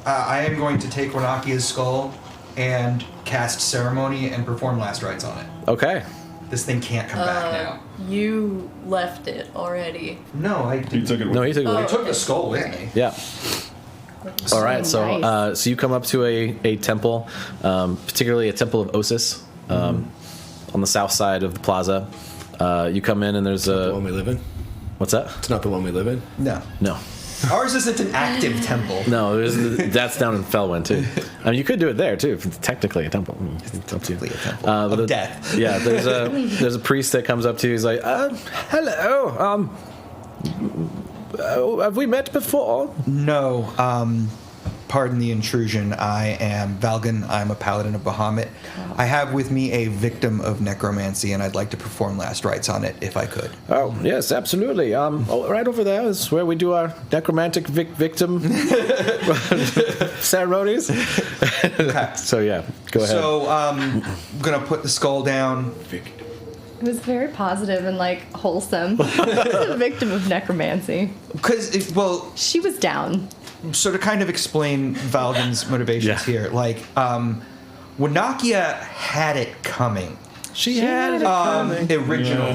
I am going to take Renakia's skull and cast Ceremony and perform last rites on it. Okay. This thing can't come back now. You left it already. No, I didn't. You took it with No, you took I took the skull with me. Yeah. All right, so nice. so you come up to a temple, particularly a temple of Osis, on the south side of the plaza. You come in and there's The one we live in? what's that? It's not the one we live in? No. No, Ours isn't an active temple. no, that's down in Felwyn too. I mean, you could do it there too. If it's technically a temple. It's up to you. A temple of death. Yeah, there's a priest that comes up to you. He's like, hello. Have we met before? No. Pardon the intrusion. I am Valgan. I'm a paladin of Bahamut. I have with me a victim of necromancy, and I'd like to perform last rites on it if I could. Oh, yes, absolutely. Right over there is where we do our necromantic victim ceremonies. Okay. So, yeah, go ahead. So, I'm going to put the skull down. It was very positive and like wholesome. A victim of necromancy. Because, She was down. so to kind of explain Valgan's motivations here, like, Wanakia had it coming. She had it originally.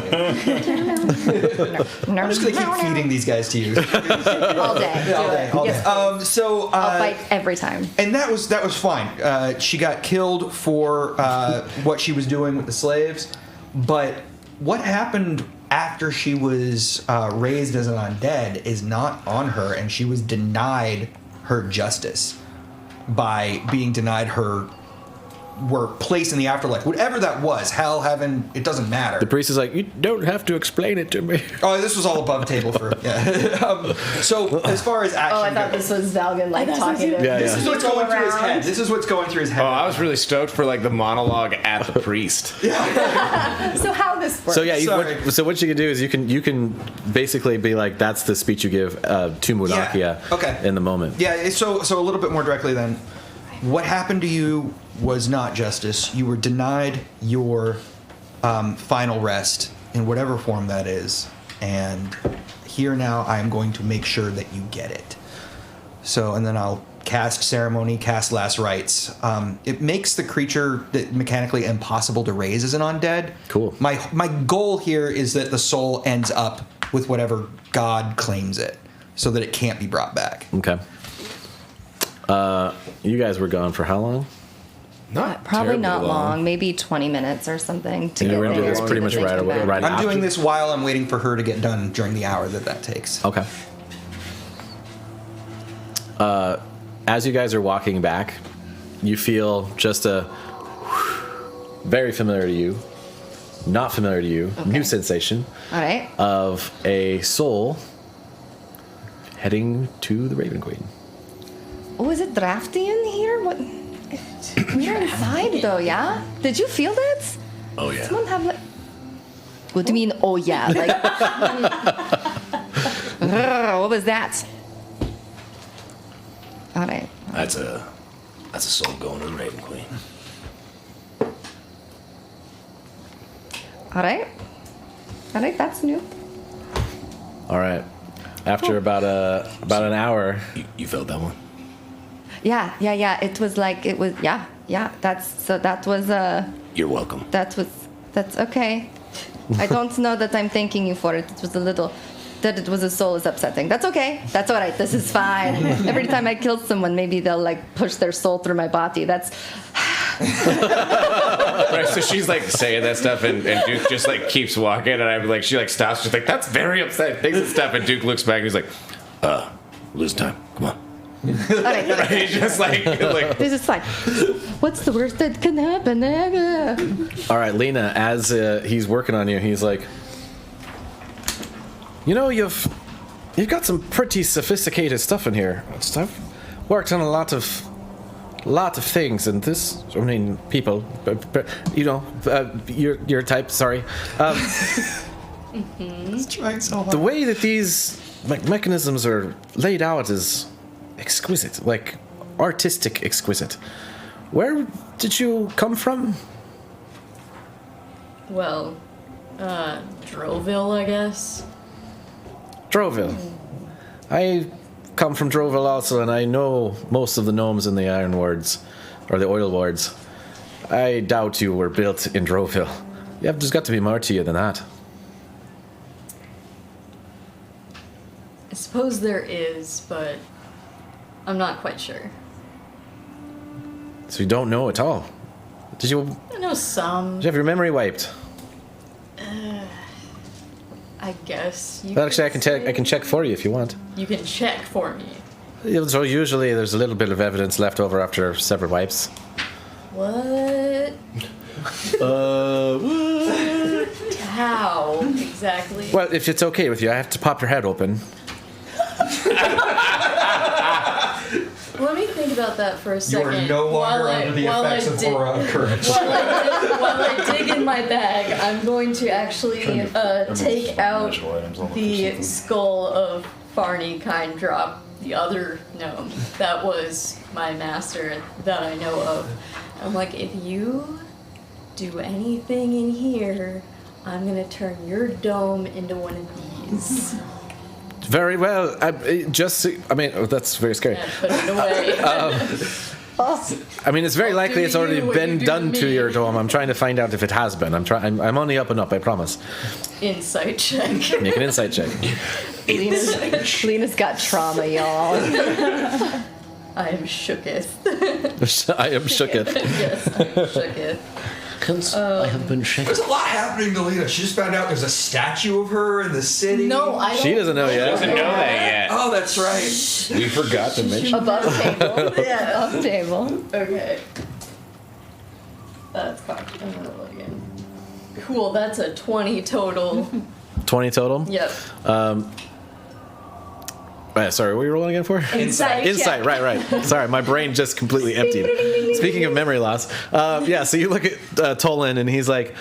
I'm just gonna keep feeding these guys to you. All day. all day. Yes. So I'll fight every time. and that was fine. She got killed for what she was doing with the slaves, but what happened after she was raised as an undead is not on her, and she was denied her justice by being denied her place in the afterlife, whatever that was, hell, heaven, it doesn't matter. The priest is like, you don't have to explain it to me. Oh, this was all above table for so as far as action Oh, I thought goes, this was Valgan like talking to this is what's going through his head. This is what's going through his head. Oh, I was really stoked for like the monologue at the priest. So how this works? So yeah, Sorry. what you can do is you can basically be like, that's the speech you give to Munakia in the moment. Yeah, so a little bit more directly then. What happened to you was not justice. You were denied your final rest in whatever form that is. And here now I am going to make sure that you get it. So, and then I'll cast Ceremony, cast Last Rites. It makes the creature mechanically impossible to raise as an undead. Cool. My goal here is that the soul ends up with whatever god claims it, so that it can't be brought back. Okay. You guys were gone for how long? Probably not long. Maybe 20 minutes or something to And get you're gonna do there. this pretty much They right come away, back. right I'm after? doing this while I'm waiting for her to get done during the hour that takes. Okay. As you guys are walking back, you feel just a very familiar to you, not familiar to you, new sensation All right. of a soul heading to the Raven Queen. Oh, is it drafty in here? What? We're inside though, yeah? Did you feel that? Oh yeah. Someone have like... What do you mean, oh yeah? Like... what was that? All right. That's a soul going to the Raven Queen. All right. All right, that's new. All right. After about an hour, You felt that one? Yeah. It was like, yeah. That was, You're welcome. that's okay. I don't know that I'm thanking you for it. It was a little, that it was a soul is upsetting. That's okay. That's all right. This is fine. Every time I kill someone, maybe they'll like push their soul through my body. That's, Right, so she's like saying that stuff, and Duke just like keeps walking, and I'm like, she like stops, she's like, that's very upsetting things and stuff, and Duke looks back and he's like, Losing time. Come on. all right. right, he's just like This is fine. What's the worst that can happen? all right, Lena, as he's working on you, he's like, you know, you've got some pretty sophisticated stuff in here. I've worked on a lot of things, and this, I mean, people, you know, your type. Sorry. He's trying so hard. The way that these mechanisms are laid out is exquisite, like artistic exquisite. Where did you come from? Well, Droville, I guess. Droville. I come from Droville also, and I know most of the gnomes in the Iron Wards, or the Oil Wards. I doubt you were built in Droville. There's got to be more to you than that. I suppose there is, but I'm not quite sure. So you don't know at all. Did you I know some. have your memory wiped? I guess. Well, actually, I can check for you if you want. You can check for me. Yeah, so usually there's a little bit of evidence left over after several wipes. What? How exactly? Well, if it's okay with you, I have to pop your head open. Let me think about that for a You second. are no longer under the effects of aura of courage. While I dig in my bag, I'm going to actually take out the skull of Farney Kind Drop, the other gnome. That was my master that I know of. I'm like, if you do anything in here, I'm gonna turn your dome into one of these. Very well. That's very scary. Yeah, put it away. I mean, it's very likely it's already been done to your dome. I'm trying to find out if it has been. I'm on the up and up, I promise. Insight check. Make an insight check. Lena's got trauma, y'all. I am shooketh. I am shooketh. Yes, I am shooketh. I have been shaken. There's a lot happening to Lena. She just found out there's a statue of her in the city. No, I don't. She doesn't know yet. Doesn't know that yet. Oh, that's right. We forgot to mention. Above table. Yeah. Above table. Okay. That's cocked. I'm gonna roll again. Cool, that's a 20 total. 20 total? Yep. Sorry, what were you rolling again for? Insight. Insight, right. Sorry, my brain just completely emptied. Speaking of memory loss, so you look at Tolan and he's like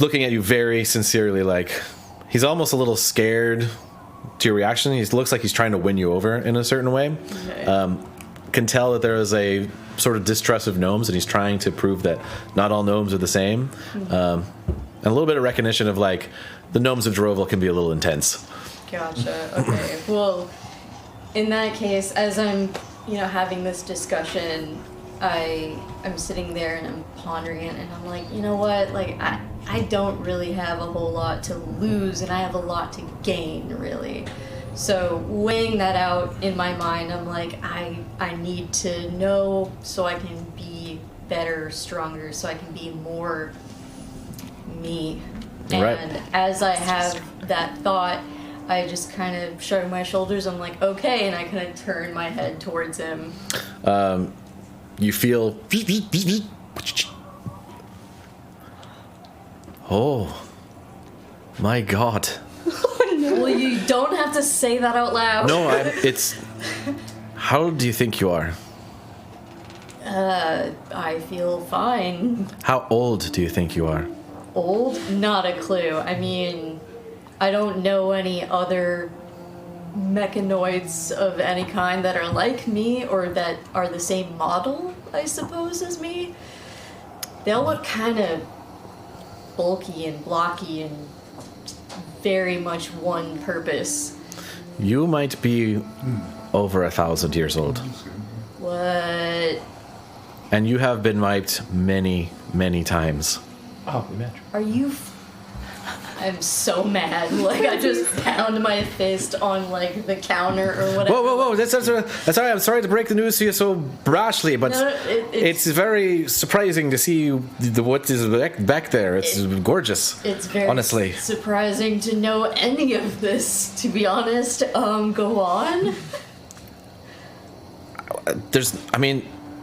looking at you very sincerely, like he's almost a little scared to your reaction. He looks like he's trying to win you over in a certain way. Okay. Can tell that there is a sort of distrust of gnomes, and he's trying to prove that not all gnomes are the same. And a little bit of recognition of like the gnomes of Droval can be a little intense. Gotcha. Okay. Well, in that case, as I'm, having this discussion, I'm sitting there and I'm pondering it, and I'm like, you know what? Like, I don't really have a whole lot to lose, and I have a lot to gain, really. So weighing that out in my mind, I'm like, I need to know so I can be better, stronger, so I can be more me. Right. And as I have that thought, I just kind of shrug my shoulders. I'm like, okay, and I kind of turn my head towards him. You feel. Oh, my God. Well, you don't have to say that out loud. No, it's. How old do you think you are? I feel fine. How old do you think you are? Old? Not a clue. I mean, I don't know any other mechanoids of any kind that are like me or that are the same model, I suppose, as me. They all look kind of bulky and blocky and very much one purpose. You might be over 1,000 years old. What? And you have been wiped many, many times. Oh, imagine. Are you... I'm so mad. Like, I just pound my fist on, like, the counter or whatever. Whoa. That's all right. I'm sorry to break the news to you so brashly, but No, it's very surprising to see what is back there. It's gorgeous. It's very honestly surprising to know any of this, to be honest. Go on.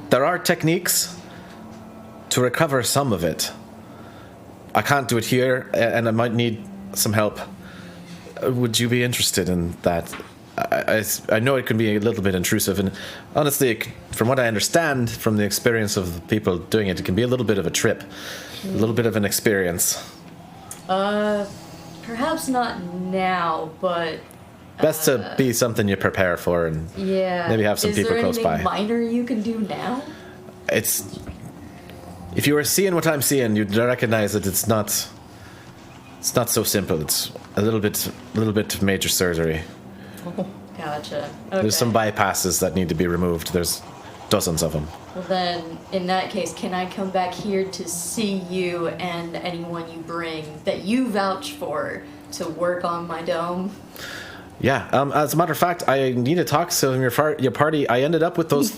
There are techniques to recover some of it. I can't do it here, and I might need some help. Would you be interested in that? I know it can be a little bit intrusive, and honestly, from what I understand from the experience of the people doing it, it can be a little bit of a trip, a little bit of an experience. Perhaps not now, but... Best to be something you prepare for, and maybe have some people close by. Is there anything minor you can do now? If you were seeing what I'm seeing, you'd recognize that it's not so simple. It's a little bit major surgery. Oh, gotcha. Okay. There's some bypasses that need to be removed. There's dozens of them. Well then, in that case, can I come back here to see you and anyone you bring that you vouch for to work on my dome? Yeah. As a matter of fact, I need to talk to some of your party. I ended up with those...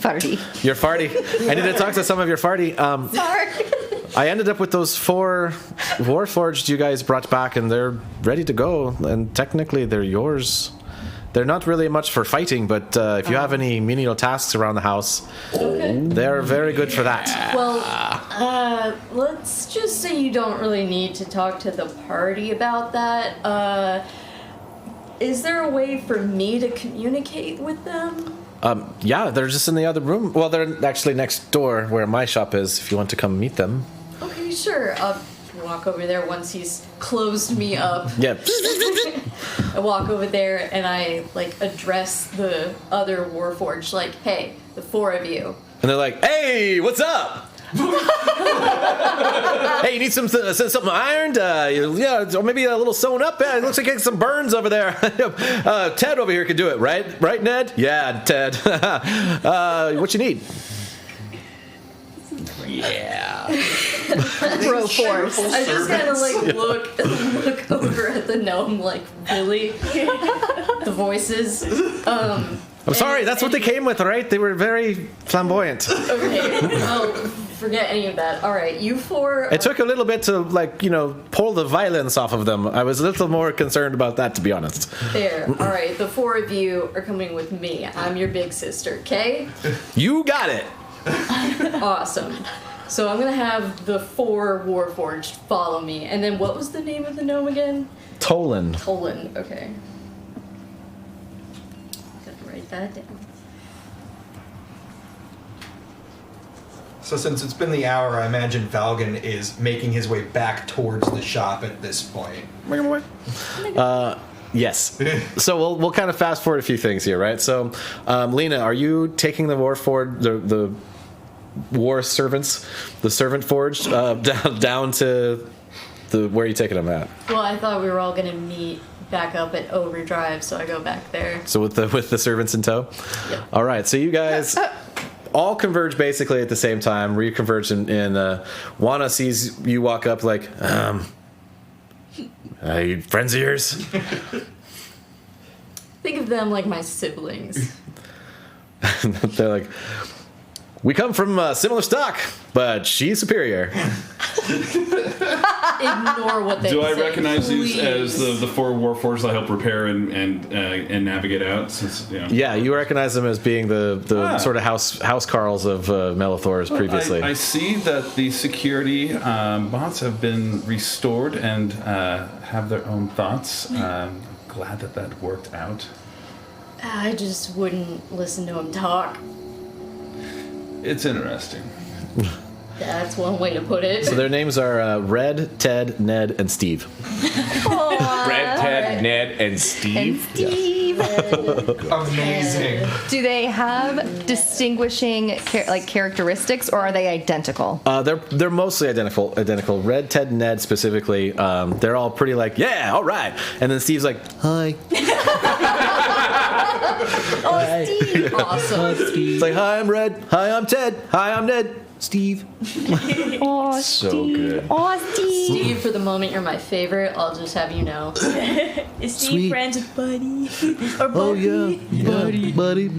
Your party. I need to talk to some of your party. Sorry. I ended up with those 4 Warforged you guys brought back, and they're ready to go. And technically, they're yours. They're not really much for fighting, but if you have any menial tasks around the house, they're very good for that. Well, let's just say you don't really need to talk to the party about that. Is there a way for me to communicate with them? Yeah, they're just in the other room. Well, they're actually next door where my shop is, if you want to come meet them. Okay, sure. I'll walk over there once he's closed me up. Yeah. I walk over there and I, address the other Warforged, hey, the 4 of you. And they're like, hey, what's up? Hey, you need something ironed? Yeah, or maybe a little sewn up. Yeah, it looks like some burns over there. Ted over here could do it, right? Right, Ned? Yeah, Ted. What you need? Yeah. Bro force. I just kind of like look over at the gnome, like really. The voices. I'm sorry, that's what they came with, right? They were very flamboyant. Okay, well, forget any of that. All right, you four. It took a little bit to, pull the violence off of them. I was a little more concerned about that, to be honest. There. All right, the four of you are coming with me. I'm your big sister, okay? You got it. Awesome. So I'm gonna have the four Warforged follow me, and then what was the name of the gnome again? Tolan. Tolan. Okay. Gotta write that down. So since it's been the hour, I imagine Valgan is making his way back towards the shop at this point. Yes. So we'll kind of fast forward a few things here, right? So, Lena, are you taking the the war servants, the servant forged, down to where are you taking them at? Well, I thought we were all gonna meet back up at Overdrive, so I go back there. So with the servants in tow? Yep. All right. So you guys all converge basically at the same time. Reconverge in Juana sees you walk up like, you friends of yours? Think of them like my siblings. They're like, we come from similar stock, but she's superior. Ignore what they say. Do I recognize please. these as the four Warforged I help repair and navigate out? Since Yeah, you recognize them as being the sort of house Carls of Melithor's previously. I see that the security bots have been restored and have their own thoughts. Glad that worked out. I just wouldn't listen to him talk. It's interesting. That's one way to put it. So their names are Red, Ted, Ned, and Steve. Red, Ted, Ned, and Steve. Steve. Amazing. Do they have distinguishing characteristics, or are they identical? They're mostly identical. Red, Ted, and Ned specifically. They're all pretty like, yeah, all right. And then Steve's like, hi. Oh, Steve. Awesome. It's like, hi, I'm Red. Hi, I'm Ted. Hi, I'm Ned. Steve. Oh, So Steve. good. Oh, Steve. Steve, for the moment, you're my favorite. I'll just have you know. Is Steve Sweet. friends with Buddy? Or Buddy? Oh, yeah. Buddy.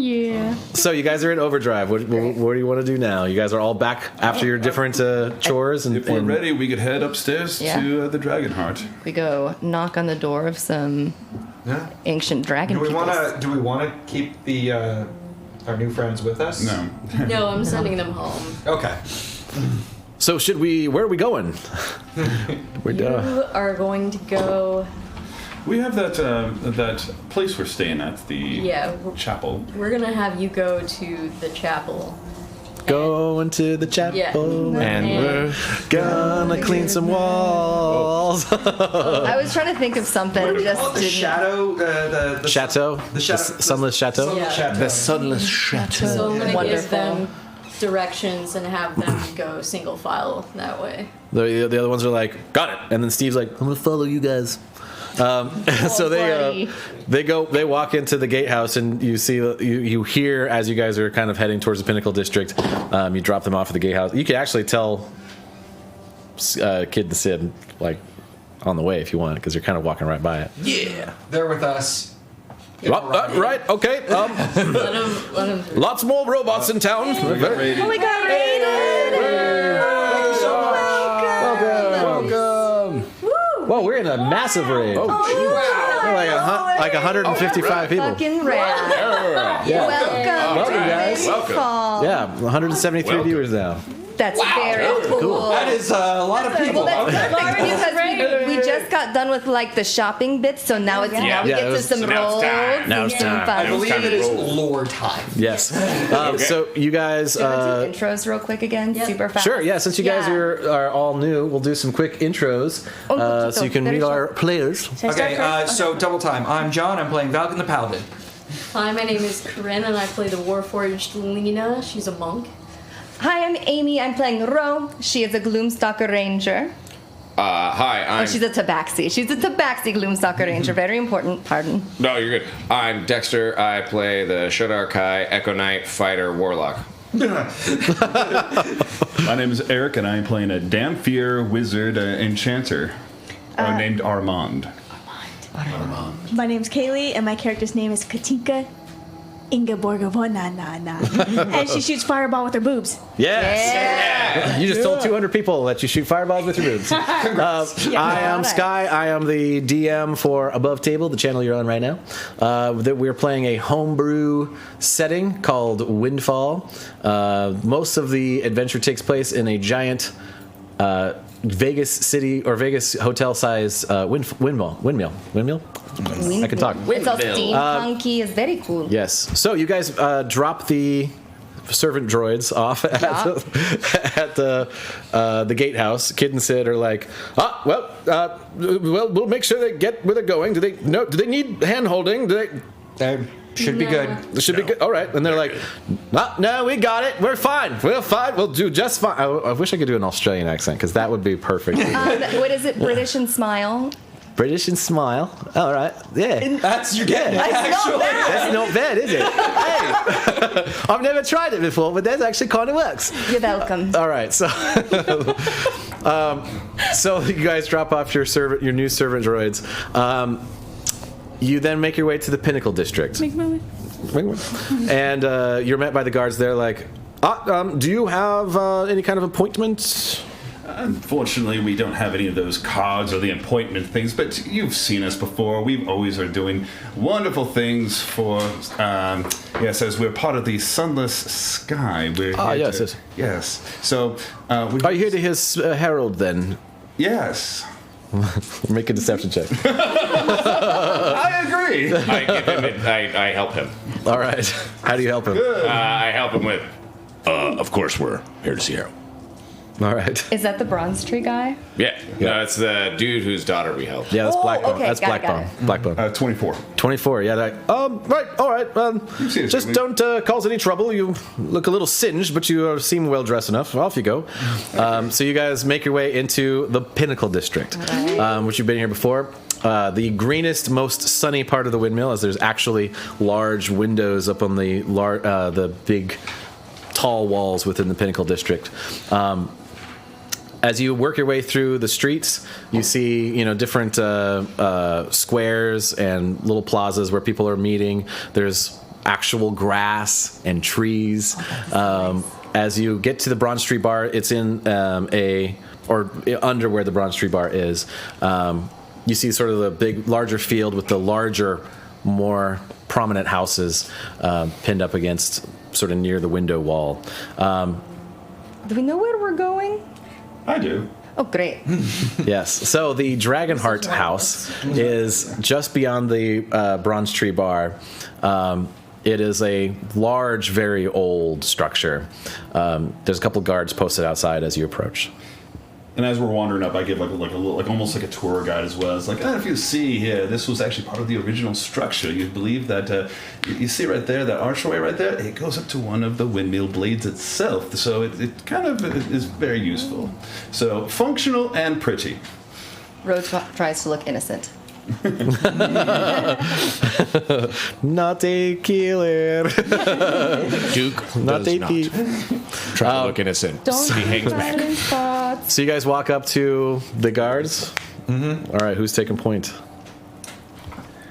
Yeah. So you guys are in Overdrive. What do you want to do now? You guys are all back after your different chores. If we're ready, we could head upstairs to the Dragonheart. We go knock on the door of some ancient dragon Do we peoples. want to keep the our new friends with us? No. No, I'm sending them home. Okay. So where are we going? We're done. You are going to go. We have that place we're staying at, the chapel. We're gonna have you go to the chapel. Going to the chapel, Yeah. and we're gonna clean some walls. I was trying to think of something. What do we Just call it? The didn't. shadow. The Chateau? The shadow. Sunless Chateau? Sunless Chateau. The Sunless Chateau. So I'm gonna Wonderful. give them directions and have them go single file that way. The other ones are like, got it. And then Steve's like, I'm gonna follow you guys. So they walk into the gatehouse, and you see you hear as you guys are kind of heading towards the Pinnacle District. You drop them off at the gatehouse. You can actually tell Kid the Sid like on the way if you want, because you're kind of walking right by it. Yeah. They're with us. Right. Okay. Let him. Lots more robots in town. Oh my God, Raiden! Welcome. Whoa, we're in a massive raid. Oh, wow. We're like 155 people. Fucking rad. Yeah. Welcome, guys. Windfall. Yeah, 173 viewers now. That's very cool. That is a lot of people. Well, that's Okay. because we just got done with like the shopping bits, so now we get to some rolls. Now it's time. I Fun. believe it is lore time. Yes. So you guys. Do you want to do intros real quick again? Super fast. Sure. Yeah. Since you guys are all new, we'll do some quick intros so you can meet our players. Okay. So double time. I'm John. I'm playing Valgan the Paladin. Hi, my name is Corinne, and I play the Warforged Lena. She's a monk. Hi, I'm Amy. I'm playing Ro. She is a Gloomstalker Ranger. Hi, I'm... Oh, she's a Tabaxi. She's a Tabaxi Gloomstalker Ranger. Very important. Pardon. No, you're good. I'm Dexter. I play the Shadar Kai Echo Knight Fighter Warlock. My name is Eric, and I'm playing a Dampier Wizard Enchanter named Armand. Armand. My name's Kaylee, and my character's name is Katinka Ingeborgovonanana. And she shoots fireball with her boobs. Yes. Yeah. You just told 200 people that you shoot fireballs with your boobs. I am Sky. I am the DM for Above Table, the channel you're on right now. We're playing a homebrew setting called Windfall. Most of the adventure takes place in a giant Vegas city or Vegas hotel size windmill. I can talk. It's all steampunky. It's very cool. Yes. So you guys drop the servant droids off at the gatehouse. Kid and Sid are like, we'll make sure they get where they're going. Do they need hand holding? They should be good. It should be good. All right. And they're like, no, we got it. We're fine. We're fine. We'll do just fine. I wish I could do an Australian accent because that would be perfect. What is it? British and smile. British and smile. All right. Yeah. That's you're getting it. Actually, that's not bad, is it? Hey, I've never tried it before, but that actually kind of works. You're welcome. All right. So, so you guys drop off your new servant droids. You then make your way to the Pinnacle District. And you're met by the guards there like, do you have any kind of appointment? Unfortunately, we don't have any of those cards or the appointment things, but you've seen us before. We always are doing wonderful things for, as we're part of the Sunless Sky. We're yes. So, are you here to his herald then? Yes. Make a deception check. I agree. I help him. All right. How do you help him? I help him with, of course, we're here to see Harold. All right. Is that the Bronze Tree guy? Yeah. No, it's the dude whose daughter we helped. Yeah, that's Blackbone. Okay, that's Blackbone. Blackbone. 24. 24. Yeah. Right. All right. Just don't cause any trouble. You look a little singed, but you seem well dressed enough. Off you go. So you guys make your way into the Pinnacle District, which you've been here before. The greenest, most sunny part of the windmill, as there's actually large windows up on the big, tall walls within the Pinnacle District. As you work your way through the streets, you see, different squares and little plazas where people are meeting. There's actual grass and trees. As you get to the Bronze Tree Bar, it's in under where the Bronze Tree Bar is. You see sort of the big, larger field with the larger, more prominent houses pinned up against sort of near the window wall. Do we know where we're going? I do. Oh, great. Yes. So the Dragonheart House is just beyond the Bronze Tree Bar. It is a large, very old structure. There's a couple guards posted outside as you approach. And as we're wandering up, I give like almost like a tour guide as well. It's like, if you see here, this was actually part of the original structure. You believe that you see right there, that archway right there, it goes up to one of the windmill blades itself. So it kind of is very useful. So functional and pretty. Rose tries to look innocent. Not a killer. Duke not a not try to look innocent. Don't he hangs back. So you guys walk up to the guards. Mm-hmm. All right, who's taking point?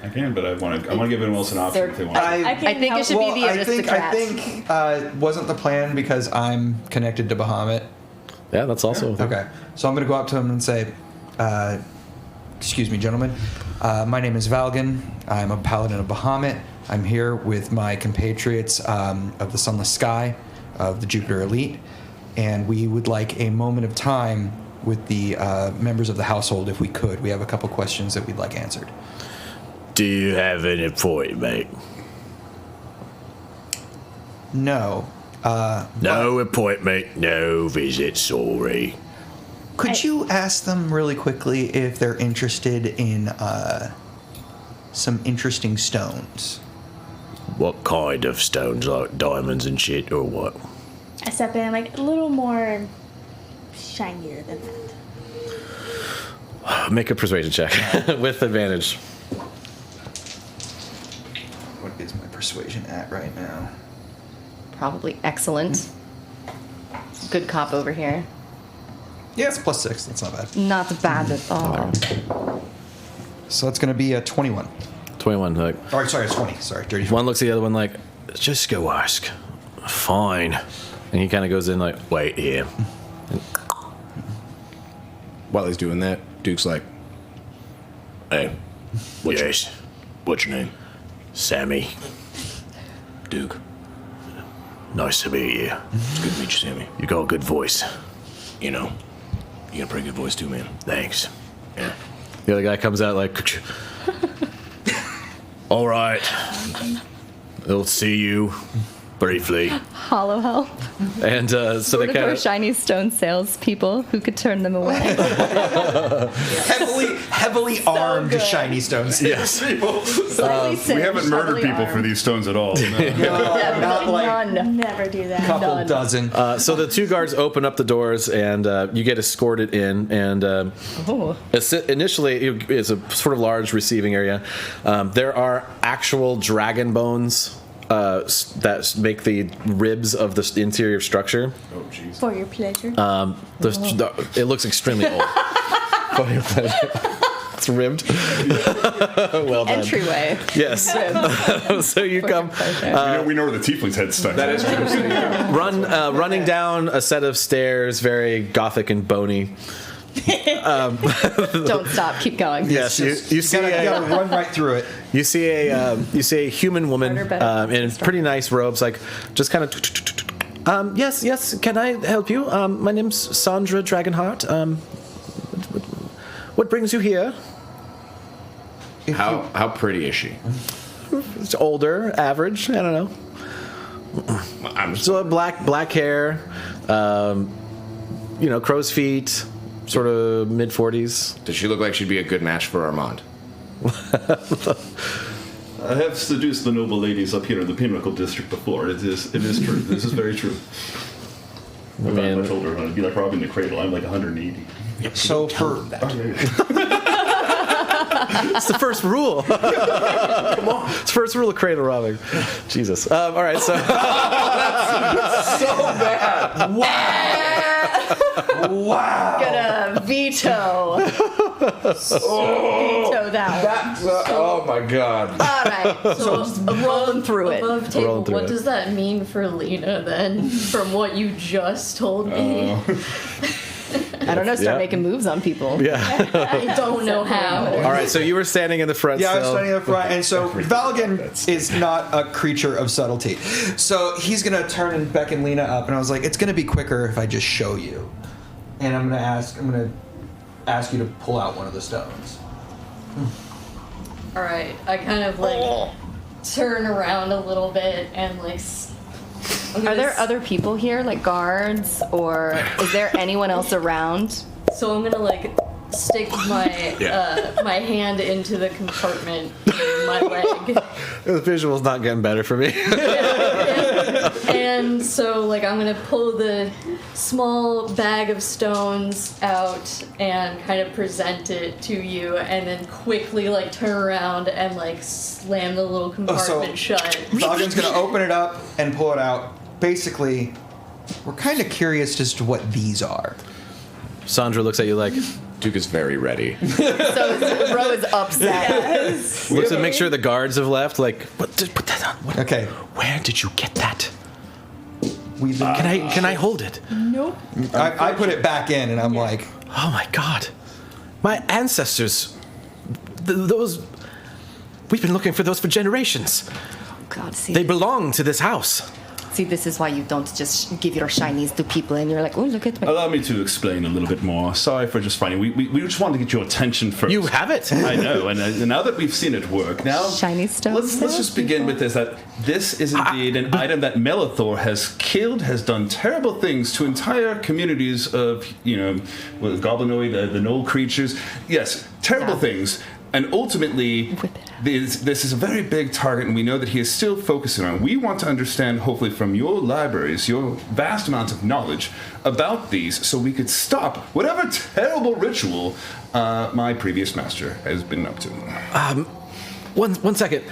I can, but I want to give anyone else an option if they want. I think it should be the aristocrat. I think wasn't the plan because I'm connected to Bahamut. Yeah, that's also okay. So I'm going to go up to him and say, "Excuse me, gentlemen. My name is Valgan. I'm a paladin of Bahamut. I'm here with my compatriots of the Sunless Sky, of the Jupiter Elite, and we would like a moment of time with the members of the household, if we could. We have a couple questions that we'd like answered." Do you have an appointment? No. No appointment, no visit, sorry. Could you ask them really quickly if they're interested in some interesting stones? What kind of stones, like diamonds and shit, or what? I step in like a little more shinier than that. Make a persuasion check with advantage. What is my persuasion at right now? Probably excellent. Good cop over here. Yeah, it's +6. That's not bad. Not bad at all. So that's going to be a 21. 21. Like, Oh, sorry, it's 20. Sorry, dirty. one looks at the other one like, just go ask. Fine. And he kind of goes in like, wait here. While he's doing that, Duke's like, Hey. Yes. what's your name? Sammy. Duke. Nice to meet you. It's good to meet you, Sammy. You got a good voice. You know, you got a pretty good voice too, man. Thanks. Yeah. The other guy comes out like, All right. I'll see you briefly. Hollow help. and so they Sort of kind our of. shiny stone salespeople who could turn them away. Heavily armed good. shiny stones. Yes. Slightly We singed, haven't murdered heavily people for armed. these stones at all. No. Not like None. Never do that. couple None. dozen. So the two guards open up the doors and you get escorted in. And Oh. initially, it's a sort of large receiving area. There are actual dragon bones that make the ribs of the interior structure. Oh, jeez. For your pleasure. It looks extremely old. It's ribbed. Well done. Entryway. Yes. So you come We know where the tiefling's head stuck. That is true. running down a set of stairs, very gothic and bony. Don't stop. Keep going. Yes, you see You gotta run right through it. you see a human woman Harder, better, in pretty nice robes, like just kind of. Yes. Can I help you? My name's Sandra Dragonheart. What brings you here? How pretty is she? It's older, average. I don't know. I'm So black hair, crow's feet, sort of mid 40s. Does she look like she'd be a good match for Armand? I have seduced the noble ladies up here in the Pinnacle District before. It is true. This is very true. If I told her I'd be like robbing the cradle. I'm like 180. So for It's the first rule. Come on. It's the first rule of cradle robbing. Jesus. All right, so. So bad. wow. Gonna veto. Veto that one. Oh my god. All right. So rolling through it. Above table, Rolling through what it. does that mean for Lena then? From what you just told me, I don't know. Start Yeah. making moves on people. Yeah. I don't know how. All right, so you were standing in the front Yeah, I was still. standing up front, and so Valgan is not a creature of subtlety. So he's gonna turn and beckon Lena up, and I was like, "It's gonna be quicker if I just show you." And I'm gonna ask you to pull out one of the stones. All right, I kind of like turn around a little bit and like. Are there other people here, like guards, or is there anyone else around? So I'm gonna like stick my my hand into the compartment in my leg. The visual's not getting better for me. And so like I'm gonna pull the small bag of stones out and kind of present it to you, and then quickly like turn around and like slam the little compartment shut. Valgan's gonna open it up and pull it out. Basically, we're kind of curious as to what these are. Sandra looks at you like, Duke is very ready. So Ro is upset. looks to make sure the guards have left. Like, what? Put that on. What, Okay. Where did you get that? We've been, Can I hold it? Nope. I put it back in, and I'm like, Oh my God, my ancestors. Those. We've been looking for those for generations. God, see. They belong to this house. See, this is why you don't just give your shinies to people, and you're like, oh, look at me. Allow me to explain a little bit more. Sorry for just finding. We just wanted to get your attention first. You have it. I know, and now that we've seen it work, now Shiny stone Let's just begin with this. That this is indeed an item that Melithor has killed, has done terrible things to entire communities of, goblinoid, the knoll creatures. Yes, terrible things. And ultimately, this is a very big target, and we know that he is still focusing on it. We want to understand, hopefully, from your libraries, your vast amounts of knowledge about these, so we could stop whatever terrible ritual my previous master has been up to. One second.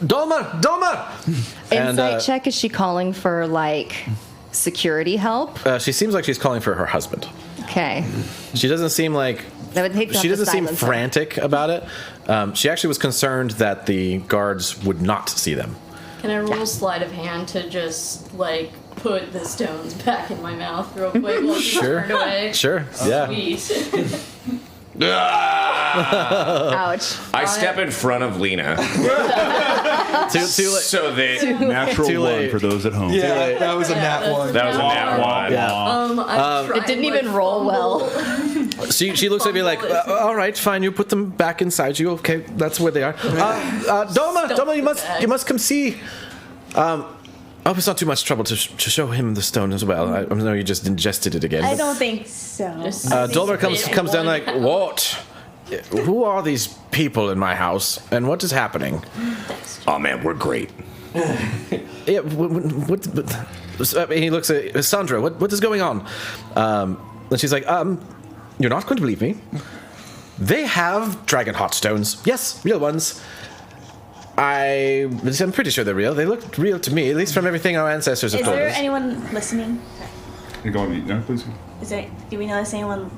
Dolma! Insight check, is she calling for, like, security help? She seems like she's calling for her husband. Okay. She doesn't seem like... She doesn't seem frantic about it. She actually was concerned that the guards would not see them. Can I roll sleight of hand to just, like, put the stones back in my mouth real quick while she's turned away? Sure, yeah. Sweet. Ouch. I step in front of Lena. Too late. So they Natural Too one late. for those at home. Yeah, that was a nat one. That was a nat one. Yeah. I'm It didn't even roll well. She looks at me like, all right, fine, you put them back inside you. Okay, that's where they are. Dolma, you must come see. I hope it's not too much trouble to show him the stone as well. I know you just ingested it again. I don't think so. Dolma comes down like, what? Who are these people in my house, and what is happening? Oh man, we're great. Yeah, what he looks at Sandra. What is going on? And she's like, you're not going to believe me. They have dragon heart stones. Yes, real ones. I'm pretty sure they're real. They look real to me, at least from everything our ancestors have Is told there us. anyone listening? You go on mute now, please. Do we notice anyone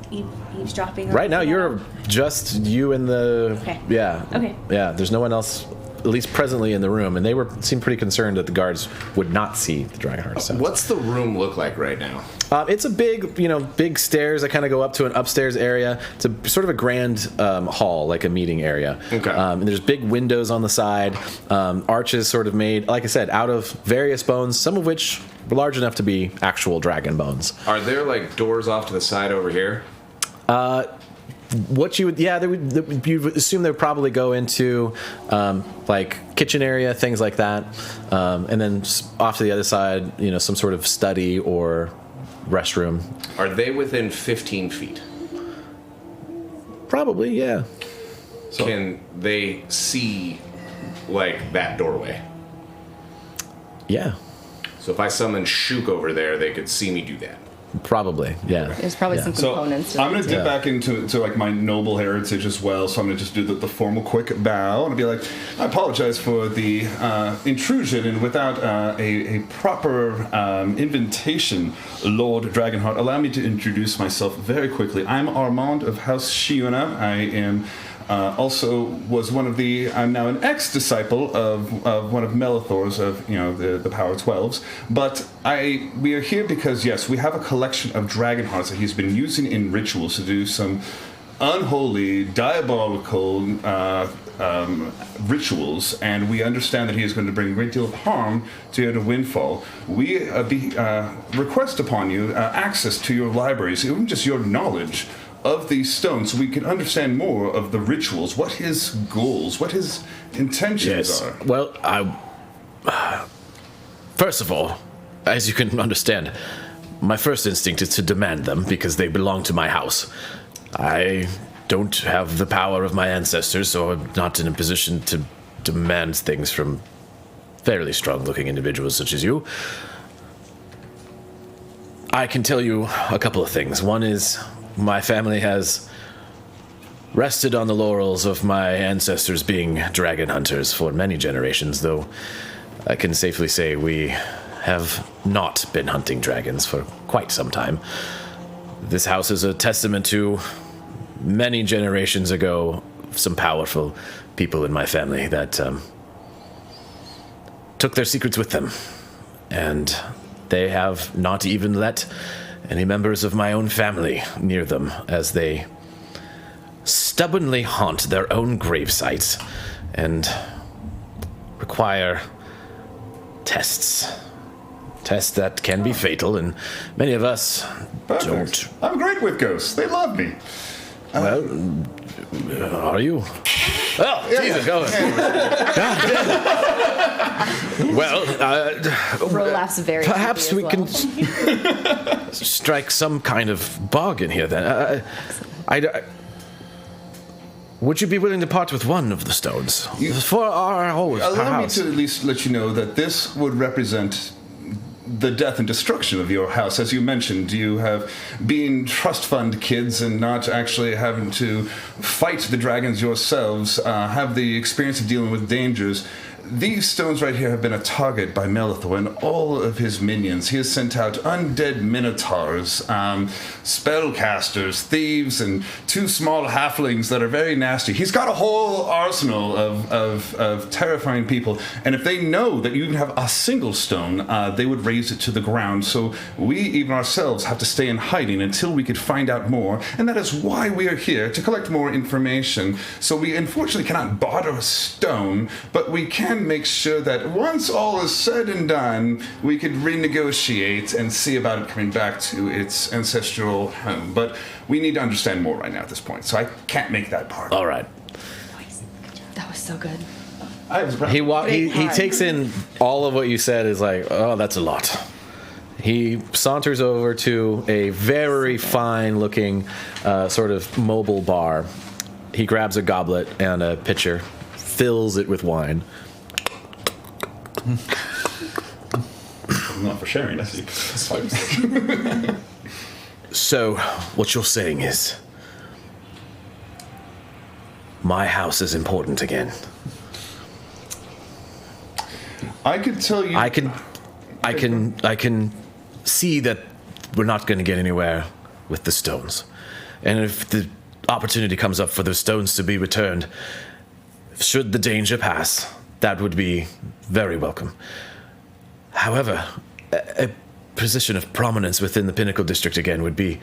eavesdropping? Right now, you're just you and the... Okay. Yeah. Okay. Yeah, there's no one else, at least presently in the room, and they seemed pretty concerned that the guards would not see the dragon heart stones. What's the room look like right now? It's a big stairs that kind of go up to an upstairs area. It's a sort of a grand hall, like a meeting area. Okay. And there's big windows on the side, arches sort of made, like I said, out of various bones, some of which were large enough to be actual dragon bones. Are there like doors off to the side over here? What you would, you would assume they would probably go into like kitchen area, things like that, and then off to the other side, some sort of study or restroom. Are they within 15 feet? Probably, yeah. So can they see like that doorway? Yeah. So if I summon Shook over there, they could see me do that. Probably, yeah. There's probably some So components. to I'm going it. to dip back into like my noble heritage as well. So I'm going to just do the formal quick bow and be like, I apologize for the intrusion, and without a proper invitation, Lord Dragonheart, allow me to introduce myself very quickly. I'm Armand of House Shiuna. I am also was one of I'm now an ex-disciple of one of Melithor's of the Power 12s. But we are here because yes, we have a collection of dragon hearts that he's been using in rituals to do some unholy, diabolical rituals, and we understand that he is going to bring a great deal of harm to the Windfall. We request upon you access to your libraries, even just your knowledge of these stones, so we can understand more of the rituals, what his goals, what his intentions are. Well, first of all, as you can understand, my first instinct is to demand them because they belong to my house. I don't have the power of my ancestors, so I'm not in a position to demand things from fairly strong-looking individuals such as you. I can tell you a couple of things. One is, my family has rested on the laurels of my ancestors being dragon hunters for many generations, though I can safely say we have not been hunting dragons for quite some time. This house is a testament to many generations ago, some powerful people in my family that took their secrets with them, and they have not even let any members of my own family near them, as they stubbornly haunt their own grave sites and require tests that can be fatal, and many of us don't. I'm great with ghosts. They love me. Well, are you? Oh, Yeah, Jesus, yeah. Well, Ro laughs very perhaps we happy as well. can strike some kind of bargain here then. would you be willing to part with one of the stones for our whole Allow me house? to at least let you know that this would represent the death and destruction of your house. As you mentioned, you have been trust fund kids and not actually having to fight the dragons yourselves, have the experience of dealing with dangers. These stones right here have been a target by Melithor and all of his minions. He has sent out undead minotaurs, spellcasters, thieves, and 2 small halflings that are very nasty. He's got a whole arsenal of terrifying people, and if they know that you even have a single stone, they would raise it to the ground. So we, even ourselves, have to stay in hiding until we could find out more, and that is why we are here, to collect more information. So we unfortunately cannot barter a stone, but we can make sure that once all is said and done, we could renegotiate and see about it coming back to its ancestral home. But we need to understand more right now at this point, so I can't make that part. All right. That was so good. He takes in all of what you said, is like, oh, that's a lot. He saunters over to a very fine-looking sort of mobile bar. He grabs a goblet and a pitcher, fills it with wine. Not for sharing, I see. So, what you're saying is, my house is important again. I could tell you. I can see that we're not going to get anywhere with the stones, and if the opportunity comes up for the stones to be returned, should the danger pass, that would be very welcome. However, a position of prominence within the Pinnacle District again would be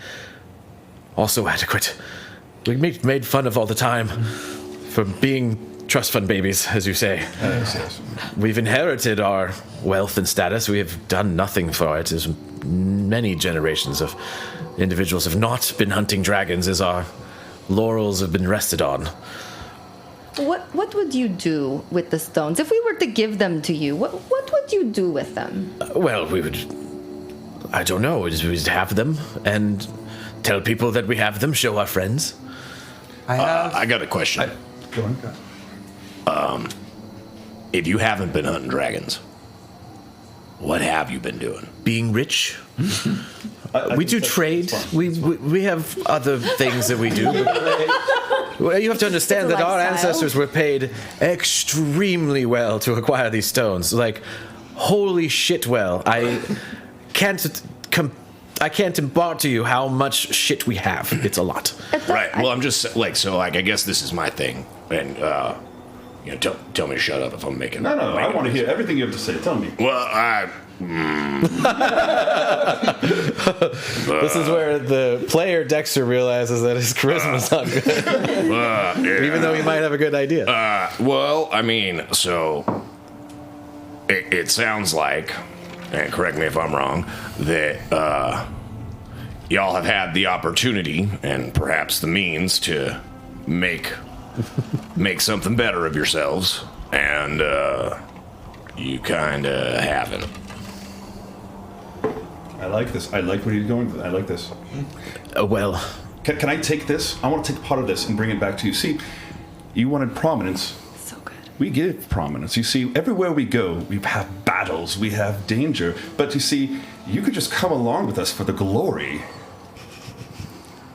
also adequate. We made fun of all the time for being trust fund babies, as you say. Yes. We've inherited our wealth and status. We have done nothing for it, as many generations of individuals have not been hunting dragons, as our laurels have been rested on. What would you do with the stones? If we were to give them to you, what would you do with them? Well, we would... I don't know. We'd have them and tell people that we have them, show our friends. I got a question. Go on. If you haven't been hunting dragons, what have you been doing? Being rich. We do trade. We have other things that we do. Well, you have to understand that our ancestors were paid extremely well to acquire these stones. Like, holy shit well. I can't impart to you how much shit we have. It's a lot. Right. Well, I'm just like, so like, I guess this is my thing. And, tell me to shut up if I'm making... No, I want to hear everything you have to say. Tell me. Well, This is where the player Dexter realizes that his charisma's not good. Even though he might have a good idea. Well, I mean, so it sounds like, and correct me if I'm wrong, that y'all have had the opportunity and perhaps the means to make something better of yourselves, and you kind of haven't. I like this. I like where you're going with it. I like this. Well... Can I take this? I want to take part of this and bring it back to you. See, you wanted prominence. So good. We give prominence. You see, everywhere we go, we have battles, we have danger. But you see, you could just come along with us for the glory.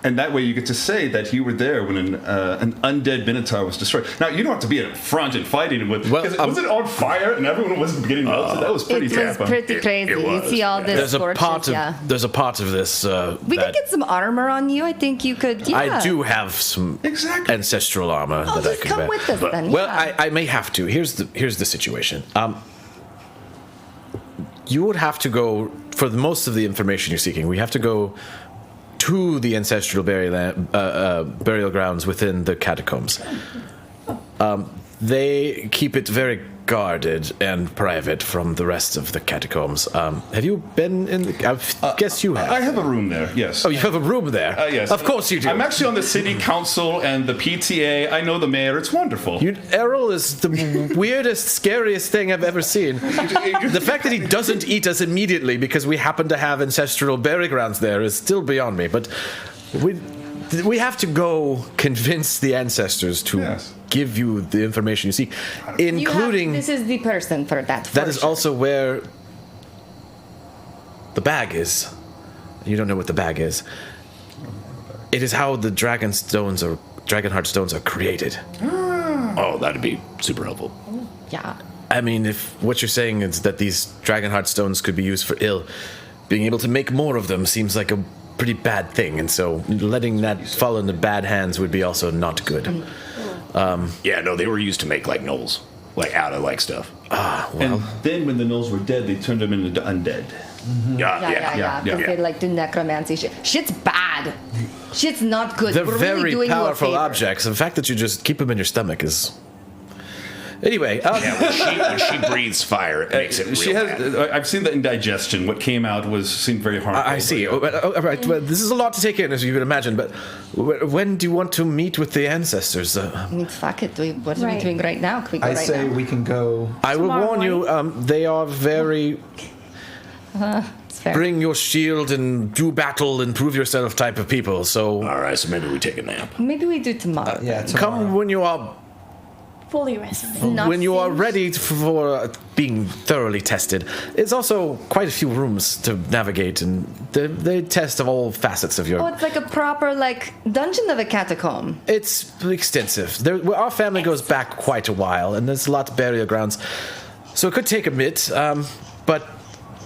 And that way you get to say that you were there when an undead Minotaur was destroyed. Now, you don't have to be in front and fighting with... Because was it on fire and everyone was getting melted? That was pretty It was pretty crazy. You see all this There's a scorches, part of yeah. there's a part of this We could get some armor on you. I think you could, yeah. I do have some ancestral armor Oh, that I just could come wear. with us then, Well, yeah. I may have to. Here's the situation. You would have to go for most of the information you're seeking. We have to go to the ancestral burial grounds within the catacombs. They keep it very guarded and private from the rest of the catacombs. Have you been in the... I guess you have. I have a room there, yes. Oh, you have a room there? Yes. Of course you do. I'm actually on the city council and the PTA. I know the mayor. It's wonderful. Errol is the weirdest, scariest thing I've ever seen. The fact that he doesn't eat us immediately because we happen to have ancestral burial grounds there is still beyond me, but we... We have to go convince the ancestors to give you the information you seek, including. This is the person for that. That is also where the bag is. You don't know what the bag is. It is how the Dragonheart stones are created. Oh, that'd be super helpful. Yeah. I mean, if what you're saying is that these Dragonheart stones could be used for ill, being able to make more of them seems like a pretty bad thing, and so letting that fall into bad hands would be also not good. Yeah, no, they were used to make like gnolls, like out of like stuff. And then when the gnolls were dead, they turned them into undead. Yeah. Because they like do necromancy shit. Shit's bad. Shit's not good. They're We're very really doing powerful you a favor. objects. The fact that you just keep them in your stomach is. Anyway, when she breathes fire, it makes it real bad. I've seen the indigestion. What came out seemed very harmful. I see. All right. Well, this is a lot to take in, as you can imagine. But when do you want to meet with the ancestors? I mean, fuck it. What are we doing right now? Can we go I right say now? we can go. I will warn you. They are very. It's fair. Bring your shield and do battle and prove yourself type of people. So. All right. So maybe we take a nap. Maybe we do tomorrow. Come when you are. Fully rested. When you are ready for being thoroughly tested. It's also quite a few rooms to navigate, and they test all facets of your. Oh, it's like a proper dungeon of a catacomb. It's extensive. Our family goes back quite a while, and there's a lot of burial grounds, so it could take a bit. But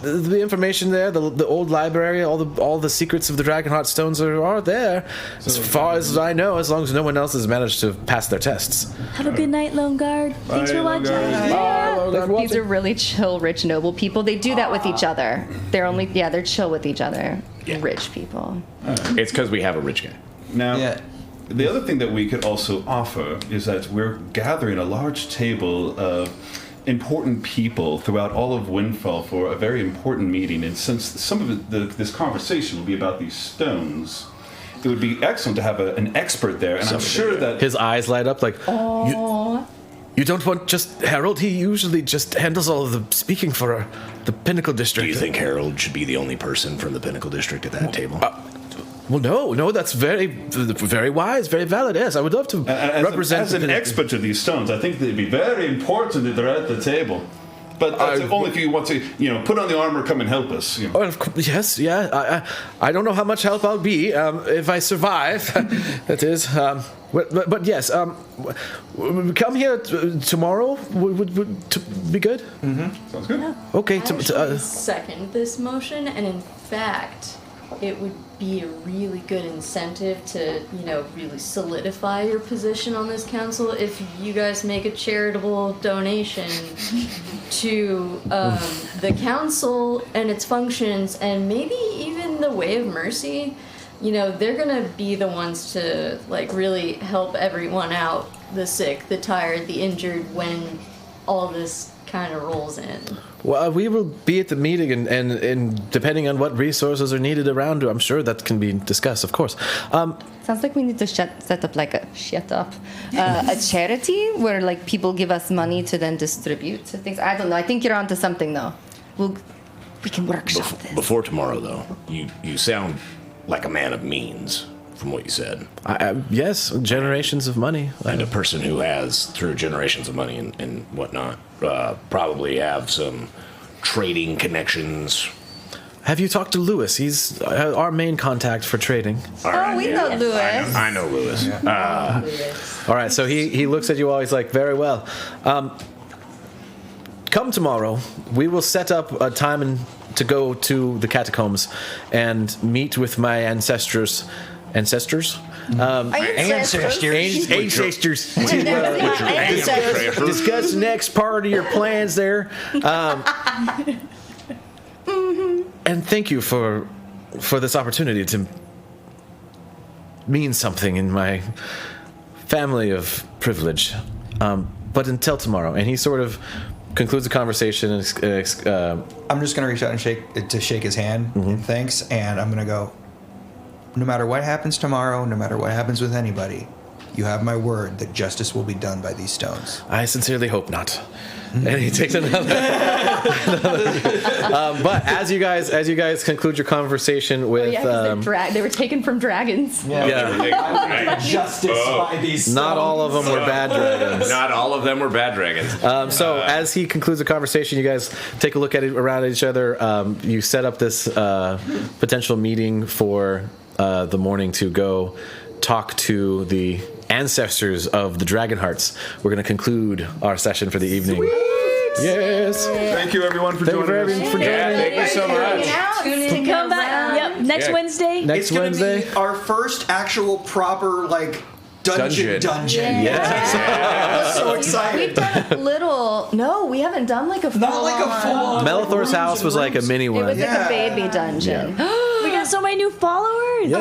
the information there, the old library, all the secrets of the Dragonheart stones are there, as far as I know. As long as no one else has managed to pass their tests. Have a good night, Lone Guard. Thanks for watching. These are really chill, rich, noble people. They do that with each other. They're chill with each other. Yeah. Rich people. It's because we have a rich guy. Now, the other thing that we could also offer is that we're gathering a large table of important people throughout all of Windfall for a very important meeting. And since some of this conversation will be about these stones, it would be excellent to have an expert there. And I'm sure that his eyes light up like, you don't want just Harold? He usually just handles all of the speaking for the Pinnacle District. Do you think Harold should be the only person from the Pinnacle District at that table? Well, no, that's very, very wise, very valid. Yes, I would love to represent. As an expert of these stones, I think that it'd be very important that they're at the table. But that's only if you want to, put on the armor, come and help us. Oh, of course, yes, yeah. I don't know how much help I'll be if I survive. That is. But yes, come here tomorrow would be good. Mm-hmm. Sounds good. Yeah. Okay. I second this motion, and in fact, it would be a really good incentive to, really solidify your position on this council if you guys make a charitable donation to the council and its functions, and maybe even the Way of Mercy. They're gonna be the ones to really help everyone out, the sick, the tired, the injured, when all this kind of rolls in. Well, we will be at the meeting, and depending on what resources are needed around, I'm sure that can be discussed, of course. Sounds like we need to set up a charity where people give us money to then distribute to things. I don't know. I think you're onto something though. We can workshop this. Before tomorrow, though, you sound like a man of means, from what you said. Yes, generations of money. And a person who has, through generations of money and whatnot, probably have some trading connections. Have you talked to Lewis? He's our main contact for trading. We know Lewis. I know Lewis. All right, so he looks at you all. He's like, very well. Come tomorrow. We will set up a time to go to the catacombs and meet with my ancestors. Ancestors? Ancestors. Discuss the next part of your plans there. And thank you for this opportunity to mean something in my family of privilege. But until tomorrow. And he sort of concludes the conversation. And, I'm just going to reach out and shake his hand in thanks, and I'm going to go, no matter what happens tomorrow, no matter what happens with anybody, You have my word that justice will be done by these stones. I sincerely hope not. And he takes another. But as you guys conclude your conversation with, they were taken from dragons. Justice by these stones. Not all of them were bad dragons. Not all of them were bad dragons. So as he concludes the conversation, you guys take a look around each other. You set up this potential meeting for the morning to go talk to the ancestors of the Dragonhearts. We're going to conclude our session for the evening. Sweet. Yes. Thank you, everyone, for joining us. Thank you so much. To come back. Yep. Next Wednesday. Next Wednesday. Be our first actual proper dungeon. Yeah. I'm so excited. We've done a little. No, we haven't done like a full. Not like a full. Melithor's house was like a mini It one. was like a baby dungeon. We got so many new followers. Please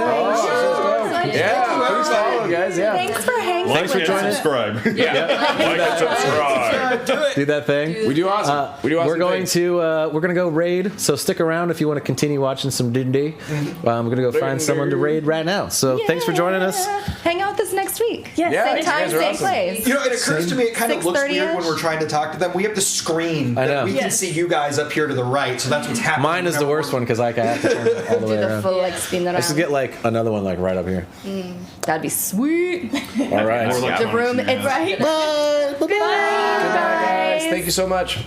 follow, guys. Yeah. Thanks for hanging. Thanks for Like joining. and subscribe. Like and subscribe. Do that thing. We do awesome. We do awesome We're going things. to we're going to go raid. So stick around if you want to continue watching some D&D. We're going to go find someone to raid right now. So thanks for joining us. Hang out with us next week. Yes. Yeah, Same you time, guys are same awesome. place. You know, it occurs to me it kind of looks 6:30-ish. weird when we're trying to talk to them. We have the screen I that know. we can see you guys up here to the right, so that's what's happening. Mine is the worst one because I have to turn it all the Do way the around. full spin that I should get like another one like right up here. That'd be sweet. All right. More like The room. It's right. Bye. Bye. Guys, thank you so much.